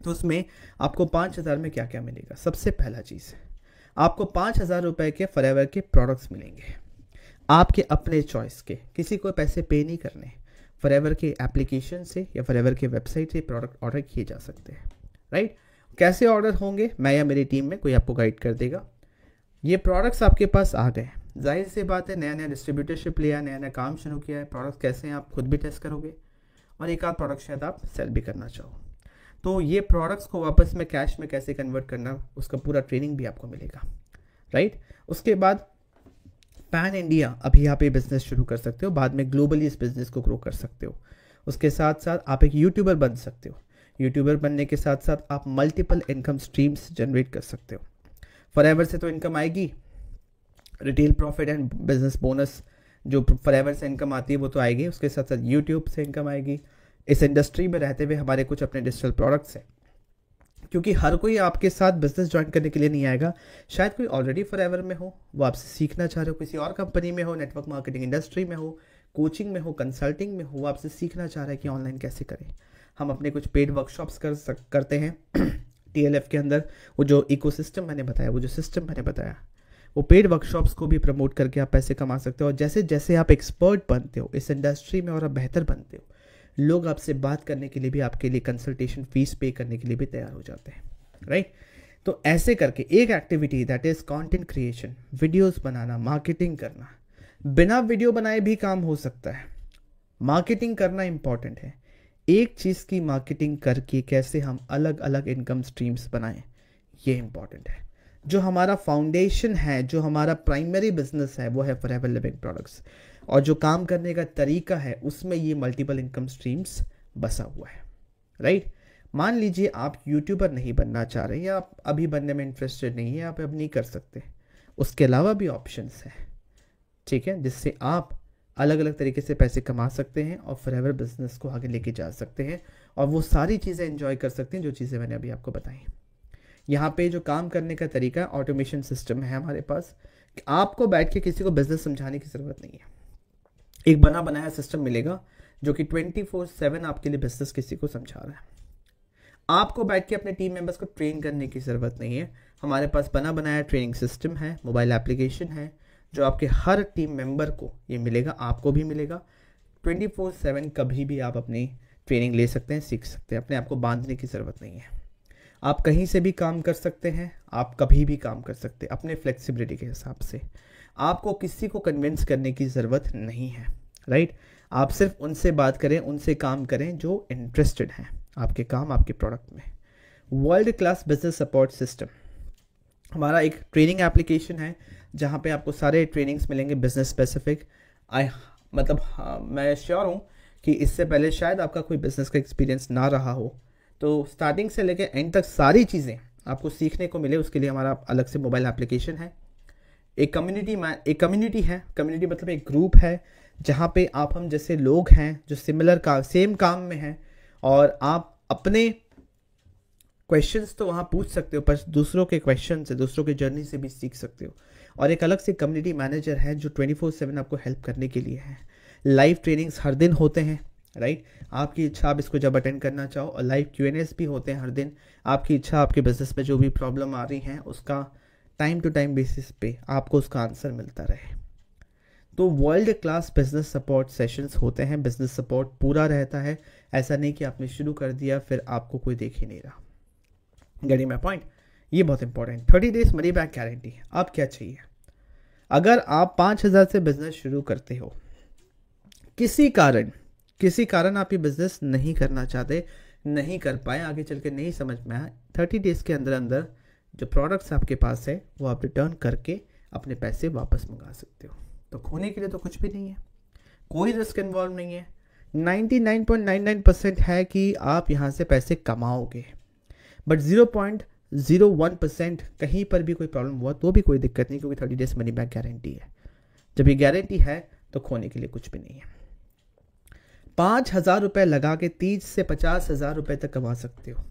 तो उसमें आपको 5,000 में क्या क्या मिलेगा? सबसे पहला चीज़, आपको 5,000 रुपये के फॉरएवर के प्रोडक्ट्स मिलेंगे, आपके अपने चॉइस के, किसी को पैसे पे नहीं करने। फॉरएवर के एप्लीकेशन से या फॉरएवर के वेबसाइट से प्रोडक्ट ऑर्डर किए जा सकते हैं, राइट? कैसे ऑर्डर होंगे, मैं या मेरी टीम में कोई आपको गाइड कर देगा। ये प्रोडक्ट्स आपके पास आ गए, जाहिर सी बात है, नया नया डिस्ट्रीब्यूटरशिप लिया, नया नया काम शुरू किया है, प्रोडक्ट्स कैसे हैं आप खुद भी टेस्ट करोगे, और एक आध प्रोडक्ट शायद आप सेल भी करना चाहो। तो ये प्रोडक्ट्स को वापस में कैश में कैसे कन्वर्ट करना, उसका पूरा ट्रेनिंग भी आपको मिलेगा, राइट? उसके बाद पैन इंडिया अभी आप ये बिज़नेस शुरू कर सकते हो, बाद में ग्लोबली इस बिज़नेस को ग्रो कर सकते हो। उसके साथ साथ आप एक यूट्यूबर बन सकते हो। यूट्यूबर बनने के साथ साथ आप मल्टीपल इनकम स्ट्रीम्स जनरेट कर सकते हो। फॉरएवर से तो इनकम आएगी, retail profit and business bonus जो फॉरएवर से इनकम आती है वो तो आएगी, उसके साथ साथ यूट्यूब से इनकम आएगी। इस इंडस्ट्री में रहते हुए हमारे कुछ अपने डिजिटल प्रोडक्ट्स हैं, क्योंकि हर कोई आपके साथ बिजनेस ज्वाइन करने के लिए नहीं आएगा। शायद कोई ऑलरेडी फॉरएवर में हो, वो आपसे सीखना चाह रहे हो, किसी और कंपनी में हो, नेटवर्क मार्केटिंग इंडस्ट्री में हो, कोचिंग में हो, कंसल्टिंग में हो, वो आपसे सीखना चाह रहा है कि ऑनलाइन कैसे करें। हम अपने कुछ पेड वर्कशॉप्स करते हैं TLF के अंदर। वो जो इकोसिस्टम मैंने बताया, वो जो सिस्टम मैंने बताया, वो पेड वर्कशॉप्स को भी प्रमोट करके आप पैसे कमा सकते हो। और जैसे जैसे आप एक्सपर्ट बनते हो इस इंडस्ट्री में और आप बेहतर बनते हो, लोग आपसे बात करने के लिए भी, आपके लिए कंसल्टेशन फीस पे करने के लिए भी तैयार हो जाते हैं, राइट? तो ऐसे करके एक activity that is content creation, videos banana, marketing करना। बिना वीडियो बनाए भी काम हो सकता है, मार्केटिंग करना इंपॉर्टेंट है। एक चीज़ की मार्केटिंग करके कैसे हम अलग अलग इनकम स्ट्रीम्स बनाएं, ये इंपॉर्टेंट है। जो हमारा फाउंडेशन है, जो हमारा प्राइमरी बिजनेस है, वो है फॉरएवर लिविंग प्रोडक्ट्स, और जो काम करने का तरीका है उसमें ये मल्टीपल इनकम स्ट्रीम्स बसा हुआ है, राइट? मान लीजिए आप यूट्यूबर नहीं बनना चाह रहे, या आप अभी बनने में इंटरेस्टेड नहीं है, आप अब नहीं कर सकते, उसके अलावा भी ऑप्शंस हैं, ठीक है, जिससे आप अलग अलग तरीके से पैसे कमा सकते हैं और फॉरएवर बिजनेस को आगे लेके जा सकते हैं और वो सारी चीज़ें एंजॉय कर सकते हैं जो चीज़ें मैंने अभी आपको बताई। यहाँ पे जो काम करने का तरीका ऑटोमेशन सिस्टम है हमारे पास, कि आपको बैठ के किसी को बिजनेस समझाने की ज़रूरत नहीं है। एक बना बनाया सिस्टम मिलेगा जो कि 24/7 आपके लिए बिजनेस किसी को समझा रहा है। आपको बैठ के अपने टीम मेंबर्स को ट्रेन करने की ज़रूरत नहीं है। हमारे पास बना बनाया ट्रेनिंग सिस्टम है, मोबाइल एप्लीकेशन है, जो आपके हर टीम मेंबर को ये मिलेगा, आपको भी मिलेगा। 24/7 कभी भी आप अपनी ट्रेनिंग ले सकते हैं, सीख सकते हैं, अपने आप को बांधने की ज़रूरत नहीं है। आप कहीं से भी काम कर सकते हैं, आप कभी भी काम कर सकते हैं अपने फ्लेक्सिबिलिटी के हिसाब से। आपको किसी को कन्विंस करने की ज़रूरत नहीं है, राइट। आप सिर्फ उनसे बात करें, उनसे काम करें जो इंटरेस्टेड हैं आपके काम, आपके प्रोडक्ट में। World class business support system हमारा एक ट्रेनिंग एप्लीकेशन है जहाँ पे आपको सारे ट्रेनिंग्स मिलेंगे बिजनेस स्पेसिफिक। मैं श्योर हूँ कि इससे पहले शायद आपका कोई बिजनेस का एक्सपीरियंस ना रहा हो, तो स्टार्टिंग से लेकर एंड तक सारी चीज़ें आपको सीखने को मिले, उसके लिए हमारा अलग से मोबाइल एप्लीकेशन है। एक कम्युनिटी है, कम्युनिटी मतलब एक ग्रुप है जहाँ पे आप हम जैसे लोग हैं जो सेम काम में हैं, और आप अपने क्वेश्चंस तो वहाँ पूछ सकते हो, पर दूसरों के क्वेश्चन से, दूसरों के जर्नी से भी सीख सकते हो। और एक अलग से कम्युनिटी मैनेजर है जो 24/7 आपको हेल्प करने के लिए है। लाइव ट्रेनिंग्स हर दिन होते हैं, राइट। आपकी इच्छा आप इसको जब अटेंड करना चाहो, और लाइव Q&As भी होते हैं हर दिन। आपकी इच्छा, आपके बिजनेस में जो भी प्रॉब्लम आ रही है उसका टाइम टू टाइम बेसिस पे आपको उसका आंसर मिलता रहे। तो world class business support sessions होते हैं, बिजनेस सपोर्ट पूरा रहता है। ऐसा नहीं कि आपने शुरू कर दिया फिर आपको कोई देख ही नहीं रहा। गेटिंग माय पॉइंट, ये बहुत important. 30 days money back guarantee. आप क्या चाहिए, अगर आप 5,000 से बिजनेस शुरू करते हो, किसी कारण आप ये बिजनेस नहीं करना चाहते, नहीं कर पाए, आगे चल के नहीं समझ में आया, 30 डेज के अंदर अंदर जो प्रोडक्ट्स आपके पास है वो आप रिटर्न करके अपने पैसे वापस मंगा सकते हो। तो खोने के लिए तो कुछ भी नहीं है, कोई रिस्क इन्वॉल्व नहीं है। 99.99% है कि आप यहाँ से पैसे कमाओगे, बट 0.01% कहीं पर भी कोई प्रॉब्लम हुआ तो भी कोई दिक्कत नहीं, क्योंकि 30 डेज मनी बैक गारंटी है। जब ये गारंटी है तो खोने के लिए कुछ भी नहीं है। 5,000 रुपये लगा के 30 से 50,000 रुपये तक कमा सकते हो,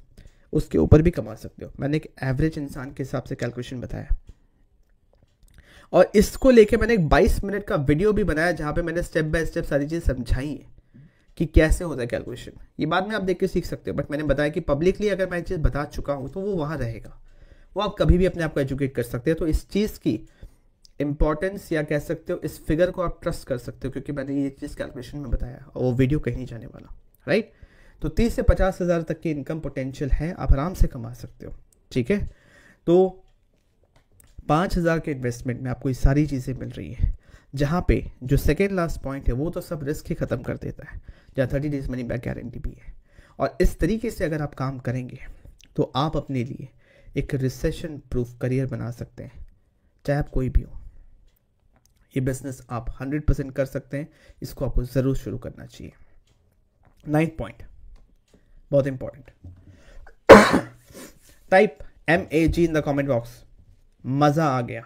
उसके ऊपर भी कमा सकते हो। मैंने एक एवरेज इंसान के हिसाब से कैलकुलेशन बताया, और इसको लेके मैंने एक 22 मिनट का वीडियो भी बनाया जहाँ पे मैंने स्टेप बाय स्टेप सारी चीज़ समझाई है कि कैसे होता है कैलकुलेशन। ये बाद में आप देख के सीख सकते हो, बट मैंने बताया कि पब्लिकली अगर मैं चीज़ बता चुका हूँ तो वो वहाँ रहेगा, वो आप कभी भी अपने आप को एजुकेट कर सकते हो। तो इस चीज़ की इंपॉर्टेंस, या कह सकते हो इस फिगर को आप ट्रस्ट कर सकते हो, क्योंकि मैंने ये चीज़ कैलकुलेशन में बताया और वो वीडियो कहीं नहीं जाने वाला, राइट। तो 30 से 50,000 तक की इनकम पोटेंशियल है, आप आराम से कमा सकते हो, ठीक है। तो 5,000 के इन्वेस्टमेंट में आपको ये सारी चीज़ें मिल रही है, जहाँ पे जो सेकेंड लास्ट पॉइंट है वो तो सब रिस्क ही ख़त्म कर देता है, जहाँ 30 डेज मनी बैक गारंटी भी है। और इस तरीके से अगर आप काम करेंगे तो आप अपने लिए एक रिसेशन प्रूफ करियर बना सकते हैं, चाहे आप कोई भी हो। ये बिजनेस आप 100% कर सकते हैं, इसको आपको ज़रूर शुरू करना चाहिए। 9th पॉइंट बहुत important, type MAG in the comment box. मज़ा आ गया,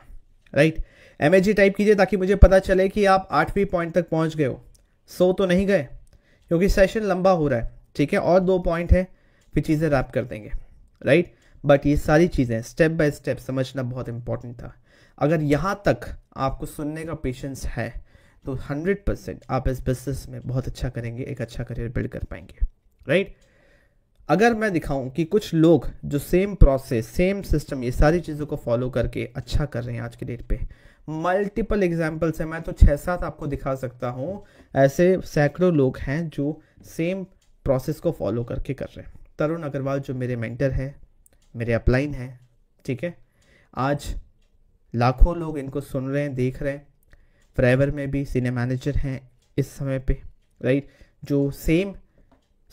राइट। MAG टाइप कीजिए ताकि मुझे पता चले कि आप 8वीं पॉइंट तक पहुंच गए हो, सो तो नहीं गए, क्योंकि सेशन लंबा हो रहा है, ठीक है। और 2 पॉइंट है, फिर चीज़ें रैप कर देंगे, राइट। बट ये सारी चीज़ें स्टेप बाय स्टेप समझना बहुत इंपॉर्टेंट था। अगर यहाँ तक आपको सुनने का पेशेंस है तो 100% आप इस बिजनेस में बहुत अच्छा करेंगे, एक अच्छा करियर बिल्ड कर पाएंगे, राइट। अगर मैं दिखाऊं कि कुछ लोग जो सेम प्रोसेस, सेम सिस्टम, ये सारी चीज़ों को फॉलो करके अच्छा कर रहे हैं आज की डेट पे, मल्टीपल एग्जांपल्स हैं, मैं तो 6-7 आपको दिखा सकता हूँ। ऐसे सैकड़ों लोग हैं जो सेम प्रोसेस को फॉलो करके कर रहे हैं। तरुण अग्रवाल जो मेरे मेंटर है, मेरे अपलाइन हैं, ठीक है, आज लाखों लोग इनको सुन रहे हैं, देख रहे हैं। फॉरएवर में भी सीनियर मैनेजर हैं इस समय पे, राइट, जो सेम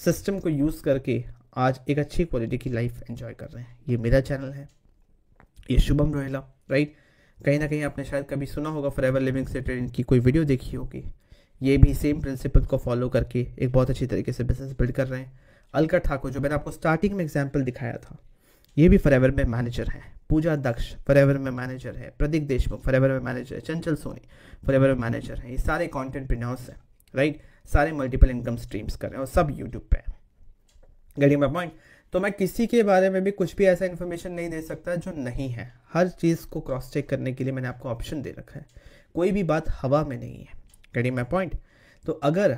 सिस्टम को यूज़ करके आज एक अच्छी क्वालिटी की लाइफ एंजॉय कर रहे हैं। ये मेरा चैनल है, ये शुभम रोहेला, राइट। कहीं ना कहीं आपने शायद कभी सुना होगा फॉरएवर लिविंग से ट्रेनिंग की कोई वीडियो देखी होगी। ये भी सेम प्रिंसिपल को फॉलो करके एक बहुत अच्छी तरीके से बिजनेस बिल्ड कर रहे हैं। अलका ठाकुर जो मैंने आपको स्टार्टिंग में एग्जाम्पल दिखाया था, ये भी फॉरएवर में मैनेजर हैं। पूजा दक्ष फॉरएवर में मैनेजर है। प्रदीप देशमुख फॉरएवर में मैनेजर है। चंचल सोनी फॉरएवर में मैनेजर है। ये सारे कंटेंटप्रेन्योर्स हैं, राइट। सारे मल्टीपल इनकम स्ट्रीम्स कर रहे हैं और सब यूट्यूब पे है। Getting my point. तो मैं किसी के बारे में भी कुछ भी ऐसा इन्फॉर्मेशन नहीं दे सकता जो नहीं है। हर चीज़ को क्रॉस चेक करने के लिए मैंने आपको ऑप्शन दे रखा है। कोई भी बात हवा में नहीं है। Getting my point. तो अगर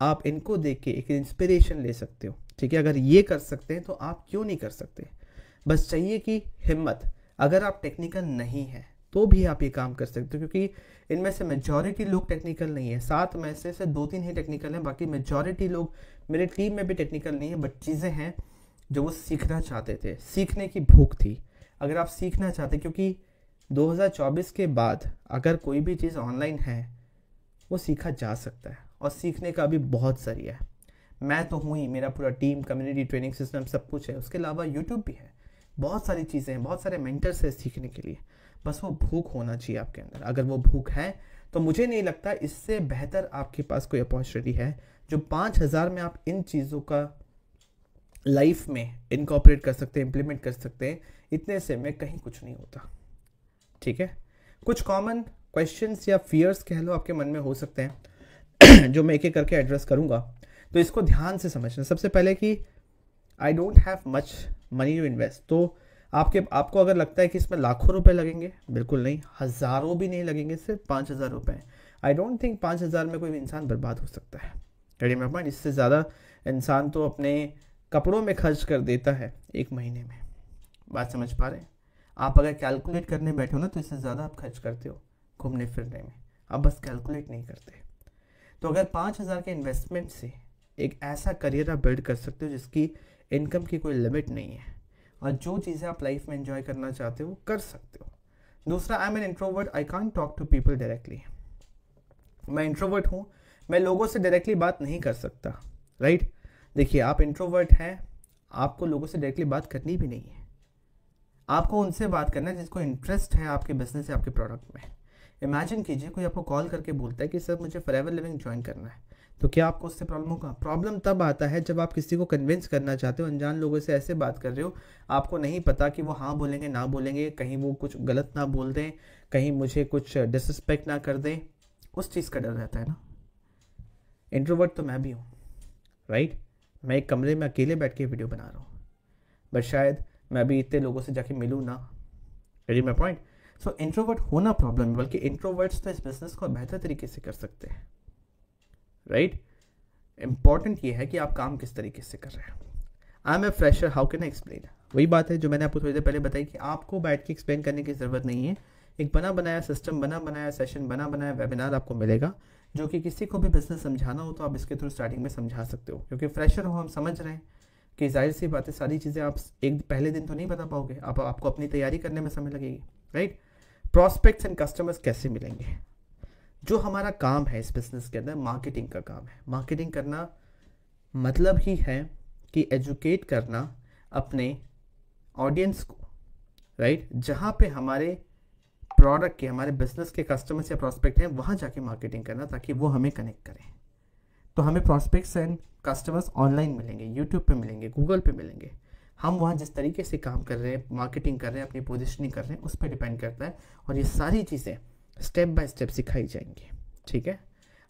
आप इनको देख के एक इंस्पिरेशन ले सकते हो, ठीक है, अगर ये कर सकते हैं तो आप क्यों नहीं कर सकते। बस चाहिए कि हिम्मत। अगर आप टेक्निकल नहीं हैं तो भी आप ये काम कर सकते हो, क्योंकि इनमें से मेजॉरिटी लोग टेक्निकल नहीं है। 7 में से 2-3 ही टेक्निकल हैं, बाकी मेजॉरिटी लोग मेरे टीम में भी टेक्निकल नहीं है। बट चीज़ें हैं जो वो सीखना चाहते थे, सीखने की भूख थी। अगर आप सीखना चाहते, क्योंकि 2024 के बाद अगर कोई भी चीज़ ऑनलाइन है वो सीखा जा सकता है और सीखने का भी बहुत जरिया है। मैं तो हूँ ही, मेरा पूरा टीम, कम्युनिटी, ट्रेनिंग सिस्टम सब कुछ है। उसके अलावा यूट्यूब भी है, बहुत सारी चीज़ें हैं, बहुत सारे मेंटर्स हैं सीखने के लिए। बस वो भूख होना चाहिए आपके अंदर। अगर वो भूख है तो मुझे नहीं लगता इससे बेहतर आपके पास कोई अपॉर्चुनिटी है जो 5,000 में आप इन चीज़ों का लाइफ में इनकॉर्पोरेट कर सकते हैं, इम्प्लीमेंट कर सकते हैं। इतने से में कहीं कुछ नहीं होता, ठीक है। कुछ कॉमन क्वेश्चंस या फियर्स कह लो आपके मन में हो सकते हैं जो मैं एक एक करके एड्रेस करूंगा। तो इसको ध्यान से समझना। सबसे पहले कि I don't have much money to invest. तो आपको अगर लगता है कि इसमें लाखों रुपए लगेंगे, बिल्कुल नहीं, हज़ारों भी नहीं लगेंगे, सिर्फ 5,000 रुपये। आई डोंट थिंक 5,000 में कोई भी इंसान बर्बाद हो सकता है। Getting my point. इससे ज़्यादा इंसान तो अपने कपड़ों में खर्च कर देता है एक महीने में। बात समझ पा रहे हैं आप? अगर कैलकुलेट करने बैठे हो ना तो इससे ज़्यादा आप खर्च करते हो घूमने फिरने में, आप बस कैलकुलेट नहीं करते। तो अगर 5,000 के इन्वेस्टमेंट से एक ऐसा करियर आप बिल्ड कर सकते हो जिसकी इनकम की कोई लिमिट नहीं है और जो चीज़ें आप लाइफ में एंजॉय करना चाहते हो वो कर सकते हो। दूसरा, I am an introvert, I can't talk to people directly. मैं इंट्रोवर्ट हूँ, मैं लोगों से डायरेक्टली बात नहीं कर सकता, राइट। देखिए, आप इंट्रोवर्ट हैं, आपको लोगों से डायरेक्टली बात करनी भी नहीं है। आपको उनसे बात करना है जिसको इंटरेस्ट है आपके बिजनेस या आपके प्रोडक्ट में। इमेजिन कीजिए कोई आपको कॉल करके बोलता है कि सर मुझे फॉरएवर लिविंग ज्वाइन करना है, तो क्या आपको उससे प्रॉब्लम होगा? प्रॉब्लम तब आता है जब आप किसी को कन्विंस करना चाहते हो, अनजान लोगों से ऐसे बात कर रहे हो, आपको नहीं पता कि वो हाँ बोलेंगे ना बोलेंगे, कहीं वो कुछ गलत ना बोल दें, कहीं मुझे कुछ डिसरिस्पेक्ट ना कर दें। उस चीज़ का डर रहता है ना। इंट्रोवर्ट तो मैं भी हूँ, राइट। मैं एक कमरे में अकेले बैठ के वीडियो बना रहा हूँ, बट शायद मैं अभी इतने लोगों से जाके मिलूँ ना। Very my point. So introvert होना प्रॉब्लम है, बल्कि इंट्रोवर्ट्स तो इस बिजनेस को बेहतर तरीके से कर सकते हैं, राइट। इंपॉर्टेंट ये है कि आप काम किस तरीके से कर रहे हैं। I am a fresher, how can I explain. वही बात है जो मैंने आपको थोड़ी देर पहले बताई कि आपको बैठ के एक्सप्लेन करने की ज़रूरत नहीं है। एक बना बनाया सिस्टम, बना बनाया सेशन, बना बनाया वेबिनार आपको मिलेगा, जो कि किसी को भी बिजनेस समझाना हो तो आप इसके थ्रू स्टार्टिंग में समझा सकते हो। क्योंकि फ्रेशर हो, हम समझ रहे हैं कि जाहिर सी बात है सारी चीज़ें आप एक पहले दिन तो नहीं बता पाओगे, आपको अपनी तैयारी करने में समय लगेगी, राइट। प्रॉस्पेक्ट्स एंड कस्टमर्स कैसे मिलेंगे? जो हमारा काम है इस बिज़नेस के अंदर, मार्केटिंग का काम है। मार्केटिंग करना मतलब ही है कि एजुकेट करना अपने ऑडियंस को, राइट। जहाँ पे हमारे प्रोडक्ट के, हमारे बिजनेस के कस्टमर्स या प्रॉस्पेक्ट हैं, वहाँ जाके मार्केटिंग करना ताकि वो हमें कनेक्ट करें। तो हमें प्रॉस्पेक्ट्स एंड कस्टमर्स ऑनलाइन मिलेंगे, यूट्यूब पे मिलेंगे, गूगल पे मिलेंगे। हम वहाँ जिस तरीके से काम कर रहे हैं, मार्केटिंग कर रहे हैं, अपनी पोजिशनिंग कर रहे हैं, उस पर डिपेंड करता है। और ये सारी चीज़ें स्टेप बाय स्टेप सिखाई जाएंगी, ठीक है।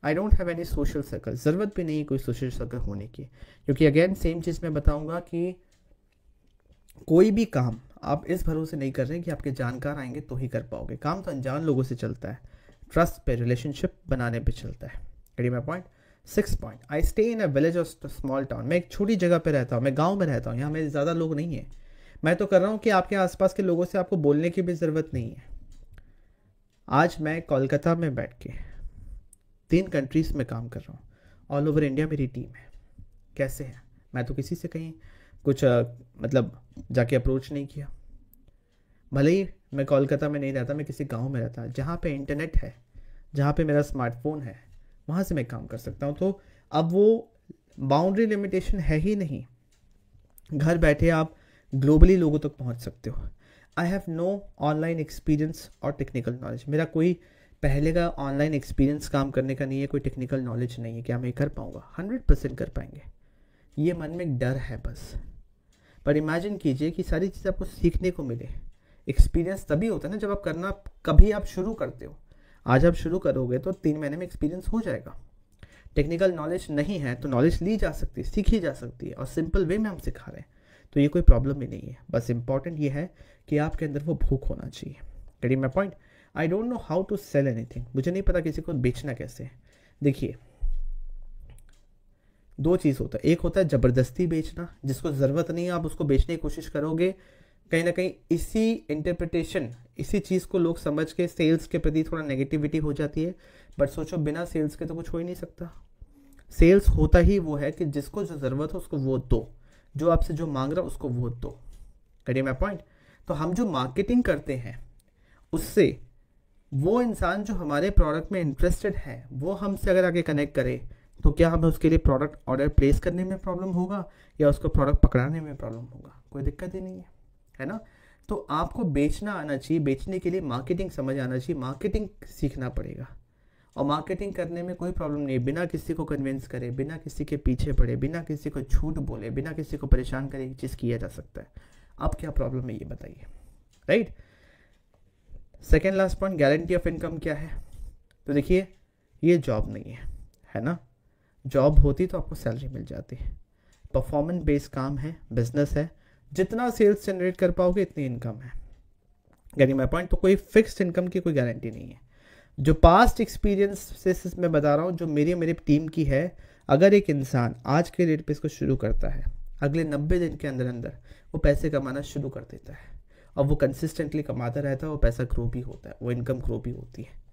आई don't have any social circle, ज़रूरत भी नहीं है कोई सोशल सर्कल होने की, क्योंकि अगेन सेम चीज़ मैं बताऊंगा कि कोई भी काम आप इस भरोसे नहीं कर रहे हैं कि आपके जानकार आएंगे तो ही कर पाओगे। काम तो अनजान लोगों से चलता है, ट्रस्ट पे, रिलेशनशिप बनाने पे चलता है। Getting my point. 6 point, I stay in a village और स्मॉल टाउन। मैं एक छोटी जगह पे रहता हूँ, मैं गाँव में रहता हूँ, यहाँ मेरे ज़्यादा लोग नहीं हैं। मैं तो कर रहा हूँ कि आपके आसपास के लोगों से आपको बोलने की भी ज़रूरत नहीं है। आज मैं कोलकाता में बैठ के 3 कंट्रीज़ में काम कर रहा हूँ, ऑल ओवर इंडिया मेरी टीम है। कैसे है? मैं तो किसी से कहीं कुछ मतलब जाके अप्रोच नहीं किया। भले ही मैं कोलकाता में नहीं रहता, मैं किसी गांव में रहता, जहाँ पे इंटरनेट है, जहाँ पे मेरा स्मार्टफोन है, वहाँ से मैं काम कर सकता हूँ। तो अब वो बाउंड्री लिमिटेशन है ही नहीं, घर बैठे आप ग्लोबली लोगों तक पहुँच सकते हो। I have no online experience और टेक्निकल नॉलेज। मेरा कोई पहले का ऑनलाइन एक्सपीरियंस काम करने का नहीं है, कोई टेक्निकल नॉलेज नहीं है। क्या मैं कर पाऊँगा? 100% कर पाएंगे। ये मन में एक डर है बस। पर इमेजिन कीजिए कि सारी चीज़ आपको सीखने को मिले। एक्सपीरियंस तभी होता है ना जब आप करना कभी आप शुरू करते हो। आज आप शुरू करोगे तो 3 महीने में एक्सपीरियंस हो जाएगा। टेक्निकल नॉलेज नहीं है तो नॉलेज ली जा सकती है, सीखी जा सकती है, और सिंपल वे में हम सिखा रहे हैं, तो ये कोई प्रॉब्लम ही नहीं है। बस इंपॉर्टेंट ये है कि आपके अंदर वो भूख होना चाहिए। Getting my point? I don't know how to sell anything, मुझे नहीं पता किसी को बेचना कैसे है। देखिए, 2 चीज़ होता है, एक होता है ज़बरदस्ती बेचना, जिसको ज़रूरत नहीं है आप उसको बेचने की कोशिश करोगे, कहीं ना कहीं इसी इंटरप्रिटेशन, इसी चीज़ को लोग समझ के सेल्स के प्रति थोड़ा नेगेटिविटी हो जाती है। बट सोचो, बिना सेल्स के तो कुछ हो ही नहीं सकता। सेल्स होता ही वो है कि जिसको जो ज़रूरत हो उसको वो दो, जो आपसे जो मांग रहा है उसको वो दो। करिए माय पॉइंट? तो हम जो मार्केटिंग करते हैं उससे वो इंसान जो हमारे प्रोडक्ट में इंटरेस्टेड है वो हमसे अगर आगे कनेक्ट करे तो क्या हमें उसके लिए प्रोडक्ट ऑर्डर प्लेस करने में प्रॉब्लम होगा या उसको प्रोडक्ट पकड़ाने में प्रॉब्लम होगा? कोई दिक्कत ही नहीं है ना? तो आपको बेचना आना चाहिए, बेचने के लिए मार्केटिंग समझ आना चाहिए, मार्केटिंग सीखना पड़ेगा। और मार्केटिंग करने में कोई प्रॉब्लम नहीं है, बिना किसी को कन्विंस करे, बिना किसी के पीछे पड़े, बिना किसी को झूठ बोले, बिना किसी को परेशान करे, ये चीज़ किया जा सकता है। अब क्या प्रॉब्लम है ये बताइए, right? Second last point, guarantee of income क्या है? तो देखिए, ये जॉब नहीं है ना? जॉब होती तो आपको सैलरी मिल जाती है। परफॉर्मेंस बेस्ड काम है, बिजनेस है, जितना सेल्स जनरेट कर पाओगे इतनी इनकम है। Getting my point? तो कोई फिक्स्ड इनकम की कोई गारंटी नहीं है। जो पास्ट एक्सपीरियंस से मैं बता रहा हूँ, जो मेरी टीम की है, अगर एक इंसान आज के रेट पे इसको शुरू करता है, अगले 90 दिन के अंदर अंदर वो पैसे कमाना शुरू कर देता है, और वो कंसिस्टेंटली कमाता रहता है, वो पैसा ग्रो भी होता है, वो इनकम ग्रो भी होती है।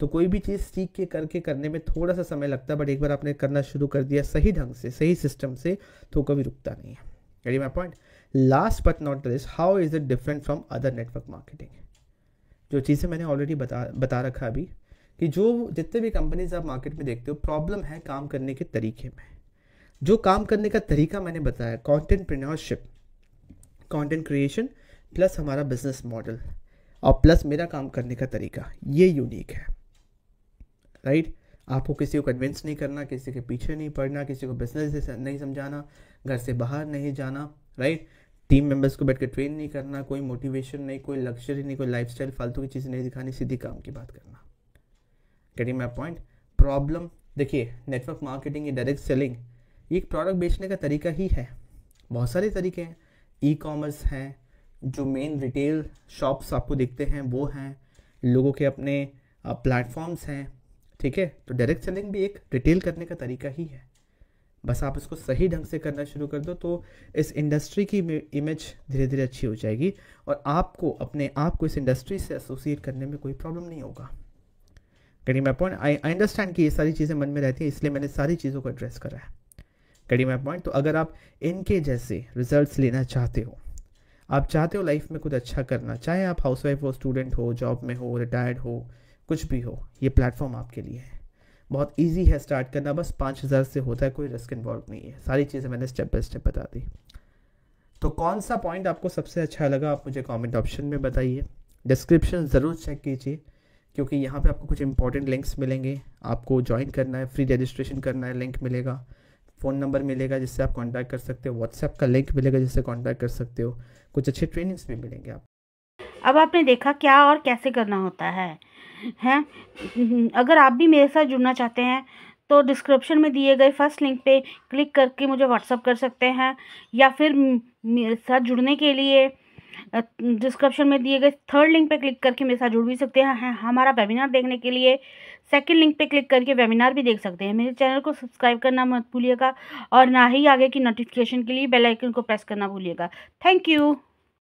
तो कोई भी चीज़ सीख के करके करने में थोड़ा सा समय लगता है, बट एक बार आपने करना शुरू कर दिया सही ढंग से, सही सिस्टम से, तो कभी रुकता नहीं है। Getting my point? Last but not list, how is it different from other network marketing? जो चीज़ें मैंने ऑलरेडी बता रखा अभी, कि जो जितने भी कंपनीज आप मार्केट में देखते हो, प्रॉब्लम है काम करने के तरीके में। जो काम करने का तरीका मैंने बताया, कंटेंटप्रेन्योरशिप, कंटेंट क्रिएशन, प्लस हमारा बिजनेस मॉडल, और प्लस मेरा काम करने का तरीका, ये यूनिक है, राइट? आपको किसी को कन्विंस नहीं करना, किसी के पीछे नहीं पड़ना, किसी को बिजनेस नहीं समझाना, घर से बाहर नहीं जाना, राइट? टीम मेंबर्स को बैठ के ट्रेन नहीं करना, कोई मोटिवेशन नहीं, कोई लग्जरी नहीं, कोई लाइफस्टाइल फालतू की चीज़ें नहीं दिखानी, सीधी काम की बात करना। Getting my point? प्रॉब्लम देखिए, नेटवर्क मार्केटिंग या डायरेक्ट सेलिंग, ये एक प्रोडक्ट बेचने का तरीका ही है। बहुत सारे तरीके हैं, ई कॉमर्स हैं, जो मेन रिटेल शॉप्स आपको दिखते हैं वो हैं, लोगों के अपने प्लेटफॉर्म्स हैं, ठीक है? तो डायरेक्ट सेलिंग भी एक रिटेल करने का तरीका ही है। बस आप इसको सही ढंग से करना शुरू कर दो तो इस इंडस्ट्री की इमेज धीरे धीरे अच्छी हो जाएगी, और आपको अपने आप को इस इंडस्ट्री से एसोसिएट करने में कोई प्रॉब्लम नहीं होगा। Getting my point? I understand कि ये सारी चीज़ें मन में रहती हैं, इसलिए मैंने सारी चीज़ों को एड्रेस करा है। Getting my point? तो अगर आप इनके जैसे रिजल्ट्स लेना चाहते हो, आप चाहते हो लाइफ में कुछ अच्छा करना, चाहे आप हाउसवाइफ हो, स्टूडेंट हो, जॉब में हो, रिटायर्ड हो, कुछ भी हो, ये प्लेटफॉर्म आपके लिए है। बहुत इजी है स्टार्ट करना, बस 5,000 से होता है, कोई रिस्क इन्वॉल्व नहीं है। सारी चीज़ें मैंने स्टेप बाय स्टेप बता दी। तो कौन सा पॉइंट आपको सबसे अच्छा लगा आप मुझे कमेंट ऑप्शन में बताइए। डिस्क्रिप्शन ज़रूर चेक कीजिए, क्योंकि यहाँ पे आपको कुछ इंपॉर्टेंट लिंक्स मिलेंगे। आपको ज्वाइन करना है, फ्री रजिस्ट्रेशन करना है, लिंक मिलेगा, फ़ोन नंबर मिलेगा जिससे आप कांटेक्ट कर सकते हो, व्हाट्सएप का लिंक मिलेगा जिससे कांटेक्ट कर सकते हो, कुछ अच्छे ट्रेनिंग्स भी मिलेंगे आप। अब आपने देखा क्या और कैसे करना होता है हैं? अगर आप भी मेरे साथ जुड़ना चाहते हैं तो डिस्क्रिप्शन में दिए गए फर्स्ट लिंक पे क्लिक करके मुझे व्हाट्सअप कर सकते हैं, या फिर मेरे साथ जुड़ने के लिए डिस्क्रिप्शन में दिए गए थर्ड लिंक पे क्लिक करके मेरे साथ जुड़ भी सकते हैं। हमारा वेबिनार देखने के लिए सेकंड लिंक पे क्लिक करके वेबिनार भी देख सकते हैं। मेरे चैनल को सब्सक्राइब करना मत भूलिएगा, और ना ही आगे की नोटिफिकेशन के लिए बेल आइकन को प्रेस करना भूलिएगा। Thank you.